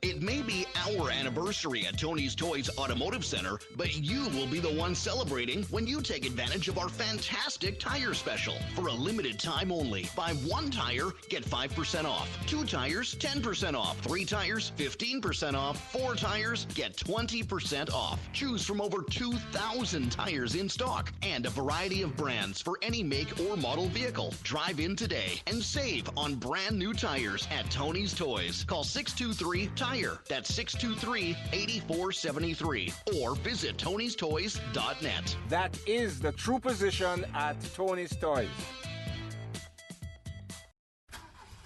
It may be our anniversary at Tony's Toys Automotive Center, but you will be the one celebrating when you take advantage of our fantastic tire special. For a limited time only, buy 1 tire, get 5% off. 2 tires, 10% off. 3 tires, 15% off. 4 tires, get 20% off. Choose from over 2,000 tires in stock and a variety of brands for any make or model vehicle. Drive in today and save on brand new tires at Tony's Toys. Call 623-TIRE. That's 623-8473. Or visit tonystoys.net. That is the true position at Tony's Toys.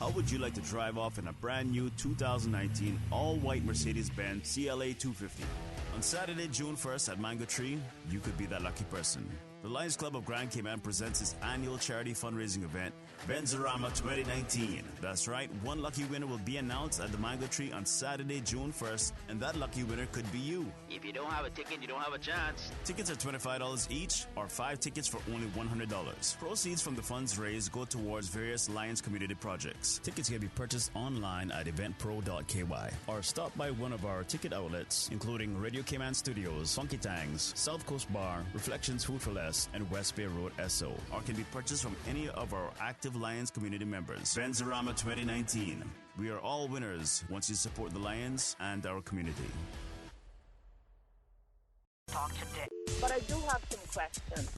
How would you like to drive off in a brand new 2019 all-white Mercedes-Benz CLA 250? On Saturday, June 1st at Mango Tree, you could be that lucky person. The Lions Club of Grand Cayman presents its annual charity fundraising event, Benzarama 2019. That's right, one lucky winner will be announced at the Mango Tree on Saturday, June 1st, and that lucky winner could be you. If you don't have a ticket, you don't have a chance. Tickets are $25 each, or 5 tickets for only $100. Proceeds from the funds raised go towards various Lions community projects. Tickets can be purchased online at eventpro.ky, or stop by one of our ticket outlets, including Radio Cayman Studios, Funky Tangs, South Coast Bar, Reflections Food for Less, and West Bay Road SO, or can be purchased from any of our active Lions community members. Benzarama 2019. We are all winners once you support the Lions and our community. Talk today. But I do have some questions.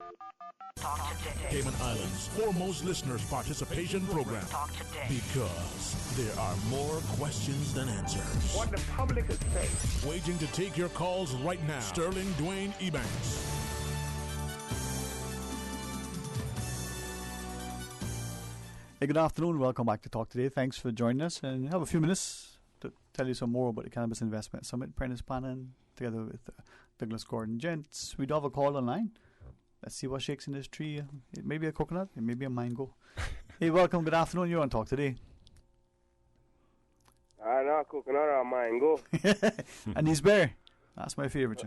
Talk today. Cayman Islands' foremost listeners' participation program. Talk today. Because there are more questions than answers. What the public is saying. Waiting to take your calls right now. Sterling Dwayne Ebanks. Hey, good afternoon. Welcome back to Talk Today. Thanks for joining us. And have a few minutes to tell you some more about the Cannabis Investment Summit, Prentice Pannon, together with Douglas Gordon. Gents, we do have a call online. Let's see what shakes in this tree. It may be a coconut. It may be a mango. Hey, welcome. Good afternoon. You're on Talk Today. No, coconut or mango. And he's bare. That's my favorite.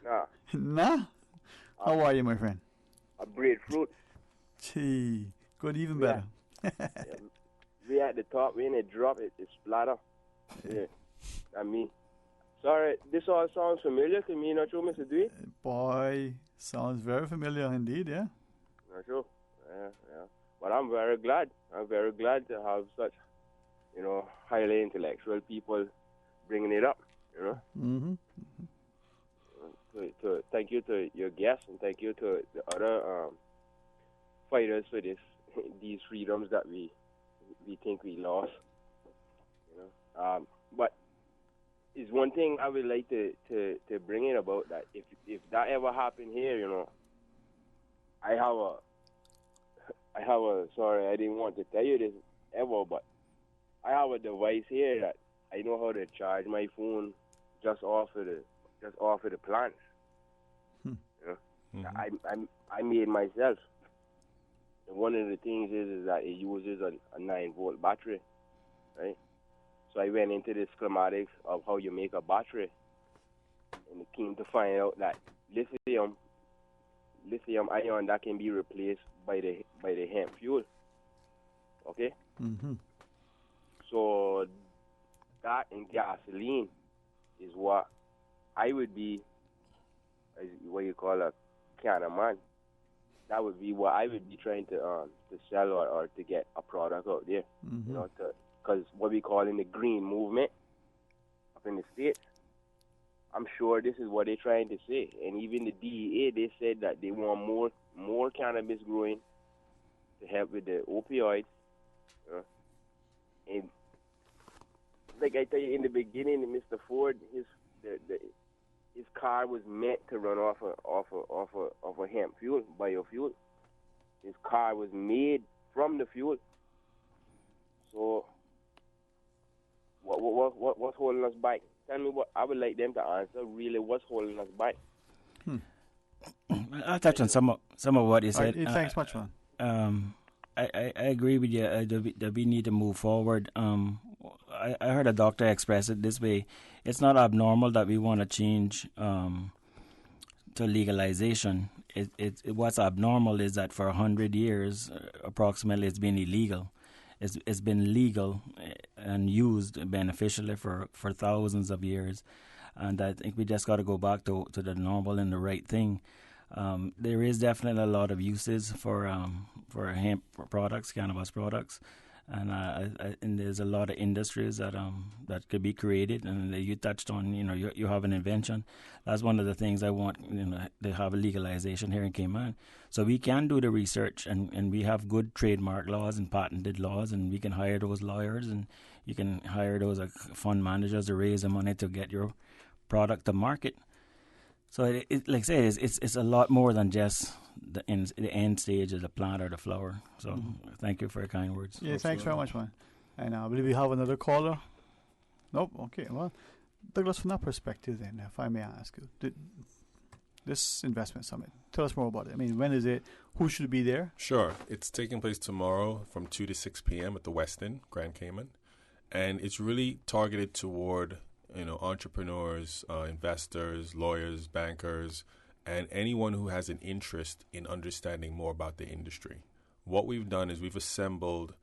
Nah. Nah? How are you, my friend? A breadfruit. Gee, good, even better. We at the top, when it drop, it splatter. Yeah, I mean, sorry, this all sounds familiar to me, not true, Mr. Dwayne? Boy, sounds very familiar indeed, yeah? Not true, yeah. But I'm very glad. I'm very glad to have such, highly intellectual people bringing it up, Mm-hmm. To thank you to your guests and thank you to the other fighters for these freedoms that we think we lost. But it's one thing I would like to bring in about that. If that ever happened here, I have a sorry, I didn't want to tell you this ever, but I have a device here that I know how to charge my phone just off of the plants. Mm-hmm. I made myself. And one of the things is that it uses a 9-volt battery, right? So I went into the schematics of how you make a battery, and it came to find out that lithium ion that can be replaced by the hemp fuel. Okay. Mm-hmm. So that and gasoline is what I would be, what you call a can of man. That would be what I would be trying to sell or to get a product out there. Mm-hmm. Because what we call in the green movement up in the States, I'm sure this is what they're trying to say. And even the DEA, they said that they want more cannabis growing to help with the opioids. And like I tell you in the beginning, Mr. Ford, his car was meant to run off a hemp fuel, biofuel. His car was made from the fuel. So what's holding us back? Tell me what I would like them to answer. Really, what's holding us back? I'll touch on some of what you said. Thanks much, man. I agree with you that we need to move forward. I heard a doctor express it this way. It's not abnormal that we want to change to legalization. What's abnormal is that for 100 years, approximately, it's been illegal. It's been legal and used beneficially for thousands of years. And I think we just got to go back to the normal and the right thing. There is definitely a lot of uses for hemp products, cannabis products, and there's a lot of industries that could be created. And you touched on, you have an invention. That's one of the things I want, to have a legalization here in Cayman, so we can do the research and we have good trademark laws and patented laws, and we can hire those lawyers and you can hire those fund managers to raise the money to get your product to market. So like I say, it's a lot more than just the end stage of the plant or the flower. So thank you for your kind words. Yeah, thanks very much, man. And I believe we have another caller. Nope. Okay. Well, Douglas, from that perspective, then, if I may ask you, this investment summit? Tell us more about it. I mean, when is it? Who should be there? Sure. It's taking place tomorrow from 2 to 6 p.m. at the Westin, Grand Cayman. And it's really targeted toward, entrepreneurs, investors, lawyers, bankers, and anyone who has an interest in understanding more about the industry. What we've done is we've assembled,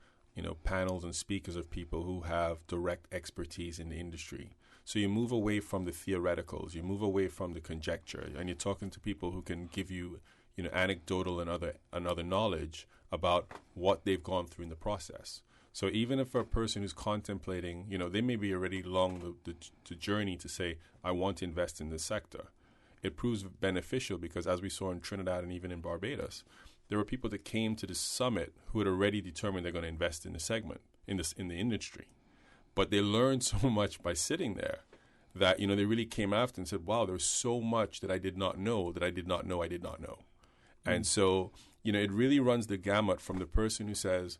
panels and speakers of people who have direct expertise in the industry. So you move away from the theoreticals, you move away from the conjecture, and you're talking to people who can give you, anecdotal and other knowledge about what they've gone through in the process. So even if a person who's contemplating, they may be already along the journey to say, I want to invest in this sector, it proves beneficial because as we saw in Trinidad and even in Barbados, there were people that came to the summit who had already determined they're going to invest in the segment, in the industry. But they learned so much by sitting there that, they really came after and said, wow, there's so much that I did not know that I did not know I did not know. And so, it really runs the gamut from the person who says,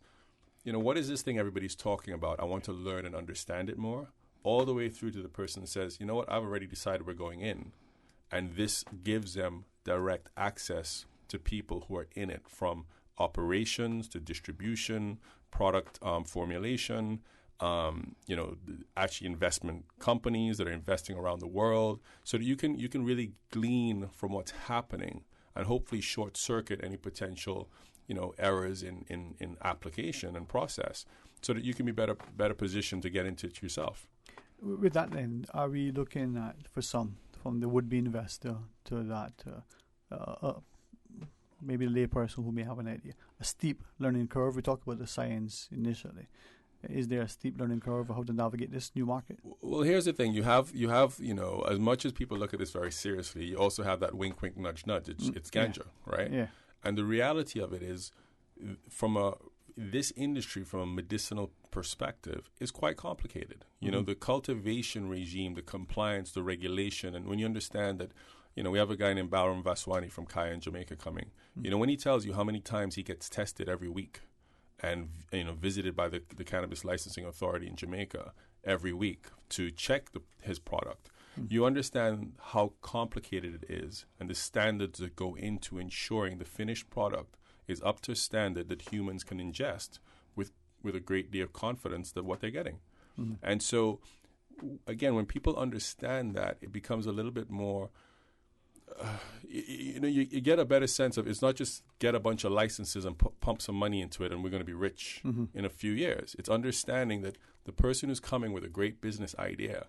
what is this thing everybody's talking about? I want to learn and understand it more, all the way through to the person who says, you know what, I've already decided we're going in. And this gives them direct access to people who are in it, from operations to distribution, product formulation, actually investment companies that are investing around the world, so that you can really glean from what's happening and hopefully short circuit any potential errors in application and process, so that you can be better positioned to get into it yourself. With that, then, are we looking at, for some, from the would-be investor to that maybe the layperson who may have an idea, a steep learning curve? We talked about the science initially. Is there a steep learning curve of how to navigate this new market? Well, here's the thing: you have as much as people look at this very seriously, you also have that wink, wink, nudge, nudge. It's ganja, right? Yeah. And the reality of it is, this industry from a medicinal perspective is quite complicated. The cultivation regime, the compliance, the regulation, and when you understand that, we have a guy named Balram Vaswani from Kaya in Jamaica coming. When he tells you how many times he gets tested every week, and visited by the Cannabis Licensing Authority in Jamaica every week to check his product, you understand how complicated it is and the standards that go into ensuring the finished product is up to a standard that humans can ingest with a great deal of confidence that what they're getting. And so, again, when people understand that, it becomes a little bit more... you get a better sense of, it's not just get a bunch of licenses and pump some money into it and we're going to be rich in a few years. It's understanding that the person who's coming with a great business idea,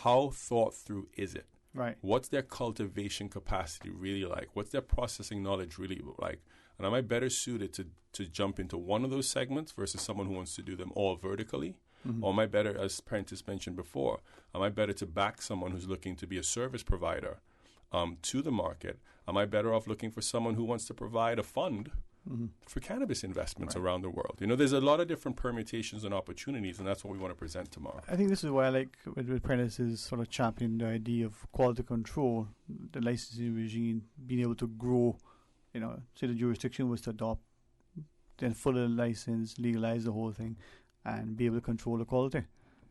how thought through is it? Right. What's their cultivation capacity really like? What's their processing knowledge really like? And am I better suited to jump into one of those segments versus someone who wants to do them all vertically? Or am I better, as Prentice mentioned before, am I better to back someone who's looking to be a service provider to the market? Am I better off looking for someone who wants to provide a fund for cannabis investments around the world? There's a lot of different permutations and opportunities, and that's what we want to present tomorrow. I think this is why I like with Prentice's sort of championing the idea of quality control, the licensing regime, being able to grow, say the jurisdiction was to adopt, then fully license, legalize the whole thing, and be able to control the quality.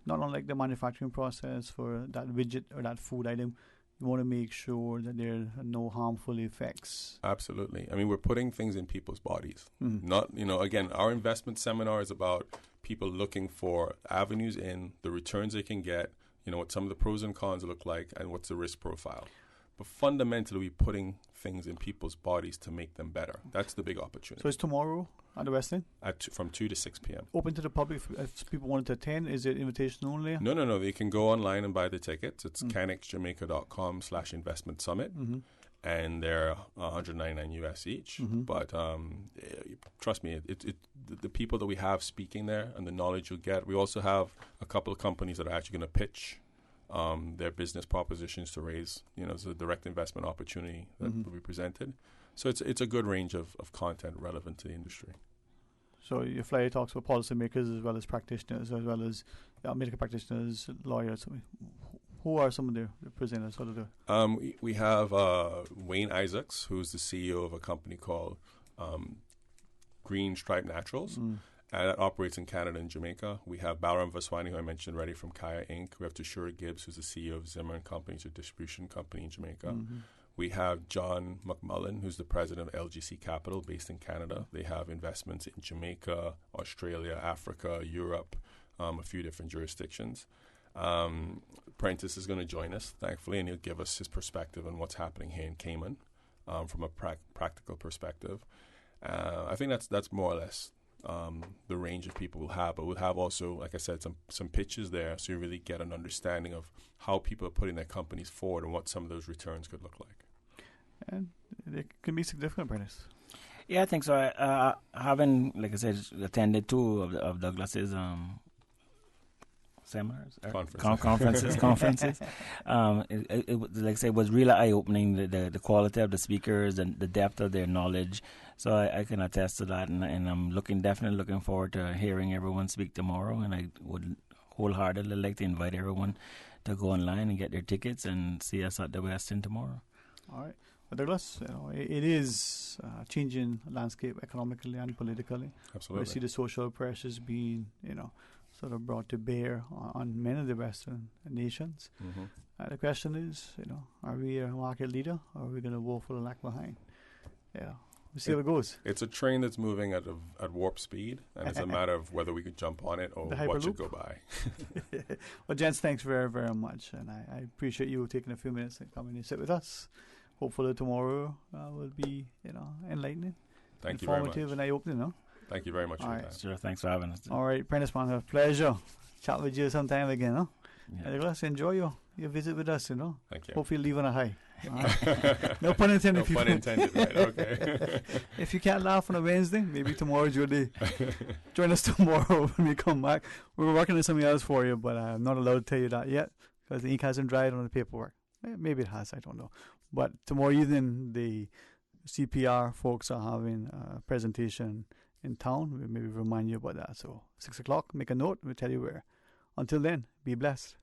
Not unlike the manufacturing process for that widget or that food item. You want to make sure that there are no harmful effects. Absolutely. I mean, we're putting things in people's bodies. Not, again, our investment seminar is about people looking for avenues in, the returns they can get, what some of the pros and cons look like, and what's the risk profile. But fundamentally, we're putting things in people's bodies to make them better. That's the big opportunity. So it's tomorrow at the Westin? From 2 to 6 p.m. Open to the public if people wanted to attend? Is it invitation only? No. They can go online and buy the tickets. It's canexjamaica.com/investment summit. And they're $199 US each. But trust me, the people that we have speaking there and the knowledge you'll get. We also have a couple of companies that are actually going to pitch their business propositions to raise, it's a direct investment opportunity that will be presented. So it's a good range of content relevant to the industry. So your flyer talks about policymakers as well as practitioners, as well as medical practitioners, lawyers. Who are some of the presenters? What are we have Wayne Isaacs, who's the CEO of a company called Green Stripe Naturals. And that operates in Canada and Jamaica. We have Balram Vaswani, who I mentioned already, from Kaya Inc. We have Tushura Gibbs, who's the CEO of Zimmer & Company, a distribution company in Jamaica. We have John McMullen, who's the president of LGC Capital, based in Canada. They have investments in Jamaica, Australia, Africa, Europe, a few different jurisdictions. Prentice is going to join us, thankfully, and he'll give us his perspective on what's happening here in Cayman from a practical perspective. I think that's more or less the range of people we'll have, but we'll have also, like I said, some pitches there, so you really get an understanding of how people are putting their companies forward and what some of those returns could look like. And it can be significant, Prentice. Yeah, I think so. Having, like I said, attended two of Douglas's seminars, conferences. It like I say, was really eye-opening. The quality of the speakers and the depth of their knowledge. So I can attest to that, and I'm definitely looking forward to hearing everyone speak tomorrow. And I would wholeheartedly like to invite everyone to go online and get their tickets and see us at the West End tomorrow. All right. But Douglas, it is changing landscape economically and politically. Absolutely. We see the social pressures being, sort of brought to bear on many of the Western nations. Mm-hmm. The question is, are we a market leader, or are we going to go for the lag behind? Yeah, we'll see how it goes. It's a train that's moving at warp speed, and it's a matter of whether we could jump on it or what should go by. Well, gents, thanks very, very much, and I appreciate you taking a few minutes and coming and sit with us. Hopefully tomorrow will be, enlightening, Thank you very much. informative, and eye-opening, Thank you very much for that. Sure, thanks for having us. All right, Prentice, man, a pleasure chat with you sometime again, huh? Yeah. Douglas, enjoy your visit with us, Thank you. Hopefully leave on a high. No pun intended. No pun intended, right, okay. If you can't laugh on a Wednesday, maybe tomorrow's your day. Join us tomorrow when we come back. We're working on something else for you, but I'm not allowed to tell you that yet because the ink hasn't dried on the paperwork. Maybe it has, I don't know. But tomorrow evening, the CPR folks are having a presentation in town. We'll maybe remind you about that. So 6 o'clock, make a note. We'll tell you where. Until then, be blessed.